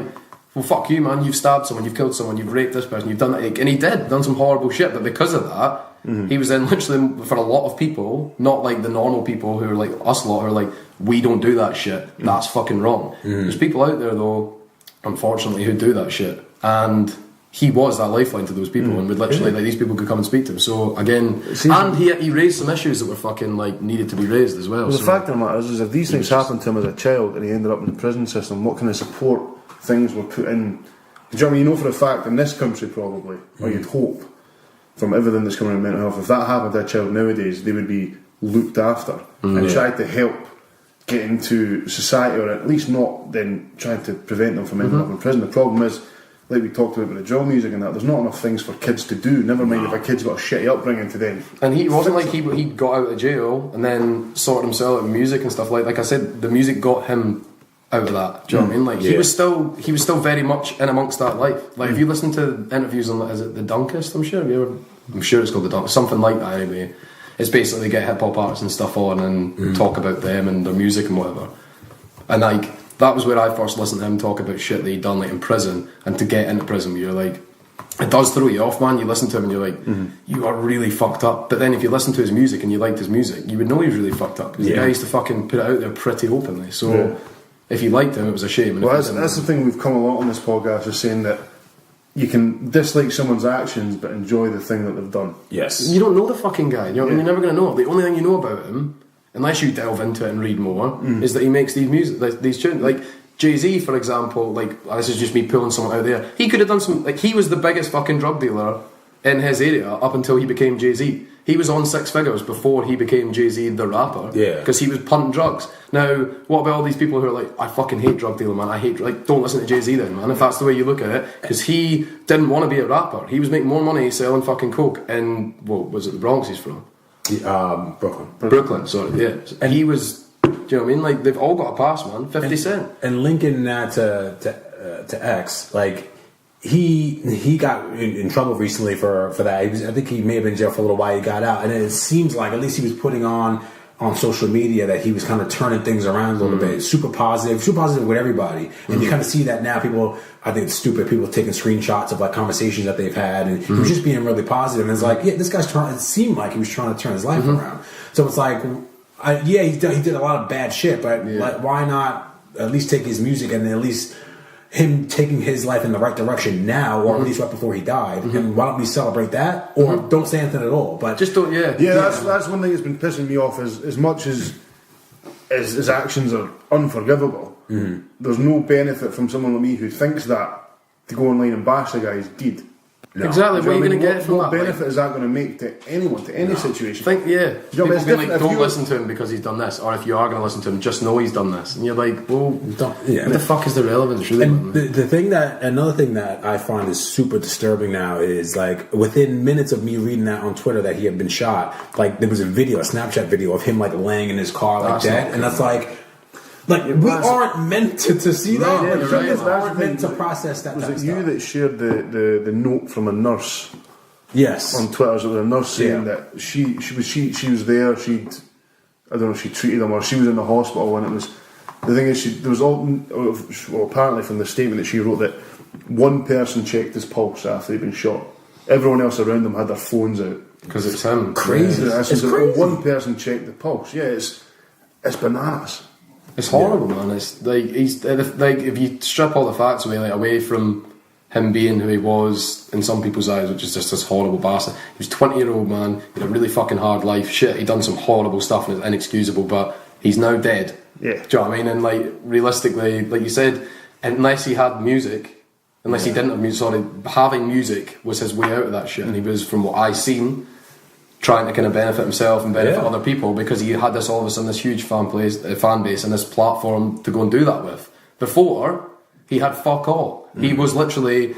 well, fuck you, man, you've stabbed someone, you've killed someone, you've raped this person, you've done that, and he done some horrible shit, but because of that, he was then literally, for a lot of people, not like the normal people who are like us lot, who are like, we don't do that shit, that's fucking wrong. There's people out there though, unfortunately, who do that shit, and he was that lifeline to those people, and would literally, like, these people could come and speak to him. So again, and he raised some issues that were fucking like needed to be raised as well. The fact of the matter is if these things happened to him as a child and he ended up in the prison system, what kind of support things were put in? Do you know what I mean? You know for a fact in this country probably, or you'd hope from everything that's coming out of mental health, if that happened to a child nowadays, they would be looked after and tried to help get into society, or at least not then trying to prevent them from ending up in prison. The problem is, like we talked about with the drill music and that, there's not enough things for kids to do, never mind if a kid's got a shitty upbringing to then. And he wasn't like he got out of jail and then sorted himself out with music and stuff. Like I said, the music got him out of that. Do you know what I mean? Like he was still very much in amongst that life. Like if you listen to interviews on, is it the Dunkest? I'm sure it's called the Dunkest, something like that anyway. It's basically get hip hop artists and stuff on and talk about them and their music and whatever. And like that was where I first listened to him talk about shit that he'd done like in prison. And to get into prison, you're like, it does throw you off, man. You listen to him and you're like, you are really fucked up. But then if you listen to his music and you liked his music, you would know he was really fucked up. Because the guy used to fucking put it out there pretty openly. So if you liked him, it was a shame. And well, that's the thing we've come a lot on this podcast, is saying that you can dislike someone's actions but enjoy the thing that they've done. Yes. You don't know the fucking guy. You know what I mean? You're never going to know. The only thing you know about him, unless you delve into it and read more, is that he makes these music, these tunes. Like Jay-Z, for example, like this is just me pulling someone out there. He could have done some. Like he was the biggest fucking drug dealer in his area up until he became Jay-Z. He was on six figures before he became Jay-Z the rapper. Yeah. Because he was punting drugs. Now, what about all these people who are like, I fucking hate drug dealing, man. I hate, like, don't listen to Jay-Z then, man, if that's the way you look at it. Because he didn't want to be a rapper. He was making more money selling fucking coke in, well, was it the Bronx he's from? Brooklyn, sorry, yeah. And he was, do you know what I mean? Like, they've all got a pass, man. 50 Cent. And linking that to X, like, he got in trouble recently for that. I think he may have been in jail for a little while. He got out, and it seems like at least he was putting on social media that he was kind of turning things around a little bit. Super positive with everybody. And you kind of see that now. People, I think it's stupid. People taking screenshots of like conversations that they've had, and he was just being really positive. And it's like, yeah, this guy's trying. It seemed like he was trying to turn his life around. So it's like, he did a lot of bad shit, but like, why not at least take his music and at least him taking his life in the right direction now, or at least right before he died, and why don't we celebrate that, or don't say anything at all? But just don't, that's one thing that's been pissing me off. As much as his actions are unforgivable, there's no benefit from someone like me who thinks that to go online and bash the guy's deed. No. Exactly. What are you going to get from that? What benefit is that going to make to anyone, to any situation? Think, yeah. You know, people being like, don't listen to him because he's done this, or if you are going to listen to him, just know he's done this. And you're like, well, what the fuck is the relevance? Really? And another thing that I find is super disturbing now is like within minutes of me reading that on Twitter that he had been shot, like there was a Snapchat video of him like laying in his car like that, and that's like we aren't meant to see that. We aren't meant to process that. Was it you that shared the note from a nurse? Yes. On Twitter, so the nurse saying that she was there. I don't know if she treated him or she was in the hospital when it was. The thing is, apparently from the statement that she wrote, that one person checked his pulse after he'd been shot. Everyone else around him had their phones out because it's him. Crazy. It's crazy. One person checked the pulse. Yeah, it's bananas. It's horrible, man. It's like if you strip all the facts away from him being who he was in some people's eyes, which is just this horrible bastard. He was 20-year-old man. He had a really fucking hard life. Shit, he done some horrible stuff and it's inexcusable. But he's now dead. Yeah. Do you know what I mean? And like realistically, like you said, unless he had music, unless he didn't have music, having music was his way out of that shit. And he was, from what I seen, trying to kind of benefit himself and benefit other people, because he had this all of a sudden this huge fan base and this platform to go and do that with. Before, he had fuck all. He was literally,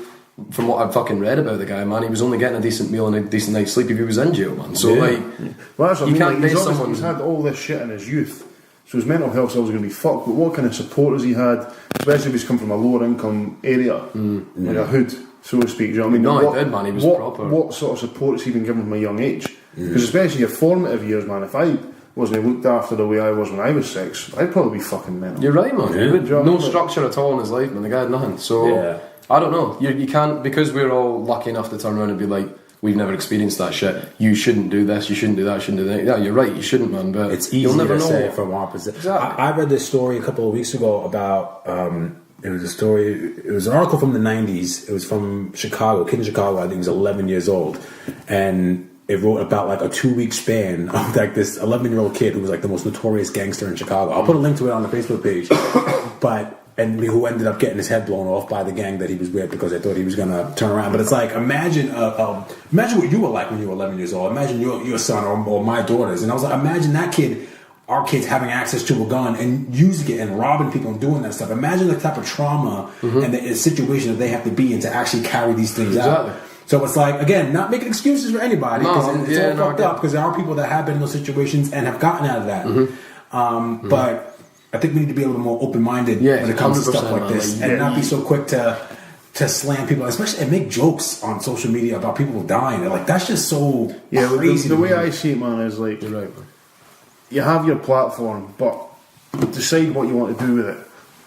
from what I've fucking read about the guy, man, he was only getting a decent meal and a decent night's sleep if he was in jail, man. So you can't base someone. He's had all this shit in his youth, so his mental health's always going to be fucked. But what kind of support has he had, especially if he's come from a lower income area, like a hood, so to speak? Do you know what I mean? No, he did, man. He was proper. What sort of support has he been given from a young age? Because especially your formative years, man, if I wasn't looked after the way I was when I was 6, I'd probably be fucking mental. You're right, man. No structure at all in his life, man. The guy had nothing. So I don't know. You can't, because we're all lucky enough to turn around and be like, we've never experienced that shit. You shouldn't do this. You shouldn't do that. You shouldn't do that. Yeah, you're right. You shouldn't, man. But it's easy you'll never to know. say from our position. Exactly. I read this story a couple of weeks ago about. It was a story. It was an article from the 90s. It was from Chicago. A kid in Chicago, I think, was 11 years old, and it wrote about like a 2-week span of like this 11-year-old kid who was like the most notorious gangster in Chicago. I'll put a link to it on the Facebook page. But and who ended up getting his head blown off by the gang that he was with because they thought he was going to turn around. But it's like, imagine what you were like when you were 11 years old. Imagine your son or my daughters. And I was like, imagine that kid, our kids having access to a gun and using it and robbing people and doing that stuff. Imagine the type of trauma and the situation that they have to be in to actually carry these things out. So it's like, again, not making excuses for anybody because it's all fucked up because there are people that have been in those situations and have gotten out of that. But I think we need to be a little more open-minded when it comes to stuff like this and not be so quick to slam people, especially and make jokes on social media about people dying. Like, that's just so crazy. The way I see it, man, is like, You're right, man. You have your platform, but decide what you want to do with it.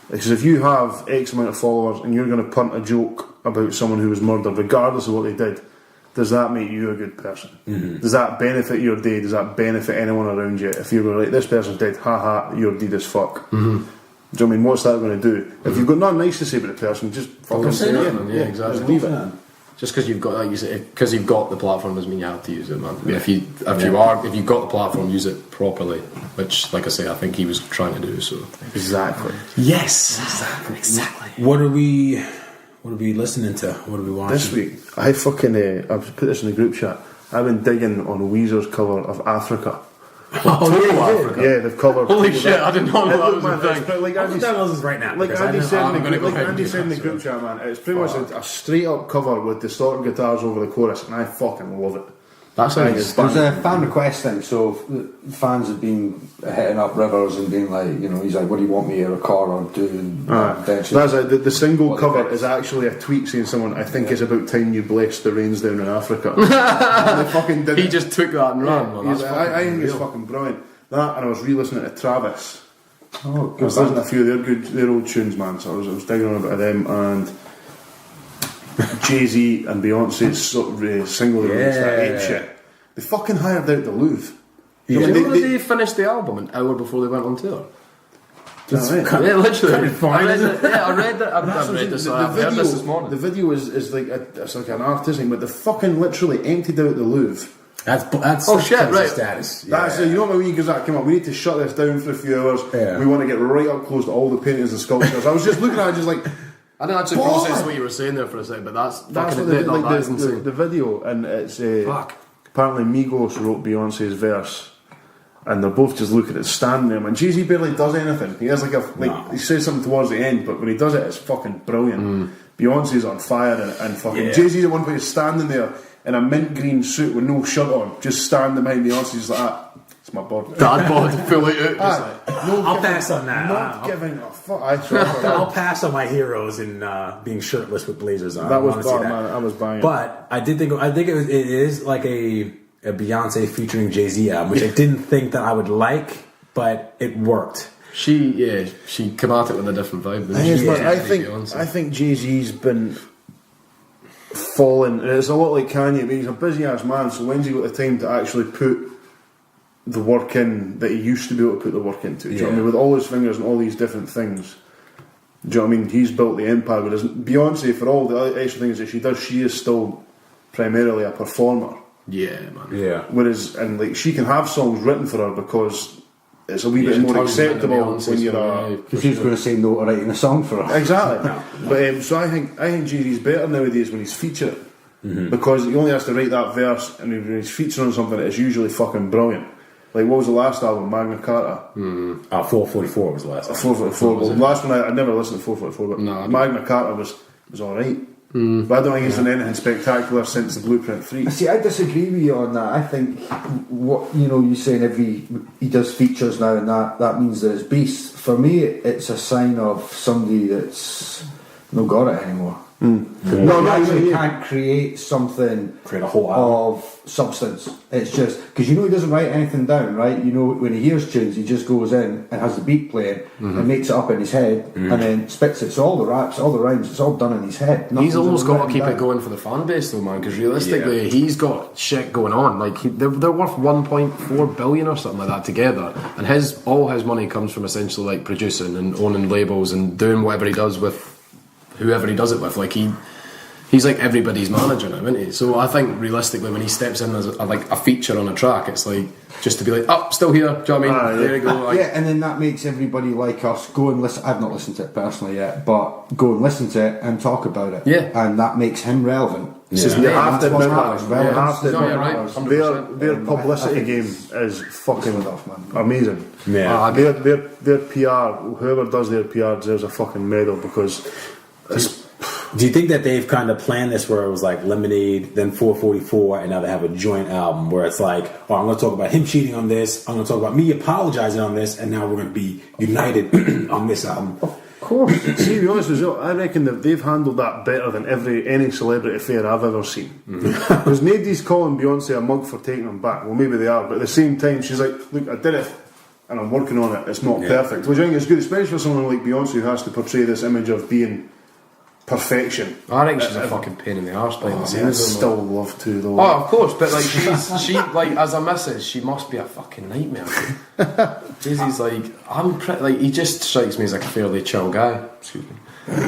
Because if you have X amount of followers and you're going to punt a joke about someone who was murdered, regardless of what they did, does that make you a good person? Does that benefit your day? Does that benefit anyone around you? If you were like, this person's dead, haha, you're dead as fuck. Do you know what I mean? What's that going to do? If you've got nothing nice to say about the person, just fucking say it. Yeah, exactly. Just leave it. Just because you've got, like you say, because you've got the platform doesn't mean you have to use it, man. If you've got the platform, use it properly. Which, like I say, I think he was trying to do. So Exactly. Yes, exactly. What are we listening to? What are we watching This week, I've put this in the group chat. I've been digging on Weezer's cover of Africa. Yeah, they've covered. holy shit! I did not know that was a thing. Like I'm downloading this right now. Like because Andy said in go the group chat, man, it's pretty much a straight up cover with distorted guitars over the chorus, and I fucking love it. That's I think it's There's fun. a fan request thing, so fans have been hitting up Rivers and being like, he's like, what do you want me to record or do? And So that's the single What cover the is actually a tweet saying someone, I think it's about time you blessed the rains down in Africa. And they fucking did He it. just took that and ran. Man. That's I think it's fucking brilliant. That, and I was re-listening to Travis. Oh, I was listening to a few of their old tunes, man. So I was digging on a bit of them, and Jay-Z and Beyonce's single they released, that ape shit. They fucking hired out the Louvre. You know they finished the album an hour before they went on tour? That's right. Yeah, literally. kind of fine, I isn't read that. I've read this. I've heard this this morning. The video is like it's like an artistic, but they fucking literally emptied out the Louvre. That's Oh, shit, right. status. That's you know what I mean, because that came up. We need to shut this down for a few hours. Yeah. We want to get right up close to all the paintings and sculptures. I was just looking at it, just like I didn't actually process what you were saying there for a second, but that's that's fucking what it. like That is insane. the video, and it's Fuck. apparently Migos wrote Beyonce's verse, and they're both just looking at standing there. And Jay-Z barely does anything. He has he says something towards the end, but when he does it, it's fucking brilliant. Beyonce's on fire, and fucking Jay-Z at one point is standing there in a mint green suit with no shirt on, just standing behind Beyonce, just like that. It's my bod. Dad bod fully out. Just like, I'll pass on that. Not giving a fuck. I'll pass on my heroes in being shirtless with blazers on. That was I wanna see bad, man. I was buying. But I think it is like a Beyonce featuring Jay-Z album, which I didn't think that I would like, but it worked. she came at it with a different vibe. I think Jay-Z's been falling. It's a lot like Kanye, but he's a busy ass man. So when's he got the time to actually put the work in that he used to be able to put the work into? Do you know what I mean? With all his fingers and all these different things. Do you know what I mean? He's built the empire. Whereas Beyonce, for all the other extra things that she does, she is still primarily a performer. Yeah, man. Yeah. Whereas, and like, she can have songs written for her because it's a wee bit more acceptable when you're a. Because he was going to say no to writing a song for her. Exactly. But so I think Jay-Z's better nowadays when he's featured, because he only has to write that verse, and when he's featuring on something, it's usually fucking brilliant. Like, what was the last album? Magna Carta. 444 was the last one. 444. Well, the last one I never listened to 444, but No, Magna Carta was all right. But I don't think he's done anything spectacular since the Blueprint 3. See, I disagree with you on that. I think what you're saying he does features now, and that means that it's beast. For me, it's a sign of somebody that's not got it anymore. No, actually can't create something, Create a whole album. of substance. It's just because he doesn't write anything down, right? When he hears tunes, he just goes in and has the beat playing and makes it up in his head and then spits it. So all the raps, all the rhymes, it's all done in his head. He's Nothing's almost ever got to written keep down. it going for the fan base, though, man. Because realistically, he's got shit going on. Like they're worth 1.4 billion or something like that together, and all his money comes from essentially like producing and owning labels and doing whatever he does with whoever he does it with. Like he he's like everybody's manager now, isn't he? So I think realistically, when he steps in as a feature on a track, it's like just to be like, oh, still here. Do you know what I mean? There you go. Like, yeah, and then that makes everybody like us go and listen. I've not listened to it personally yet, but go and listen to it and talk about it. Yeah, and that makes him relevant. You have to admit that. Their publicity game is fucking amazing. Yeah. Their PR, whoever does their PR deserves a fucking medal because it's. Do you think that they've kind of planned this where it was like Lemonade, then 444, and now they have a joint album where it's like, oh, I'm going to talk about him cheating on this, I'm going to talk about me apologizing on this, and now we're going to be united on this album? Of course. See, to be honest with you, I reckon that they've handled that better than any celebrity affair I've ever seen. Because nobody's calling Beyonce a mug for taking them back. Well, maybe they are, but at the same time, she's like, look, I did it, and I'm working on it. It's not perfect. Which I think is good, especially for someone like Beyonce who has to portray this image of being perfection. I think she's a fucking pain in the arse behind the scenes. I'd still love to though. Oh, of course, but like she like as a missus, she must be a fucking nightmare. Jay-Z's like like he just strikes me as like a fairly chill guy. Excuse me,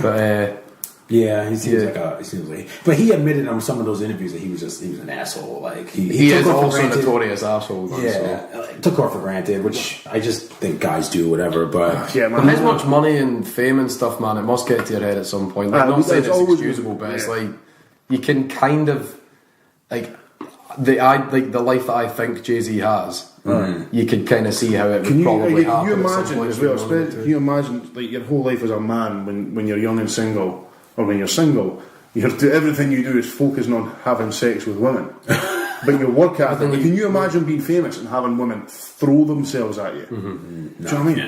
but yeah, he seems like. But he admitted on some of those interviews that he was an asshole. Like he is also a notorious asshole. Man, took her for granted, which I just think guys do, whatever. But yeah, man, as much money and fame and stuff, man, it must get to your head at some point. Like, not saying it's excusable, but it's like you can kind of like the life that I think Jay-Z has. You can kind of see how it would probably happen. Can you imagine as well? Can you imagine like your whole life as a man when you're young and single? Or when you're single, everything you do is focusing on having sex with women. But your work ethic, can you imagine being famous and having women throw themselves at you? Do you know what I mean?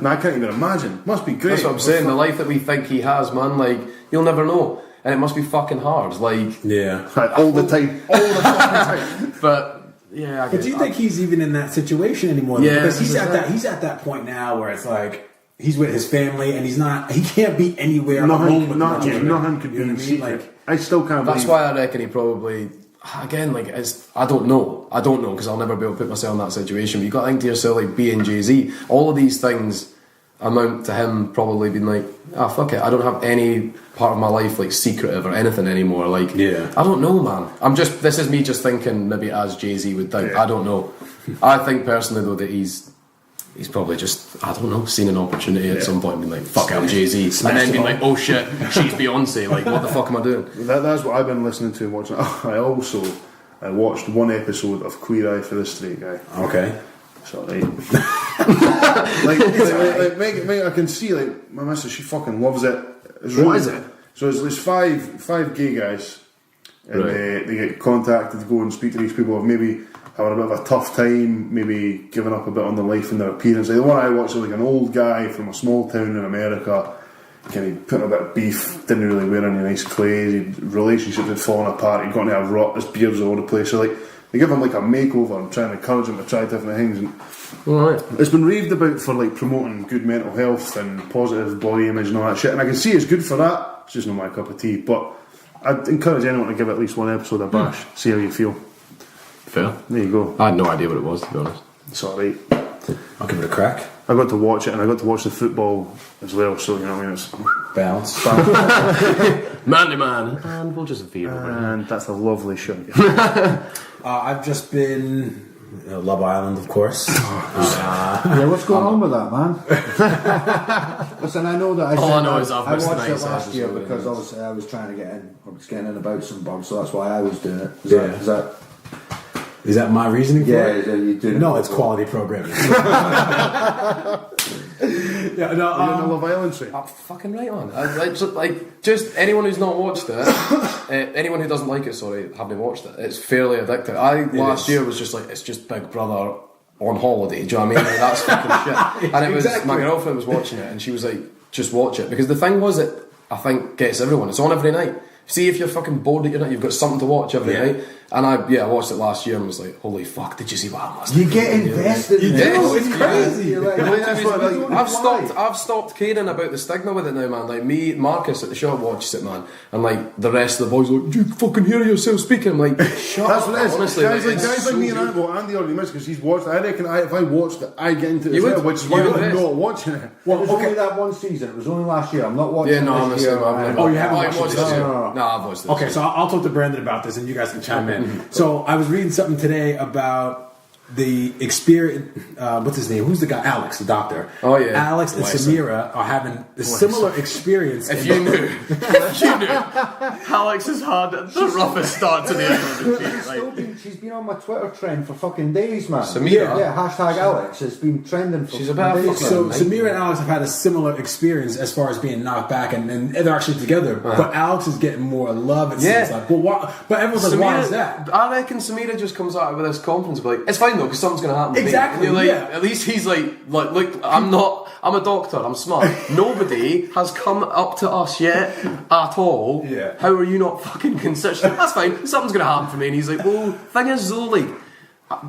I can't even imagine. Must be great. That's what I'm saying. The life that we think he has, man, like, you'll never know. And it must be fucking hard. Like, yeah. All the time. All the fucking time. But, yeah, I guess. But do you think he's even in that situation anymore? Yeah. Because he's at that point now where it's like, he's with his family, and he can't be anywhere alone with nothing could be in secret. Like, I still can't believe. That's why I reckon he probably, again, like, I don't know, because I'll never be able to put myself in that situation, but you got to think to yourself, like, being Jay-Z, all of these things amount to him probably being like, fuck it, I don't have any part of my life, like, secretive or anything anymore, like, I don't know, man. This is me just thinking, maybe as Jay-Z would think, I don't know. I think personally, though, that he's probably just, I don't know, seen an opportunity at some point and been like, fuck, I'm Jay-Z. And then being like, oh shit, she's Beyonce. Like, what the fuck am I doing? That's what I've been listening to and watching. I watched one episode of Queer Eye for the Straight Guy. Okay. It's alright. Mate, I can see, like, my missus, she fucking loves it. What is it? So there's five gay guys. And they get contacted to go and speak to these people of maybe having a bit of a tough time, maybe giving up a bit on their life and their appearance. Like the one I watched was like an old guy from a small town in America, kind of putting a bit of beef, didn't really wear any nice clothes, relationships had fallen apart, he'd gotten to have rot, his beards all over the place. So like they give him like a makeover and trying to encourage him to try different things. And it's been raved about for like promoting good mental health and positive body image and all that shit. And I can see it's good for that. It's just not my cup of tea. But I'd encourage anyone to give at least one episode a bash, see how you feel. Fair. There you go. I had no idea what it was, to be honest. It's alright. I'll give it a crack. I got to watch it and I got to watch the football as well, so you know what I mean, it's bounce. Man to man. And we'll just veer over. And that's a lovely show. I've just been Love Island, of course. What's going on with that, man? Listen, I know that I watched it last year because obviously I was trying to get in. I was getting in about some bums, so that's why I was doing it. Is that my reasoning for it? Yeah, you do. No, it's quality programming. You're in the Love Island scene. I'm fucking right on. Just anyone who's not watched it, anyone who doesn't like it, haven't watched it. It's fairly addictive. Last year was just like, it's just Big Brother on holiday. Do you know what I mean? Like, that's fucking shit. And it was my girlfriend was watching it, and she was like, just watch it, because the thing was it, I think, gets everyone. It's on every night. See, if you're fucking bored at your night, you've got something to watch every night. And I watched it last year and was like, holy fuck, did you see what I must? You get invested. You do. It's crazy. I've stopped caring about the stigma with it now, man. Like me, Marcus at the shop watches it, man, and like the rest of the boys are like, do you fucking hear yourself speaking? I'm like, shut up. That's what it is. Honestly, guys like me and Andy already missed because he's watched it. I reckon if I watched it, I get into it as well, which is why I'm not watching it. Well, it was only that one season. It was only last year. I'm not watching it this year. Oh, you haven't watched it this year? No, I've watched this. Okay, so I'll talk to Brandon about this, and you guys can chime in. So I was reading something today about the experience. What's his name? Who's the guy? Alex, the doctor. Oh, yeah. Alex and Samira are having a similar experience. If you knew, Alex has had the roughest start to the end. She's been on my Twitter trend for fucking days, man. Samira? Yeah, hashtag Alex. It's been trending for She's a fucking bad days. fucker. So man. Samira and Alex have had a similar experience as far as being knocked back, and they're actually together. But Alex is getting more love. It seems like. Well, why, but everyone's like, why is that? I reckon Samira just comes out with this confidence, but like, it's fine though, because something's going to happen. Exactly, To me. And you're like, yeah. At least he's like, look, I'm a doctor, I'm smart. Nobody has come up to us yet at all. Yeah. How are you not fucking consistent? That's fine. Something's going to happen for me. And he's like, well, thing is though, like,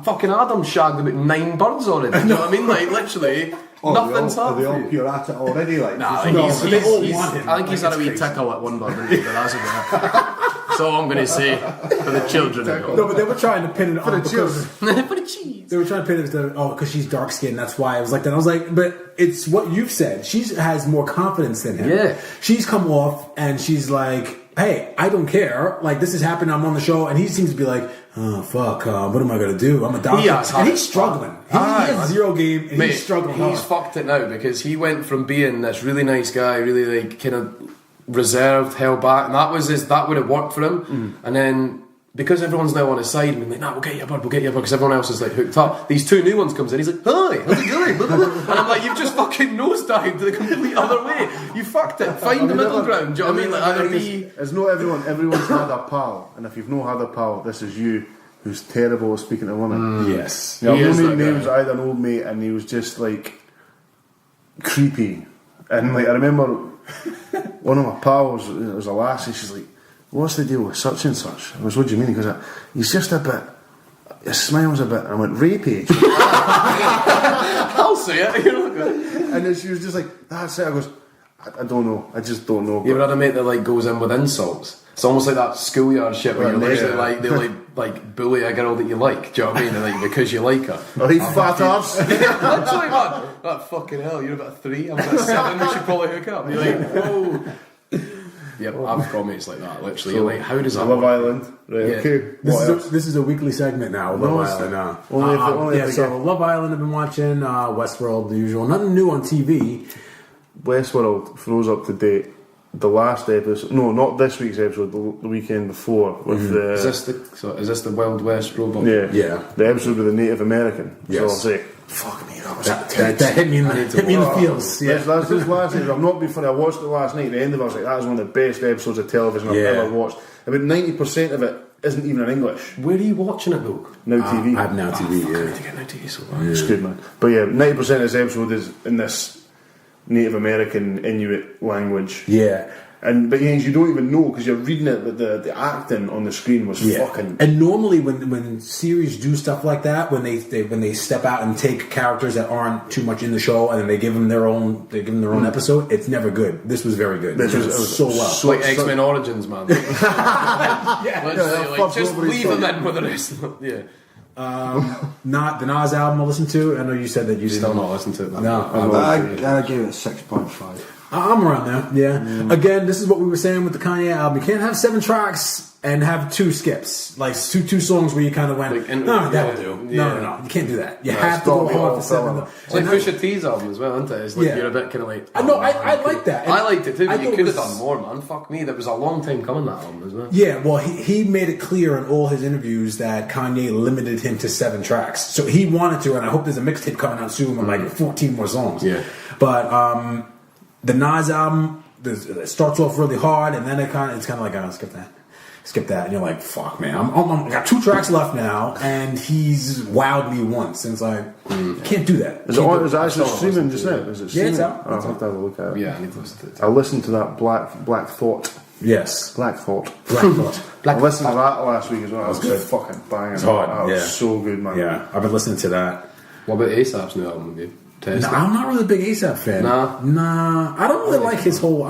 fucking Adam shagged about 9 birds already. You know what I mean? Like, literally. Nothing's Are they all happened. pure at it already? Like, Nah, just- but they all want him. I think he's Like, had a wee it's tickle at one bird, but that's about it. That's all I'm going to say for the children. No, but they were trying to pin it on because For the cheese. they were trying to pin it to because she's dark skinned. That's why it was like that. I was like, but it's what you've said. She has more confidence than him. Yeah. She's come off and she's like, hey, I don't care. Like, this is happening. I'm on the show. And he seems to be like, oh, fuck. What am I going to do? I'm a doctor. And he's struggling. He has zero game and Mate, he's struggling he's hard. fucked it now because he went from being this really nice guy, really like kind of reserved, held back, and that would have worked for him. And then because everyone's now on his side, and like, nah, we'll get you a bird, because everyone else is like hooked up. These 2 new ones comes in, he's like, hi, how's it going? And I'm like, you've just fucking nosedived the complete other way. You fucked it. Find the middle ground. Do you know what I mean? Like, either be. It's not everyone's had a pal, and if you've not had a pal, this is you who's terrible at speaking to women. Yes. Yeah, He is that guy. was I had an old mate, and he was just like creepy, and like I remember one of my pals, it was a lassie. She's like, "What's the deal with such and such?" I was, "What do you mean?" He goes, "He's just a bit. His smile's a bit." And I went, "Rapey." I'll say it. You know, And then she was just like, "That's it." I goes, I don't know. I just don't know. you ever had a mate that like goes in with insults? It's almost like that schoolyard shit where you're literally like they like bully a girl that you like. Do you know what I mean? And, like, because you like her. Are these fat arse? Literally, man. That fucking hell. You're about 3. I'm about 7. We should probably hook up. You're like, whoa. Yep, I've got mates like that. Literally, you're like, how does that Love work? Island. Right, Yeah. okay. What else? This is a weekly segment now. Love No, it's Island now. only if they So get- Love Island I've been watching. Westworld, the usual. Nothing new on TV. Westworld froze up to date. The last episode, no, not this week's episode, the weekend before with the Is this the Wild West robot? Yeah. the episode with the Native American. Yes. So I'll say, fuck me, that was That hit me in the feels. Yeah. That's this last episode. I'm not being funny. I watched it last night. At the end of it, I was like, that was one of the best episodes of television I've Yeah. ever watched. About 90% of it isn't even in English. Where are you watching it though? Now TV. I have Now TV. I Yeah. need to get no TV so bad. It's good, man. But yeah, 90% of this episode is in this Native American Inuit language. Yeah. But yeah, you don't even know because you're reading it, but the acting on the screen was fucking. And normally, when series do stuff like that, when they step out and take characters that aren't too much in the show, and then they give them their own episode, it's never good. This was very good. This It was so well. It's like X-Men Origins, man. Literally, fuck just nobody's leave them fault. in with the rest of them. Yeah. Not the Nas album I listened to. I know you said that you didn't. Still not listening to it, man. No. I gave it a 6.5. I'm around there. Yeah. Again, this is what we were saying with the Kanye album. You can't have 7 tracks and have 2 skips, like two songs where you kind of went, Like, and- no, that'll yeah, do. yeah. No, you can't do that. You No, have it's to go not hard all for 7. filler. It's like Pusha T's album as well, isn't it? It's like Yeah. you're a bit kind of like. I know. oh, I man, like that. And I liked it too, I but you thought could it have was- done more, man. Fuck me, that was a long time coming, that album as well. Yeah, well, he made it clear in all his interviews that Kanye limited him to 7 tracks. So he wanted to, and I hope there's a mixtape coming out soon with like 14 more songs. Yeah. But the Nas album it starts off really hard, and then it's kind of like, oh, skip that, and you're like, fuck, man, I got 2 tracks left now, and he's wowed me once, and it's like, can't do that. Is it Can't do is it actually Still streaming listening just to now? it. Is it Yeah, streaming? it's out. I'll have to have a look at it. Yeah, I need to listen to it. I listened to that Black Thought. Yes. Black Thought. Black Thought. I listened to that last week as well. It was good. fucking banging. It's hard, That was yeah. so good, man. Yeah, I've been listening to that. What about ASAP's new album, dude? Test No, it. I'm not really a big ASAP fan. Nah? I don't really like his whole.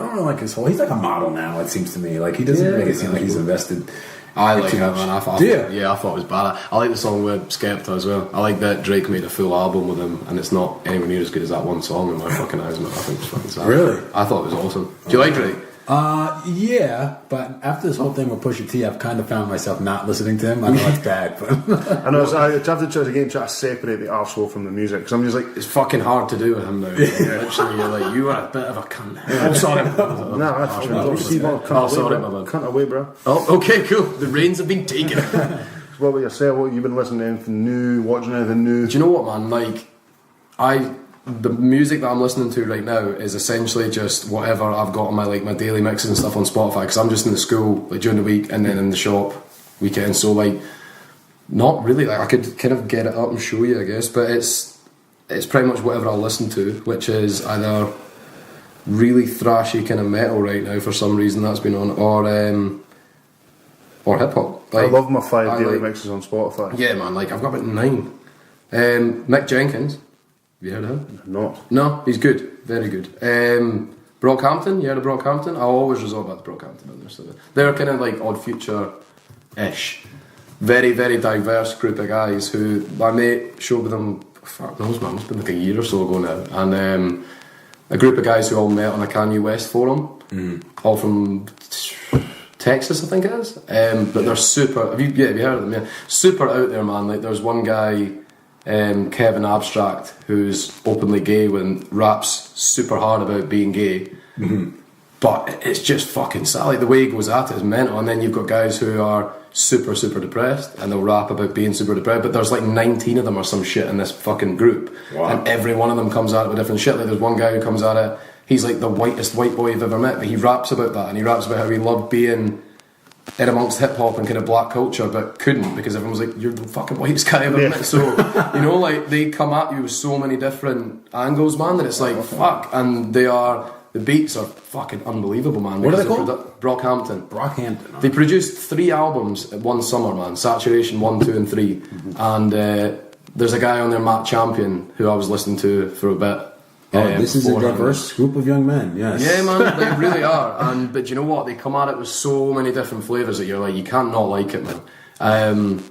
He's like a model now. It seems to me like he doesn't make it seem like he's invested. I like too that, much. man. I thought it was bad. I like the song with Skepta as well. I like that Drake made a full album with him, and it's not anywhere near as good as that one song in my fucking eyes, man. I think it's fucking sad. Really? I thought it was awesome. Do you like Drake? Yeah, but after this whole thing with Pusha T, I've kind of found myself not listening to him. I know that's bad, but I know, I have to try to separate the arsehole from the music, because I'm just like, It's fucking hard to do with him now. Literally, you're like, you are a bit of a cunt. Oh, sorry. nah, that's sorry, my bad. Cunt away, bro. Oh, okay, cool. The reins have been taken. What about yourself? What you've been listening to? Anything new? Watching anything new? Do you know what, man? Like, the music that I'm listening to right now is essentially just whatever I've got on my daily mixes and stuff on Spotify, because I'm just in the school like during the week and then in the shop weekend. So like, not really. Like, I could kind of get it up and show you, I guess, but it's pretty much whatever I'll listen to, which is either really thrashy kind of metal right now for some reason that's been on, or hip hop. Like, I love my 5 daily mixes on Spotify. Yeah, man. Like, I've got about 9. Mick Jenkins. Have you heard of him? Not. No, he's good. Very good. Brockhampton, you heard of Brockhampton? I always resort back to Brockhampton on this. They're kind of like Odd Future-ish. Very, very diverse group of guys who my mate showed with them, fuck knows, man, it's been like a year or so ago now. And a group of guys who all met on a Kanye West forum, all from Texas, I think it is. But they're super, have you heard of them? Yeah. Super out there, man. Like, there's one guy, Kevin Abstract, who's openly gay and raps super hard about being gay, but it's just fucking sad. Like, the way he goes at it is mental. And then you've got guys who are super, super depressed and they'll rap about being super depressed, but there's like 19 of them or some shit in this fucking group. Wow. And every one of them comes at it with different shit. Like, there's one guy who comes at it, he's like the whitest white boy you've ever met, but he raps about that, and he raps about how he loved being in amongst hip hop and kind of black culture, but couldn't, because everyone was like, you're the fucking whitest guy I've ever met. So, you know, like, they come at you with so many different angles, man, that it's like, fuck. And the beats are fucking unbelievable, man. What are they called? Brockhampton. They produced 3 albums at one summer, man. Saturation 1, 2 and 3. And there's a guy on there, Matt Champion, who I was listening to for a bit. This is a diverse group of young men, yes. Yeah, man, they really are. But you know what? They come at it with so many different flavours that you're like, you can't not like it, man.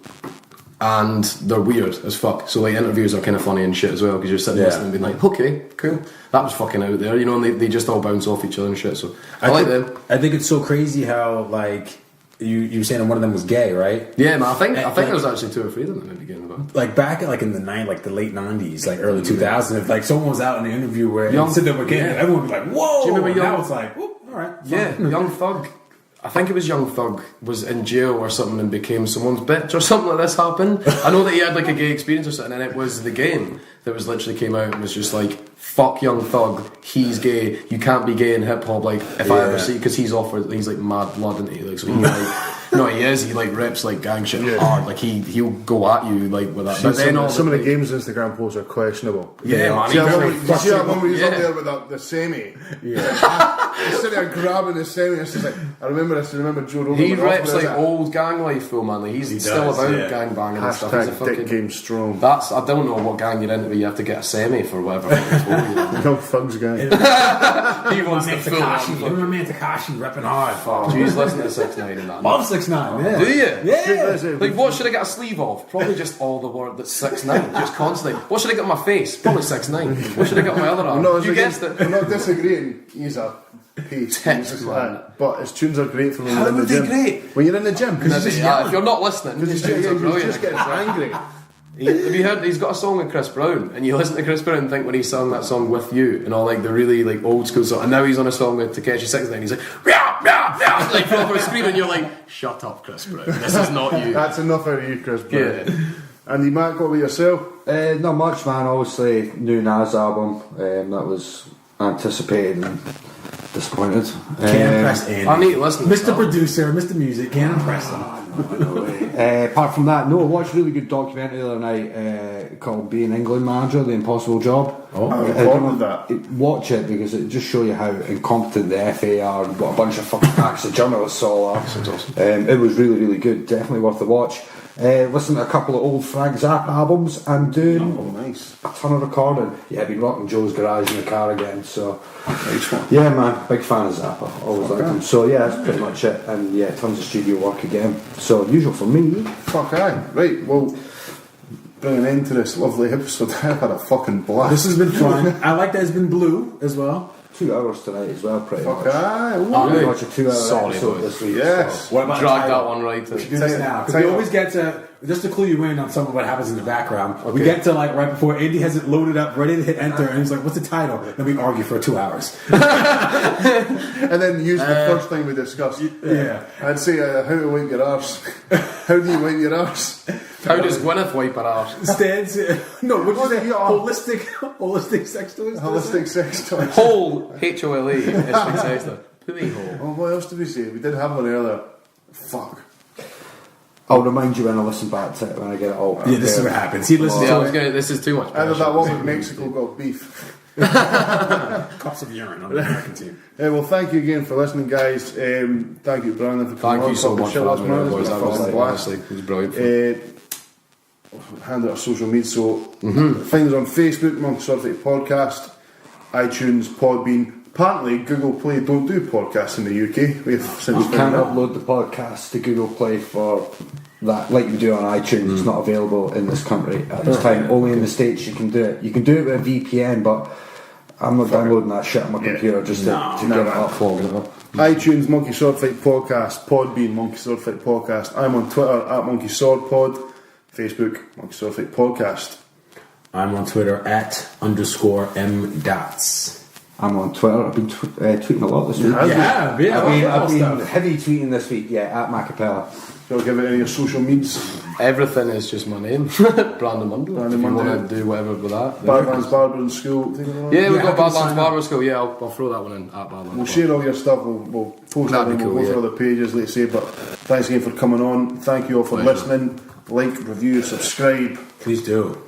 And they're weird as fuck. So like, interviews are kind of funny and shit as well, because you're sitting listening and being like, okay, cool, that was fucking out there, you know. And they just all bounce off each other and shit. So I like them. I think it's so crazy how, like, you saying one of them was gay, right? Yeah, man. I think there was actually 2 or 3 of them in the beginning. Like, back in the late 90s, like early 2000s, if like someone was out in an interview where you sit there with gay, everyone would be like, "Whoa!" Do you remember Now it's like, "Whoop, all right." Yeah, Young Thug. I think it was Young Thug was in jail or something and became someone's bitch or something like this happened. I know that he had like a gay experience or something, and it was The Game that was literally came out and was just like, fuck Young Thug, he's gay, you can't be gay in hip hop. Like, if I ever see, because he's like mad blood, isn't he? Like, so he like, no, he is. He like rips like gang shit hard. Like, he'll go at you like with that. But then some of the game's Instagram posts are questionable. Yeah, man. See that one where he's up there with the semi? Yeah. He's sitting there grabbing the semi. It's just like, I remember Joe Rogan. He rips like old gang life, though, man. Like, he's still about gang banging and stuff. He's a fucking dick game strong. I don't know what gang you're into, but you have to get a semi for whatever. Young Thug's gang. He wants the full. Remember me and Takashi repping hard. Oh, jeez, listen to 6ix9ine and that. Love 6ix9ine, yeah. Do you? Yeah. Like, what should I get a sleeve of? Probably just all the word that's 6ix9ine, just constantly. What should I get on my face? Probably 6ix9ine. What should I get on my other arm? You guessed it. I'm not disagreeing. He's a piece. But his tunes are great for when How you're in the are they gym. great? When you're in the gym, because he's just if you're not listening, his tunes are brilliant. just getting angry. Have you heard? He's got a song with Chris Brown, and you listen to Chris Brown and think when he sang that song with you and all like the really like old school song, and now he's on a song with Takeshi 6ix9ine. He's like, rah, rah, rah, like proper screaming. You're like, shut up, Chris Brown. This is not you. That's enough out of you, Chris Brown. Yeah. Andy Mac, what about yourself? Not much, man. Obviously, new Nas album that was anticipated and disappointed. Can't impress Andy. I need to listen to Mr. Producer, Mr. Music, can't impress him. No way. Apart from that, no, I watched a really good documentary the other night called Being England Manager, The Impossible Job. Watch it, because it just shows you how incompetent the FA are and what a bunch of fucking hacks the journalists all are. It was really, really good. Definitely worth the watch. Listen to a couple of old Frank Zappa albums and doing Nice. a ton of recording. Yeah, I've been rocking Joe's Garage in the car again, so yeah, man, big fan of Zappa, always liked him. So yeah, that's pretty much it. And yeah, tons of studio work again, so usual for me. Fuck aye. Right, well, bringing an end to this lovely episode. I've had a fucking blast. This has been fun. I like that it's been blue as well. 2 hours tonight as well, pretty Fuck much. aye. Oh, Pretty much a 2 hour Solid, episode boys. this week. Yes. What about Drag the that title? one right to. Do this now, because we Title. always get to, just to clue you in on some of what happens in the background, we get to like right before Andy has it loaded up, ready to hit enter, and he's like, what's the title? Then we argue for 2 hours. And then use the first thing we discussed. Yeah. I'd say how to wipe your arse. How do you wipe your arse? How does Gwyneth wipe her arse? Stands, no, what do you say? Yeah. Holistic sex toys? Holistic sex toys. Hole, H-O-L-E, is the Pooey hole. Oh, what else did we say? We did have one earlier. Fuck. I'll remind you when I listen back to it when I get it all. Yeah, this is what happens. He listens Yeah, I was to gonna, this is too much Either pressure. that one with Mexico got beef. cups of urine on the American team. Well, thank you again for listening, guys. Thank you, Brandon, for coming Thank you so Fucking much shit for last having me, night. boys. It's That been a was fucking blast. honestly, it was brilliant. Hand out our social media. So, find us on Facebook, Monkey Certified Podcast, iTunes, Podbean. Apparently, Google Play don't do podcasts in the UK. We've since You found can't out. upload the podcast to Google Play for that, like you do on iTunes. It's not available in this country at this time. Only in the States you can do it. You can do it with a VPN, but I'm not downloading that shit on my computer just to get it up. Clogging it up. iTunes, Monkey Sword Fight Podcast, Podbean, Monkey Sword Fight Podcast. I'm on Twitter at Monkey Sword Pod, Facebook, Monkey Sword Fight Podcast. I'm on Twitter at _M_dots. I'm on Twitter. I've been tweeting a lot this week. Yeah, I've been stuff. heavy tweeting this week. Yeah, at Macapella. So give it any of your social medias. Everything is just my name, Brandon Mundo. Brandon If you Mundo. want to do whatever with that. Badlands Barber in school. Things like that. Yeah, we've Yeah, got how can you Badlands sign Barber Co. Yeah, I'll throw that one in at Badlands. We'll share all your stuff. We'll post That'd it. be We'll cool, go through yeah. other pages, let's say. But thanks again for coming on. Thank you all for Pleasure. listening. Like, review, subscribe. Please do.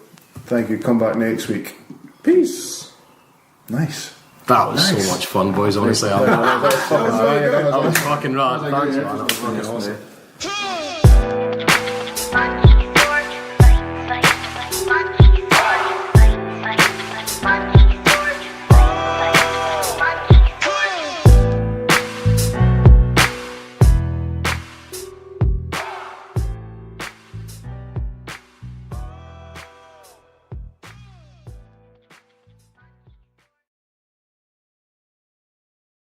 Thank you. Come back next week. Peace. Nice. That was so much fun, boys. Honestly, that was fucking rad. Thanks, man. That was fucking awesome.